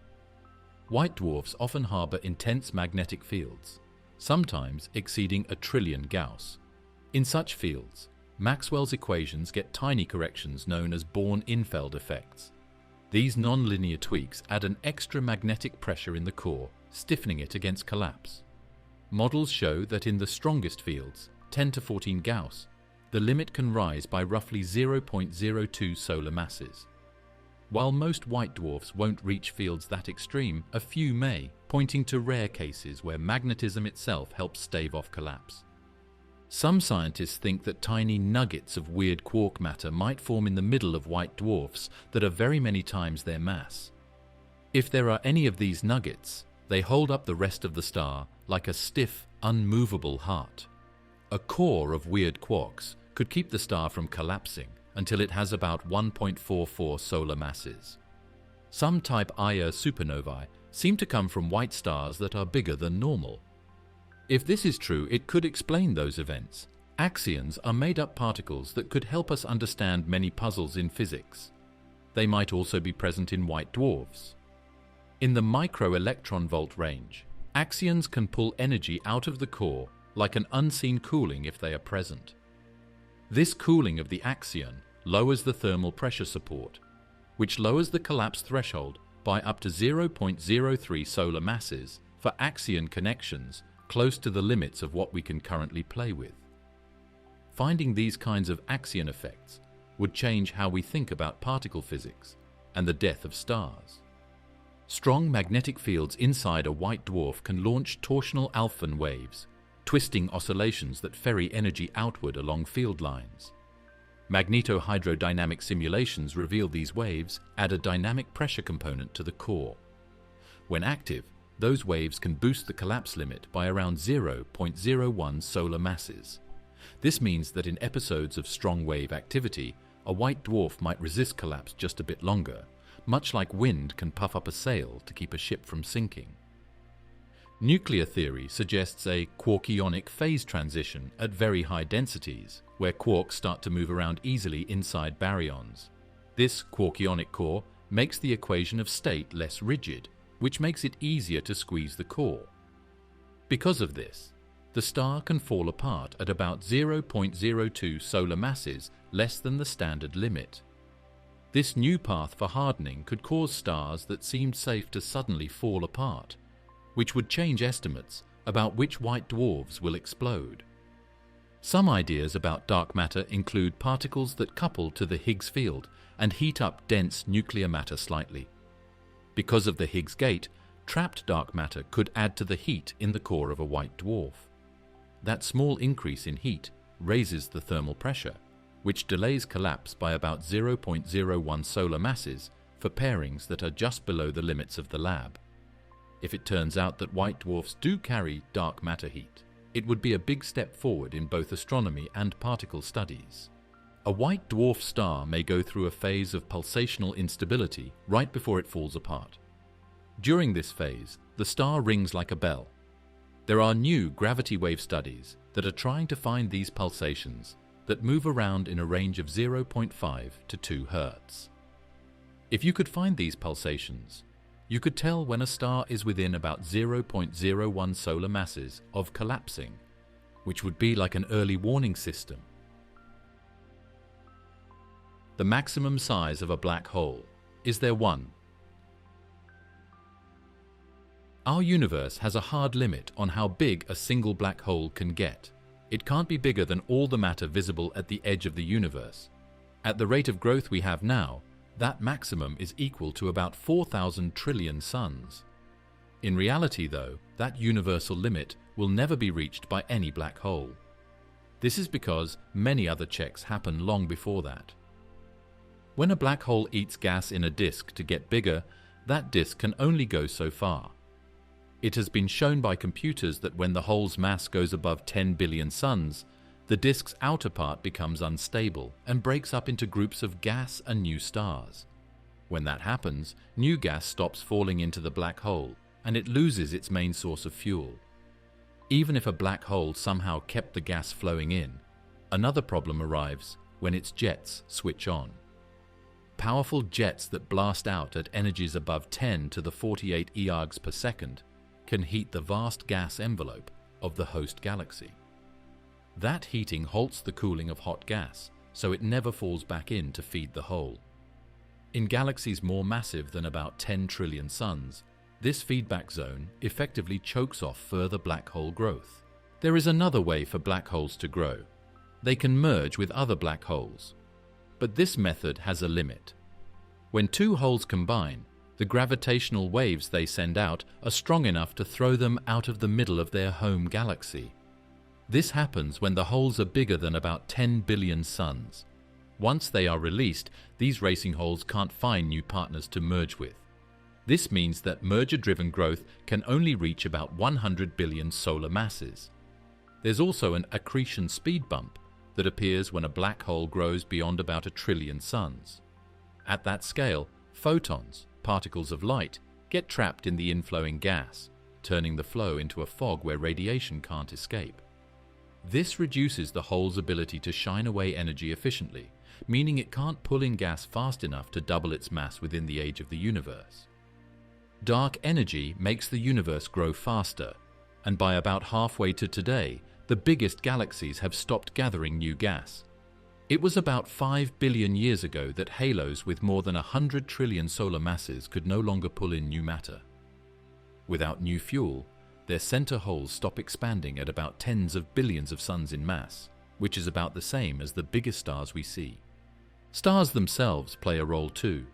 White dwarfs often harbor intense magnetic fields, sometimes exceeding 1 trillion Gauss. In such fields, Maxwell's equations get tiny corrections known as Born-Infeld effects. These nonlinear tweaks add an extra magnetic pressure in the core, stiffening it against collapse. Models show that in the strongest fields, 10 to 14 Gauss, the limit can rise by roughly 0.02 solar masses. While most white dwarfs won't reach fields that extreme, a few may, pointing to rare cases where magnetism itself helps stave off collapse. Some scientists think that tiny nuggets of weird quark matter might form in the middle of white dwarfs that are very many times their mass. If there are any of these nuggets, they hold up the rest of the star like a stiff, unmovable heart. A core of weird quarks could keep the star from collapsing until it has about 1.44 solar masses. Some type Ia supernovae seem to come from white stars that are bigger than normal. If this is true, it could explain those events. Axions are made-up particles that could help us understand many puzzles in physics. They might also be present in white dwarfs. In the micro-electron-volt range, axions can pull energy out of the core like an unseen cooling if they are present. This cooling of the axion lowers the thermal pressure support, which lowers the collapse threshold by up to 0.03 solar masses for axion connections close to the limits of what we can currently play with. Finding these kinds of axion effects would change how we think about particle physics and the death of stars. Strong magnetic fields inside a white dwarf can launch torsional Alfvén waves, twisting oscillations that ferry energy outward along field lines. Magnetohydrodynamic simulations reveal these waves add a dynamic pressure component to the core. When active, those waves can boost the collapse limit by around 0.01 solar masses. This means that in episodes of strong wave activity, a white dwarf might resist collapse just a bit longer, much like wind can puff up a sail to keep a ship from sinking. Nuclear theory suggests a quarkionic phase transition at very high densities, where quarks start to move around easily inside baryons. This quarkionic core makes the equation of state less rigid, which makes it easier to squeeze the core. Because of this, the star can fall apart at about 0.02 solar masses less than the standard limit. This new path for hardening could cause stars that seemed safe to suddenly fall apart, which would change estimates about which white dwarfs will explode. Some ideas about dark matter include particles that couple to the Higgs field and heat up dense nuclear matter slightly. Because of the Higgs gate, trapped dark matter could add to the heat in the core of a white dwarf. That small increase in heat raises the thermal pressure, which delays collapse by about 0.01 solar masses for pairings that are just below the limits of the lab. If it turns out that white dwarfs do carry dark matter heat, it would be a big step forward in both astronomy and particle studies. A white dwarf star may go through a phase of pulsational instability right before it falls apart. During this phase, the star rings like a bell. There are new gravity wave studies that are trying to find these pulsations that move around in a range of 0.5 to 2 Hz. If you could find these pulsations, You could tell when a star is within about 0.01 solar masses of collapsing, which would be like an early warning system. The maximum size of a black hole. Is there one? Our universe has a hard limit on how big a single black hole can get. It can't be bigger than all the matter visible at the edge of the universe. At the rate of growth we have now, that maximum is equal to about 4,000 trillion suns. In reality, though, that universal limit will never be reached by any black hole. This is because many other checks happen long before that. When a black hole eats gas in a disk to get bigger, that disk can only go so far. It has been shown by computers that when the hole's mass goes above 10 billion suns, the disk's outer part becomes unstable and breaks up into groups of gas and new stars. When that happens, new gas stops falling into the black hole and it loses its main source of fuel. Even if a black hole somehow kept the gas flowing in, another problem arrives when its jets switch on. Powerful jets that blast out at energies above 10 to the 48 eargs per second can heat the vast gas envelope of the host galaxy. That heating halts the cooling of hot gas, so it never falls back in to feed the hole. In galaxies more massive than about 10 trillion suns, this feedback zone effectively chokes off further black hole growth. There is another way for black holes to grow. They can merge with other black holes. But this method has a limit. When two holes combine, the gravitational waves they send out are strong enough to throw them out of the middle of their home galaxy. This happens when the holes are bigger than about 10 billion suns. Once they are released, these racing holes can't find new partners to merge with. This means that merger-driven growth can only reach about 100 billion solar masses. There's also an accretion speed bump that appears when a black hole grows beyond about 1 trillion suns. At that scale, photons, particles of light, get trapped in the inflowing gas, turning the flow into a fog where radiation can't escape. This reduces the hole's ability to shine away energy efficiently, meaning it can't pull in gas fast enough to double its mass within the age of the universe. Dark energy makes the universe grow faster, and by about halfway to today, the biggest galaxies have stopped gathering new gas. It was about 5 billion years ago that halos with more than 100 trillion solar masses could no longer pull in new matter. Without new fuel, their center holes stop expanding at about tens of billions of suns in mass, which is about the same as the biggest stars we see. Stars themselves play a role too.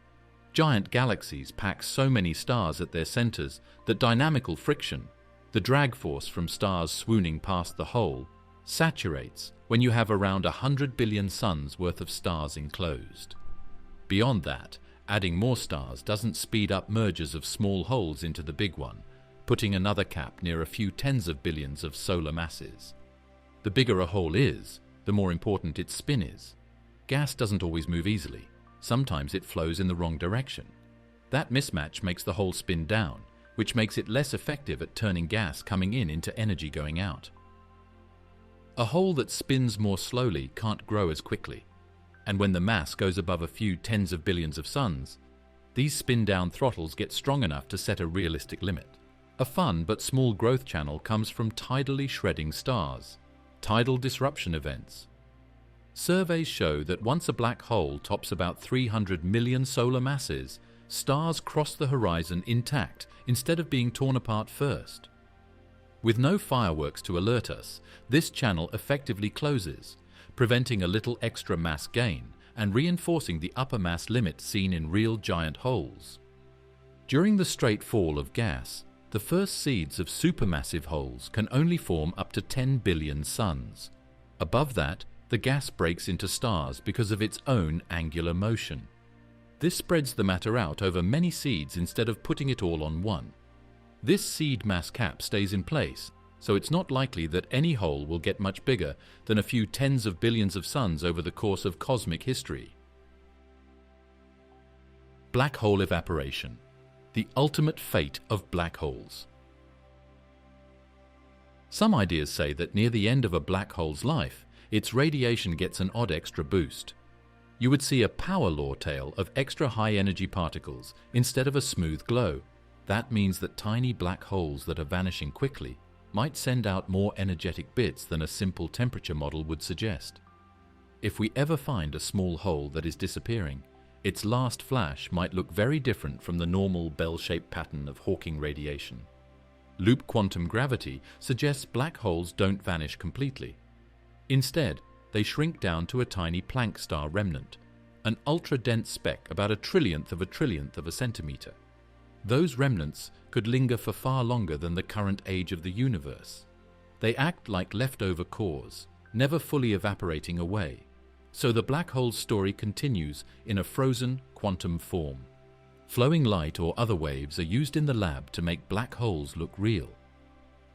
Giant galaxies pack so many stars at their centers that dynamical friction, the drag force from stars swooning past the hole, saturates when you have around 100 billion suns worth of stars enclosed. Beyond that, adding more stars doesn't speed up mergers of small holes into the big one, putting another cap near a few tens of billions of solar masses. The bigger a hole is, the more important its spin is. Gas doesn't always move easily. Sometimes it flows in the wrong direction. That mismatch makes the hole spin down, which makes it less effective at turning gas coming in into energy going out. A hole that spins more slowly can't grow as quickly, and when the mass goes above a few tens of billions of suns, these spin-down throttles get strong enough to set a realistic limit. A fun but small growth channel comes from tidally shredding stars, tidal disruption events. Surveys show that once a black hole tops about 300 million solar masses, stars cross the horizon intact instead of being torn apart first. With no fireworks to alert us, this channel effectively closes, preventing a little extra mass gain and reinforcing the upper mass limit seen in real giant holes. During the straight fall of gas, the first seeds of supermassive holes can only form up to 10 billion suns. Above that, the gas breaks into stars because of its own angular motion. This spreads the matter out over many seeds instead of putting it all on one. This seed mass cap stays in place, so it's not likely that any hole will get much bigger than a few tens of billions of suns over the course of cosmic history. Black hole evaporation, the ultimate fate of black holes. Some ideas say that near the end of a black hole's life, its radiation gets an odd extra boost. You would see a power law tail of extra high energy particles instead of a smooth glow, That means that tiny black holes that are vanishing quickly might send out more energetic bits than a simple temperature model would suggest. If we ever find a small hole that is disappearing, its last flash might look very different from the normal bell-shaped pattern of Hawking radiation. Loop quantum gravity suggests black holes don't vanish completely. Instead, they shrink down to a tiny Planck star remnant, an ultra-dense speck about a trillionth of a centimeter. Those remnants could linger for far longer than the current age of the universe. They act like leftover cores, never fully evaporating away. So the black hole's story continues in a frozen quantum form. Flowing light or other waves are used in the lab to make black holes look real.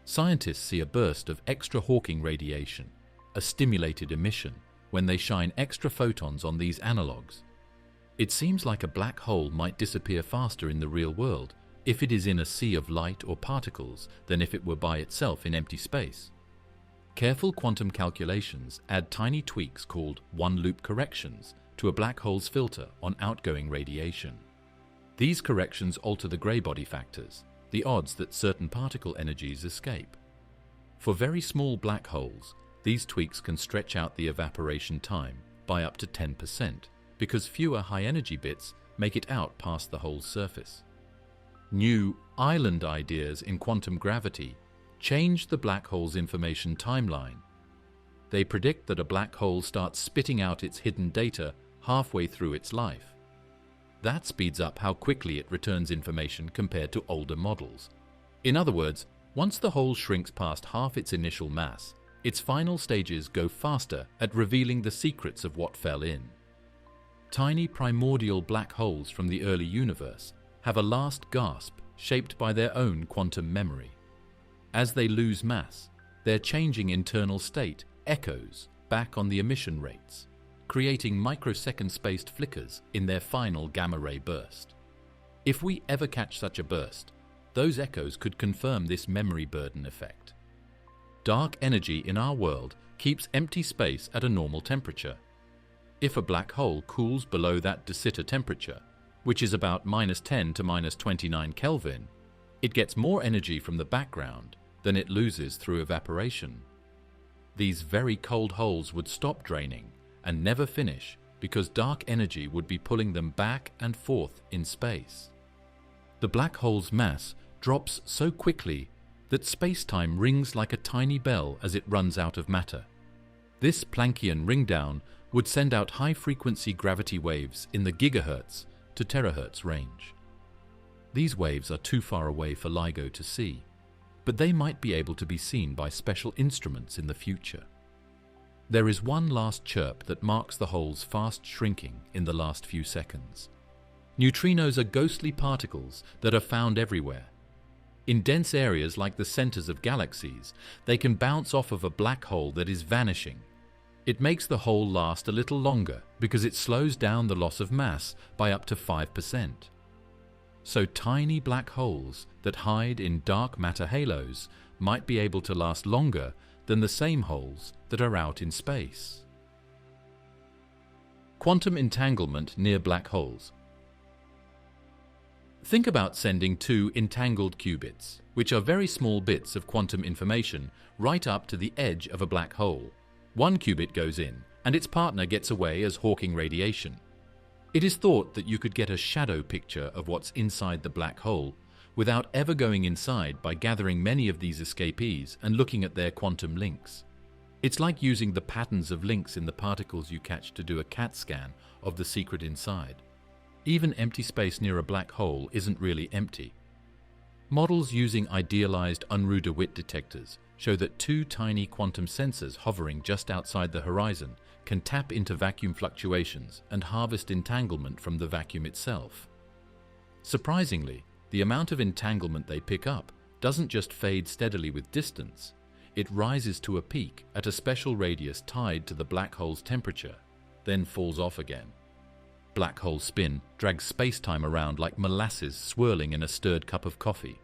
Scientists see a burst of extra Hawking radiation, a stimulated emission, when they shine extra photons on these analogues. It seems like a black hole might disappear faster in the real world if it is in a sea of light or particles than if it were by itself in empty space. Careful quantum calculations add tiny tweaks called one-loop corrections to a black hole's filter on outgoing radiation. These corrections alter the gray-body factors, the odds that certain particle energies escape. For very small black holes, these tweaks can stretch out the evaporation time by up to 10%, because fewer high-energy bits make it out past the hole's surface. New island ideas in quantum gravity change the black hole's information timeline. They predict that a black hole starts spitting out its hidden data halfway through its life. That speeds up how quickly it returns information compared to older models. In other words, once the hole shrinks past half its initial mass, its final stages go faster at revealing the secrets of what fell in. Tiny primordial black holes from the early universe have a last gasp shaped by their own quantum memory. As they lose mass, their changing internal state echoes back on the emission rates, creating microsecond-spaced flickers in their final gamma-ray burst. If we ever catch such a burst, those echoes could confirm this memory burden effect. Dark energy in our world keeps empty space at a normal temperature. If a black hole cools below that de Sitter temperature, which is about -10 to -29 Kelvin, it gets more energy from the background than it loses through evaporation. These very cold holes would stop draining and never finish because dark energy would be pulling them back and forth in space. The black hole's mass drops so quickly that spacetime rings like a tiny bell as it runs out of matter. This Planckian ringdown would send out high-frequency gravity waves in the gigahertz to terahertz range. These waves are too far away for LIGO to see, but they might be able to be seen by special instruments in the future. There is one last chirp that marks the hole's fast shrinking in the last few seconds. Neutrinos are ghostly particles that are found everywhere. In dense areas like the centers of galaxies, they can bounce off of a black hole that is vanishing. It makes the hole last a little longer because it slows down the loss of mass by up to 5%. So tiny black holes that hide in dark matter halos might be able to last longer than the same holes that are out in space. Quantum entanglement near black holes. Think about sending two entangled qubits, which are very small bits of quantum information, right up to the edge of a black hole. One qubit goes in, and its partner gets away as Hawking radiation. It is thought that you could get a shadow picture of what's inside the black hole without ever going inside by gathering many of these escapees and looking at their quantum links. It's like using the patterns of links in the particles you catch to do a CAT scan of the secret inside. Even empty space near a black hole isn't really empty. Models using idealized Unruh de Witt detectors show that two tiny quantum sensors hovering just outside the horizon can tap into vacuum fluctuations and harvest entanglement from the vacuum itself. Surprisingly, the amount of entanglement they pick up doesn't just fade steadily with distance, it rises to a peak at a special radius tied to the black hole's temperature, then falls off again. Black hole spin drags spacetime around like molasses swirling in a stirred cup of coffee.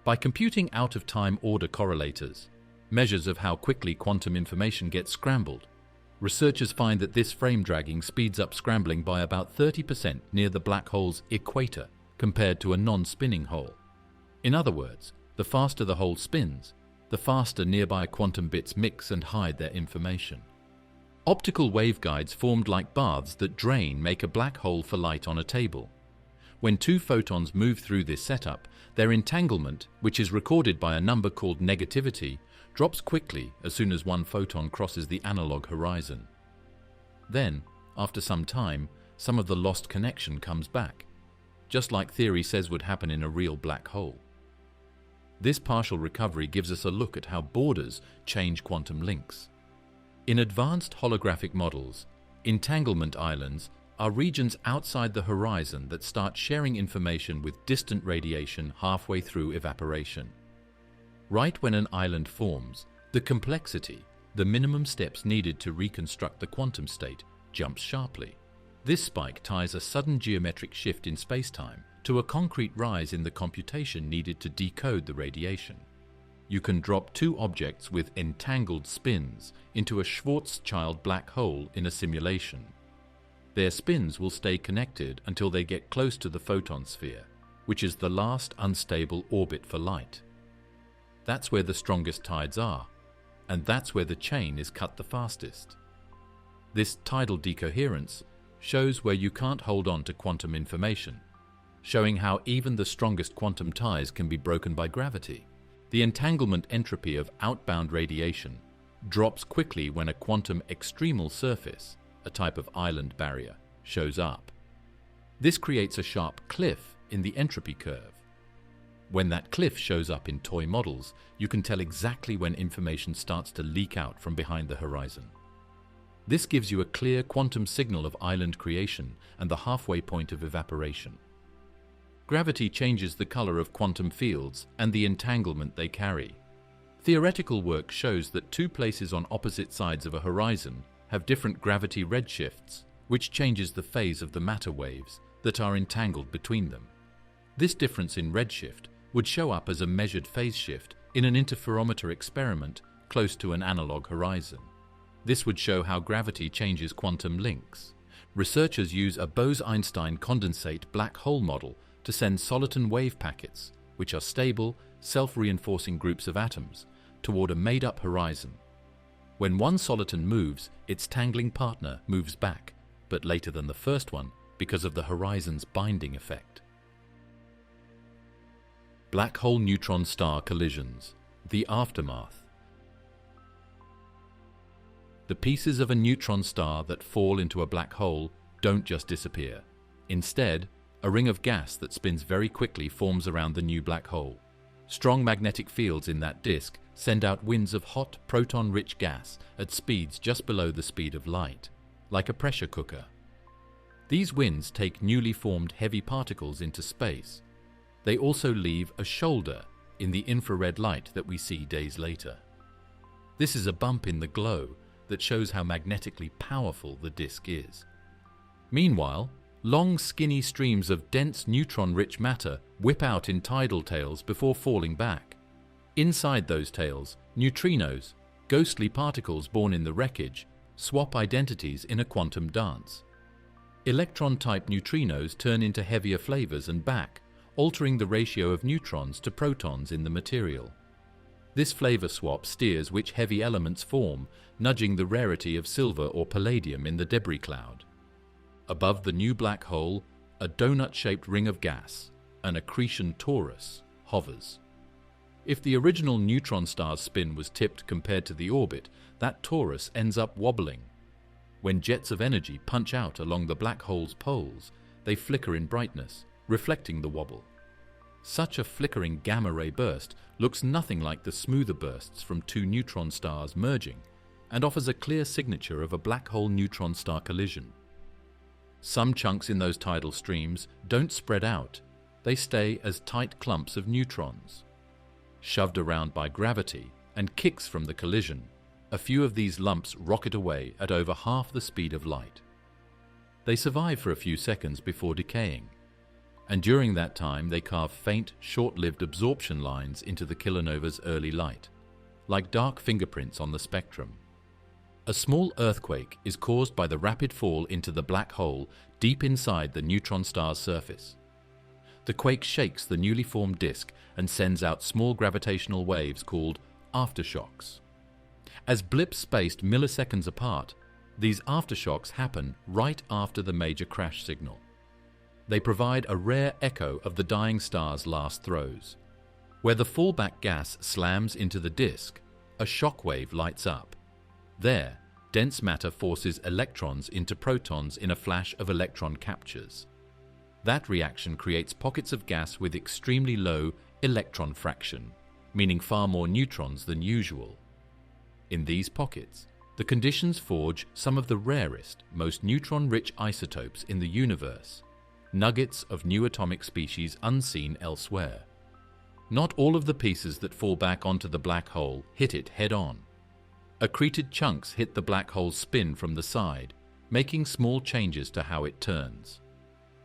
By computing out-of-time order correlators, measures of how quickly quantum information gets scrambled, researchers find that this frame dragging speeds up scrambling by about 30% near the black hole's equator compared to a non-spinning hole. In other words, the faster the hole spins, the faster nearby quantum bits mix and hide their information. Optical waveguides formed like baths that drain make a black hole for light on a table. When two photons move through this setup, their entanglement, which is recorded by a number called negativity, drops quickly as soon as one photon crosses the analog horizon. Then, after some time, some of the lost connection comes back, just like theory says would happen in a real black hole. This partial recovery gives us a look at how borders change quantum links. In advanced holographic models, entanglement islands are regions outside the horizon that start sharing information with distant radiation halfway through evaporation. Right when an island forms, the complexity, the minimum steps needed to reconstruct the quantum state, jumps sharply. This spike ties a sudden geometric shift in spacetime to a concrete rise in the computation needed to decode the radiation. You can drop two objects with entangled spins into a Schwarzschild black hole in a simulation. Their spins will stay connected until they get close to the photon sphere, which is the last unstable orbit for light. That's where the strongest tides are, and that's where the chain is cut the fastest. This tidal decoherence shows where you can't hold on to quantum information, showing how even the strongest quantum ties can be broken by gravity. The entanglement entropy of outbound radiation drops quickly when a quantum extremal surface, a type of island barrier, shows up. This creates a sharp cliff in the entropy curve. When that cliff shows up in toy models, you can tell exactly when information starts to leak out from behind the horizon. This gives you a clear quantum signal of island creation and the halfway point of evaporation. Gravity changes the color of quantum fields and the entanglement they carry. Theoretical work shows that two places on opposite sides of a horizon have different gravity redshifts, which changes the phase of the matter waves that are entangled between them. This difference in redshift would show up as a measured phase shift in an interferometer experiment close to an analog horizon. This would show how gravity changes quantum links. Researchers use a Bose-Einstein condensate black hole model to send soliton wave packets, which are stable, self-reinforcing groups of atoms, toward a made-up horizon. When one soliton moves, its tangling partner moves back, but later than the first one because of the horizon's binding effect. Black hole neutron star collisions, the aftermath. The pieces of a neutron star that fall into a black hole don't just disappear. Instead, a ring of gas that spins very quickly forms around the new black hole. Strong magnetic fields in that disk send out winds of hot, proton-rich gas at speeds just below the speed of light, like a pressure cooker. These winds take newly formed heavy particles into space. They also leave a shoulder in the infrared light that we see days later. This is a bump in the glow that shows how magnetically powerful the disk is. Meanwhile, long skinny streams of dense neutron-rich matter whip out in tidal tails before falling back. Inside those tails, neutrinos, ghostly particles born in the wreckage, swap identities in a quantum dance. Electron-type neutrinos turn into heavier flavors and back, altering the ratio of neutrons to protons in the material. This flavor swap steers which heavy elements form, nudging the rarity of silver or palladium in the debris cloud. Above the new black hole, a donut-shaped ring of gas, an accretion torus, hovers. If the original neutron star's spin was tipped compared to the orbit, that torus ends up wobbling. When jets of energy punch out along the black hole's poles, they flicker in brightness, reflecting the wobble. Such a flickering gamma-ray burst looks nothing like the smoother bursts from two neutron stars merging, and offers a clear signature of a black hole neutron star collision. Some chunks in those tidal streams don't spread out, they stay as tight clumps of neutrons. Shoved around by gravity and kicks from the collision, a few of these lumps rocket away at over half the speed of light. They survive for a few seconds before decaying, and during that time they carve faint, short-lived absorption lines into the kilonova's early light, like dark fingerprints on the spectrum. A small earthquake is caused by the rapid fall into the black hole deep inside the neutron star's surface. The quake shakes the newly formed disk and sends out small gravitational waves called aftershocks. As blips spaced milliseconds apart, these aftershocks happen right after the major crash signal. They provide a rare echo of the dying star's last throes. Where the fallback gas slams into the disk, a shock wave lights up. There, dense matter forces electrons into protons in a flash of electron captures. That reaction creates pockets of gas with extremely low electron fraction, meaning far more neutrons than usual. In these pockets, the conditions forge some of the rarest, most neutron-rich isotopes in the universe, nuggets of new atomic species unseen elsewhere. Not all of the pieces that fall back onto the black hole hit it head-on. Accreted chunks hit the black hole's spin from the side, making small changes to how it turns.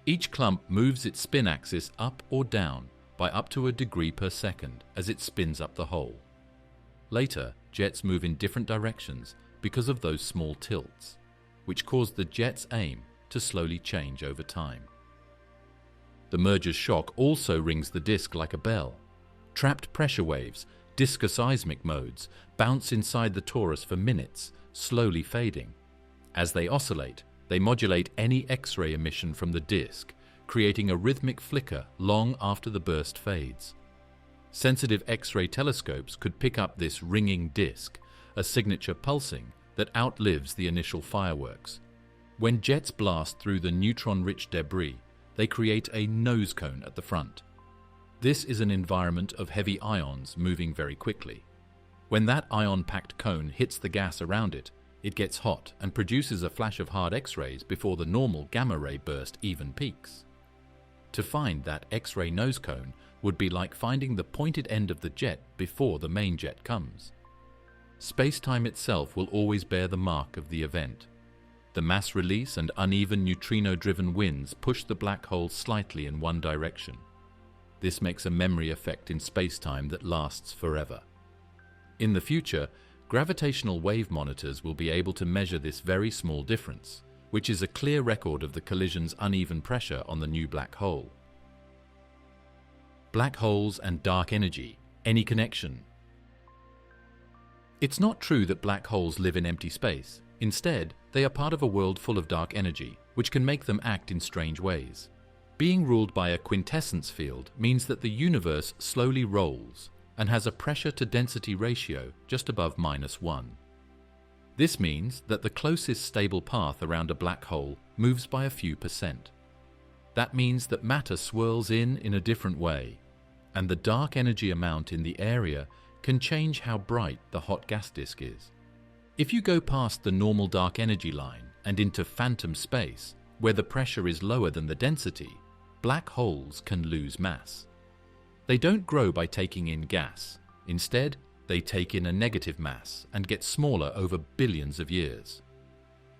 Each clump moves its spin axis up or down by up to a degree per second as it spins up the hole. Later, jets move in different directions because of those small tilts, which cause the jet's aim to slowly change over time. The merger's shock also rings the disk like a bell. Trapped pressure waves, discoseismic modes, bounce inside the torus for minutes, slowly fading. As they oscillate, they modulate any X-ray emission from the disk, creating a rhythmic flicker long after the burst fades. Sensitive X-ray telescopes could pick up this ringing disk, a signature pulsing that outlives the initial fireworks. When jets blast through the neutron-rich debris, they create a nose cone at the front. This is an environment of heavy ions moving very quickly. When that ion-packed cone hits the gas around it, it gets hot and produces a flash of hard X-rays before the normal gamma-ray burst even peaks. To find that X-ray nose cone would be like finding the pointed end of the jet before the main jet comes. Space-time itself will always bear the mark of the event. The mass release and uneven neutrino-driven winds push the black hole slightly in one direction. This makes a memory effect in space-time that lasts forever. In the future, gravitational wave monitors will be able to measure this very small difference, which is a clear record of the collision's uneven pressure on the new black hole. Black holes and dark energy, any connection? It's not true that black holes live in empty space. Instead, they are part of a world full of dark energy, which can make them act in strange ways. Being ruled by a quintessence field means that the universe slowly rolls and has a pressure-to-density ratio just above -1. This means that the closest stable path around a black hole moves by a few percent. That means that matter swirls in a different way, and the dark energy amount in the area can change how bright the hot gas disk is. If you go past the normal dark energy line and into phantom space, where the pressure is lower than the density, black holes can lose mass. They don't grow by taking in gas. Instead, they take in a negative mass and get smaller over billions of years.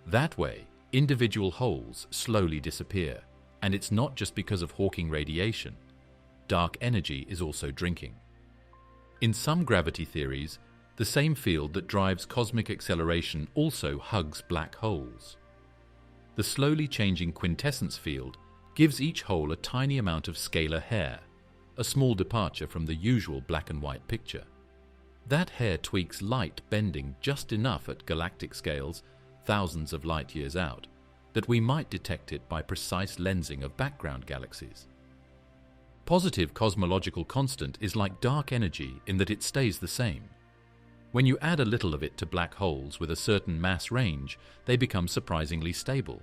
That way, individual holes slowly disappear, and it's not just because of Hawking radiation. Dark energy is also drinking. In some gravity theories, the same field that drives cosmic acceleration also hugs black holes. The slowly changing quintessence field gives each hole a tiny amount of scalar hair, a small departure from the usual black and white picture. That hair tweaks light bending just enough at galactic scales, thousands of light years out, that we might detect it by precise lensing of background galaxies. Positive cosmological constant is like dark energy in that it stays the same. When you add a little of it to black holes with a certain mass range, they become surprisingly stable.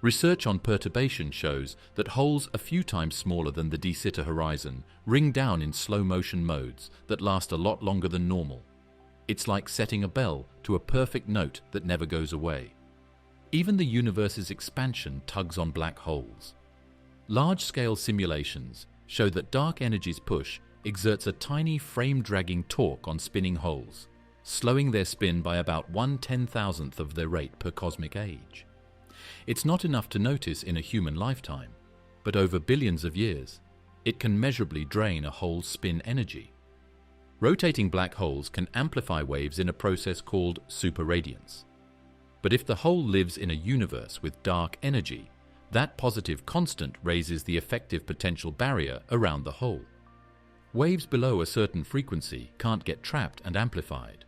Research on perturbation shows that holes a few times smaller than the de Sitter horizon ring down in slow-motion modes that last a lot longer than normal. It's like setting a bell to a perfect note that never goes away. Even the universe's expansion tugs on black holes. Large-scale simulations show that dark energy's push exerts a tiny frame-dragging torque on spinning holes, slowing their spin by about 1/10,000th of their rate per cosmic age. It's not enough to notice in a human lifetime, but over billions of years, it can measurably drain a hole's spin energy. Rotating black holes can amplify waves in a process called superradiance. But if the hole lives in a universe with dark energy, That positive constant raises the effective potential barrier around the hole. Waves below a certain frequency can't get trapped and amplified.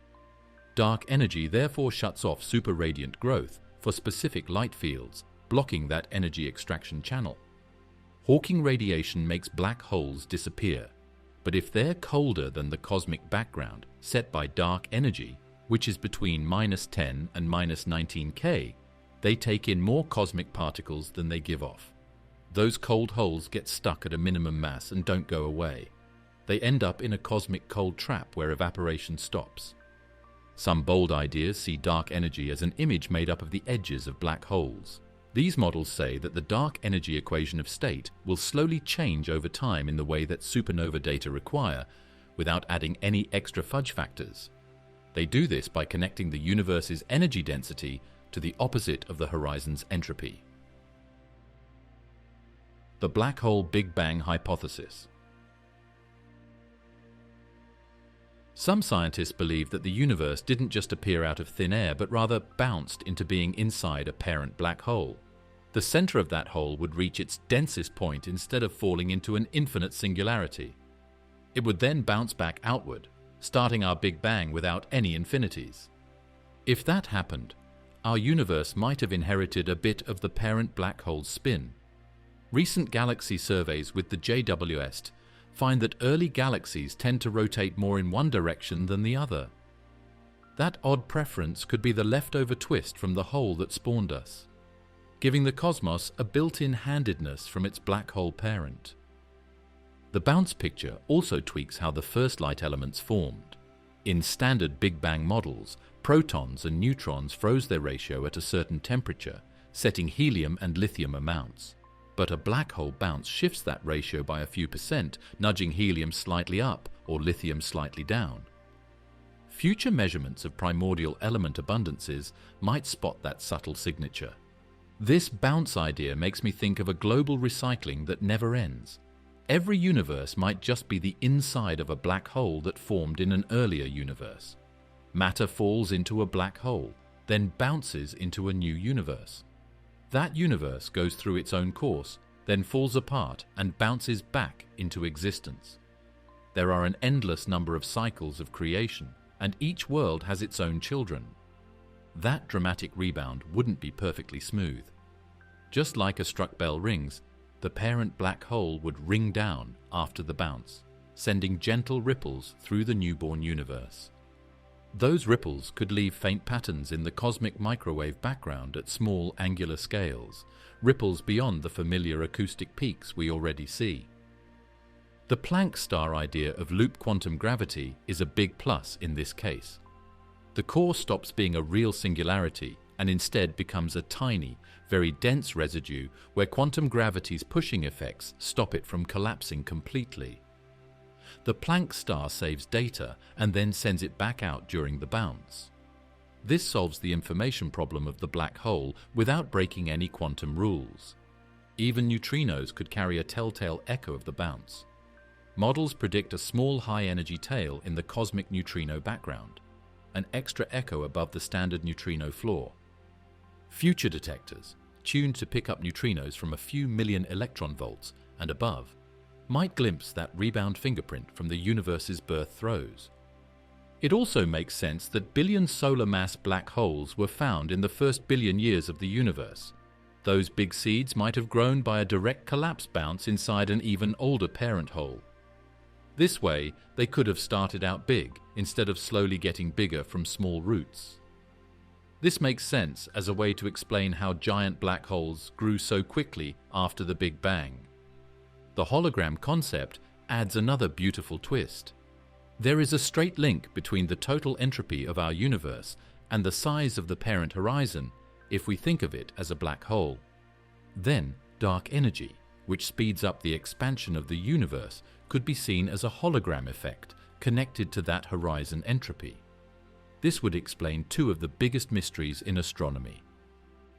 Dark energy therefore shuts off superradiant growth for specific light fields, blocking that energy extraction channel. Hawking radiation makes black holes disappear, but if they're colder than the cosmic background set by dark energy, which is between -10 and -19 K, they take in more cosmic particles than they give off. Those cold holes get stuck at a minimum mass and don't go away. They end up in a cosmic cold trap where evaporation stops. Some bold ideas see dark energy as an image made up of the edges of black holes. These models say that the dark energy equation of state will slowly change over time in the way that supernova data require, without adding any extra fudge factors. They do this by connecting the universe's energy density to the opposite of the horizon's entropy. The Black Hole Big Bang Hypothesis. Some scientists believe that the universe didn't just appear out of thin air, but rather bounced into being inside a parent black hole. The center of that hole would reach its densest point instead of falling into an infinite singularity. It would then bounce back outward, starting our Big Bang without any infinities. If that happened, our universe might have inherited a bit of the parent black hole's spin. Recent galaxy surveys with the JWST find that early galaxies tend to rotate more in one direction than the other. That odd preference could be the leftover twist from the hole that spawned us, giving the cosmos a built-in handedness from its black hole parent. The bounce picture also tweaks how the first light elements formed. In standard Big Bang models, protons and neutrons froze their ratio at a certain temperature, setting helium and lithium amounts. But a black hole bounce shifts that ratio by a few percent, nudging helium slightly up or lithium slightly down. Future measurements of primordial element abundances might spot that subtle signature. This bounce idea makes me think of a global recycling that never ends. Every universe might just be the inside of a black hole that formed in an earlier universe. Matter falls into a black hole, then bounces into a new universe. That universe goes through its own course, then falls apart and bounces back into existence. There are an endless number of cycles of creation, and each world has its own children. That dramatic rebound wouldn't be perfectly smooth. Just like a struck bell rings, the parent black hole would ring down after the bounce, sending gentle ripples through the newborn universe. Those ripples could leave faint patterns in the cosmic microwave background at small angular scales, ripples beyond the familiar acoustic peaks we already see. The Planck star idea of loop quantum gravity is a big plus in this case. The core stops being a real singularity and instead becomes a tiny, very dense residue where quantum gravity's pushing effects stop it from collapsing completely. The Planck star saves data and then sends it back out during the bounce. This solves the information problem of the black hole without breaking any quantum rules. Even neutrinos could carry a telltale echo of the bounce. Models predict a small high-energy tail in the cosmic neutrino background, an extra echo above the standard neutrino floor. Future detectors, tuned to pick up neutrinos from a few million electron volts and above, might glimpse that rebound fingerprint from the universe's birth throes. It also makes sense that billion solar mass black holes were found in the first billion years of the universe. Those big seeds might have grown by a direct collapse bounce inside an even older parent hole. This way, they could have started out big instead of slowly getting bigger from small roots. This makes sense as a way to explain how giant black holes grew so quickly after the Big Bang. The hologram concept adds another beautiful twist. There is a straight link between the total entropy of our universe and the size of the parent horizon if we think of it as a black hole. Then, dark energy, which speeds up the expansion of the universe, could be seen as a hologram effect connected to that horizon entropy. This would explain two of the biggest mysteries in astronomy.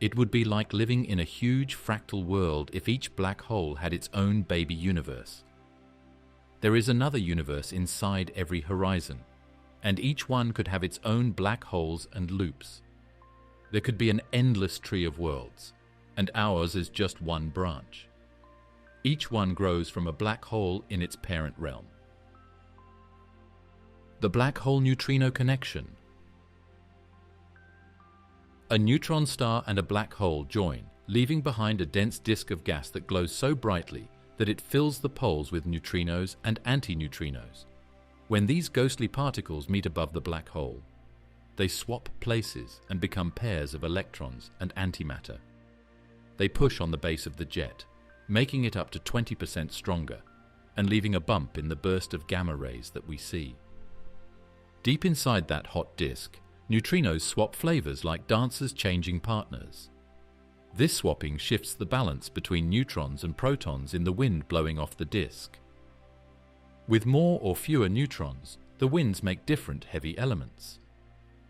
It would be like living in a huge fractal world if each black hole had its own baby universe. There is another universe inside every horizon, and each one could have its own black holes and loops. There could be an endless tree of worlds, and ours is just one branch. Each one grows from a black hole in its parent realm. The black hole neutrino connection. A neutron star and a black hole join, leaving behind a dense disk of gas that glows so brightly that it fills the poles with neutrinos and antineutrinos. When these ghostly particles meet above the black hole, they swap places and become pairs of electrons and antimatter. They push on the base of the jet, making it up to 20% stronger and leaving a bump in the burst of gamma rays that we see. Deep inside that hot disk, neutrinos swap flavors like dancers changing partners. This swapping shifts the balance between neutrons and protons in the wind blowing off the disk. With more or fewer neutrons, the winds make different heavy elements.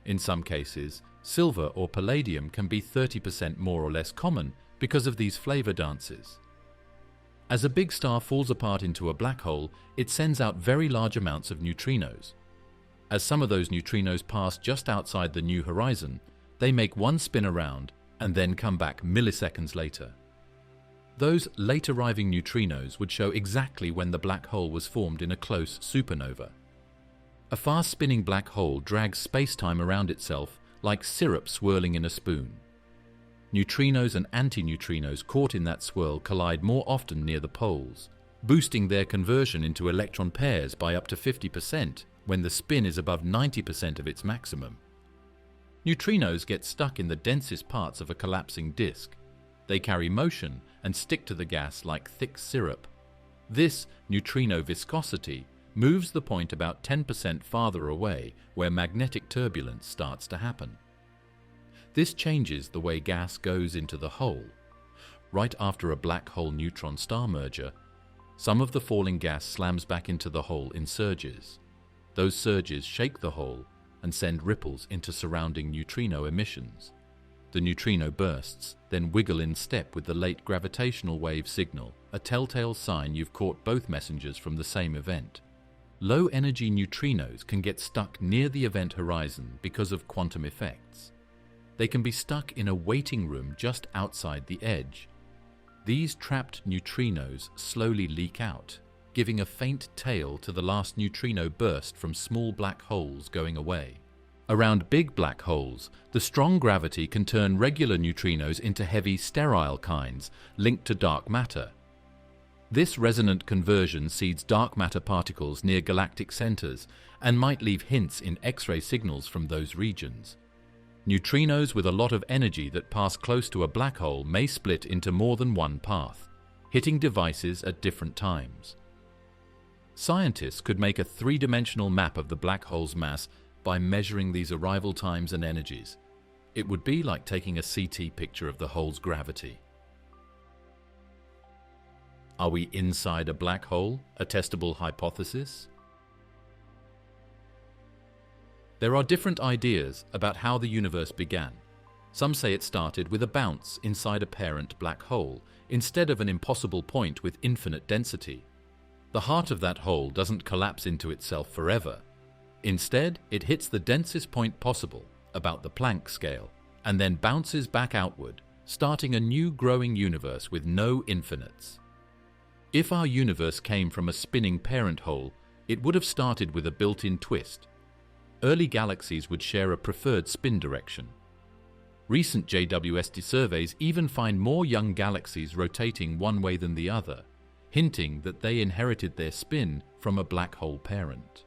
In some cases, silver or palladium can be 30% more or less common because of these flavor dances. As a big star falls apart into a black hole, it sends out very large amounts of neutrinos. As some of those neutrinos pass just outside the new horizon, they make one spin around and then come back milliseconds later. Those late-arriving neutrinos would show exactly when the black hole was formed in a close supernova. A fast-spinning black hole drags spacetime around itself like syrup swirling in a spoon. Neutrinos and antineutrinos caught in that swirl collide more often near the poles, boosting their conversion into electron pairs by up to 50% when the spin is above 90% of its maximum. Neutrinos get stuck in the densest parts of a collapsing disk. They carry motion and stick to the gas like thick syrup. This neutrino viscosity moves the point about 10% farther away where magnetic turbulence starts to happen. This changes the way gas goes into the hole. Right after a black hole neutron star merger, some of the falling gas slams back into the hole in surges. Those surges shake the hole and send ripples into surrounding neutrino emissions. The neutrino bursts then wiggle in step with the late gravitational wave signal, a telltale sign you've caught both messengers from the same event. Low-energy neutrinos can get stuck near the event horizon because of quantum effects. They can be stuck in a waiting room just outside the edge. These trapped neutrinos slowly leak out, giving a faint tail to the last neutrino burst from small black holes going away. Around big black holes, the strong gravity can turn regular neutrinos into heavy, sterile kinds linked to dark matter. This resonant conversion seeds dark matter particles near galactic centers and might leave hints in X-ray signals from those regions. Neutrinos with a lot of energy that pass close to a black hole may split into more than one path, hitting devices at different times. Scientists could make a three-dimensional map of the black hole's mass by measuring these arrival times and energies. It would be like taking a CT picture of the hole's gravity. Are we inside a black hole? A testable hypothesis? There are different ideas about how the universe began. Some say it started with a bounce inside a parent black hole, instead of an impossible point with infinite density. The heart of that hole doesn't collapse into itself forever. Instead, it hits the densest point possible, about the Planck scale, and then bounces back outward, starting a new growing universe with no infinites. If our universe came from a spinning parent hole, it would have started with a built-in twist. Early galaxies would share a preferred spin direction. Recent JWST surveys even find more young galaxies rotating one way than the other, hinting that they inherited their spin from a black hole parent.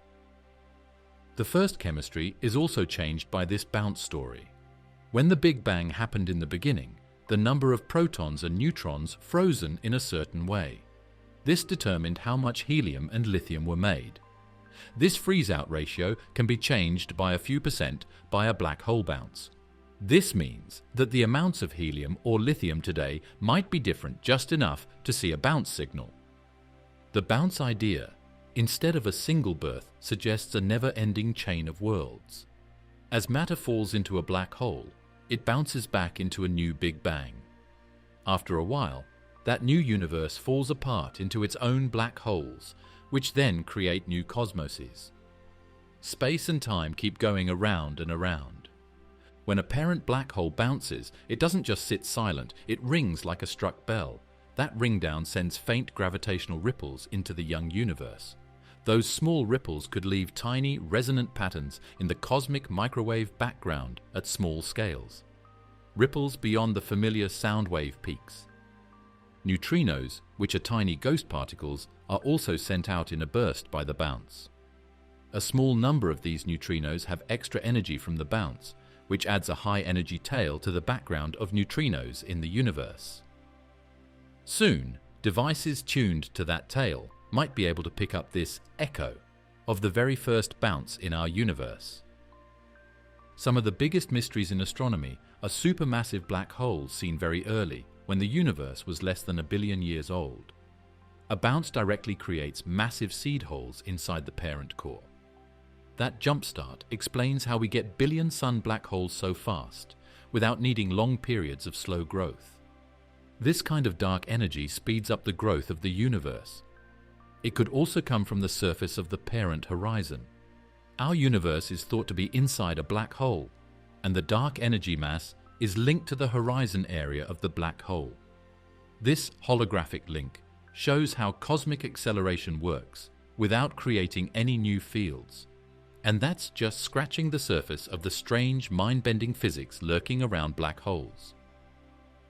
The first chemistry is also changed by this bounce story. When the Big Bang happened in the beginning, the number of protons and neutrons frozen in a certain way. This determined how much helium and lithium were made. This freeze-out ratio can be changed by a few percent by a black hole bounce. This means that the amounts of helium or lithium today might be different just enough to see a bounce signal. The bounce idea, instead of a single birth, suggests a never-ending chain of worlds. As matter falls into a black hole, it bounces back into a new Big Bang. After a while, that new universe falls apart into its own black holes, which then create new cosmoses. Space and time keep going around and around. When a parent black hole bounces, it doesn't just sit silent, it rings like a struck bell. That ringdown sends faint gravitational ripples into the young universe. Those small ripples could leave tiny, resonant patterns in the cosmic microwave background at small scales. Ripples beyond the familiar sound wave peaks. Neutrinos, which are tiny ghost particles, are also sent out in a burst by the bounce. A small number of these neutrinos have extra energy from the bounce, which adds a high-energy tail to the background of neutrinos in the universe. Soon, devices tuned to that tail might be able to pick up this echo of the very first bounce in our universe. Some of the biggest mysteries in astronomy are supermassive black holes seen very early, when the universe was less than 1 billion years old. A bounce directly creates massive seed holes inside the parent core. That jumpstart explains how we get billion-sun black holes so fast, without needing long periods of slow growth. This kind of dark energy speeds up the growth of the universe. It could also come from the surface of the parent horizon. Our universe is thought to be inside a black hole, and the dark energy mass is linked to the horizon area of the black hole. This holographic link shows how cosmic acceleration works without creating any new fields. And that's just scratching the surface of the strange, mind-bending physics lurking around black holes.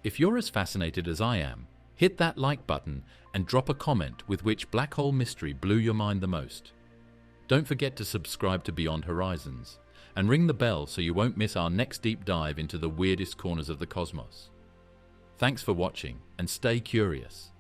If you're as fascinated as I am, hit that like button and drop a comment with which black hole mystery blew your mind the most. Don't forget to subscribe to Beyond Horizons and ring the bell so you won't miss our next deep dive into the weirdest corners of the cosmos. Thanks for watching and stay curious.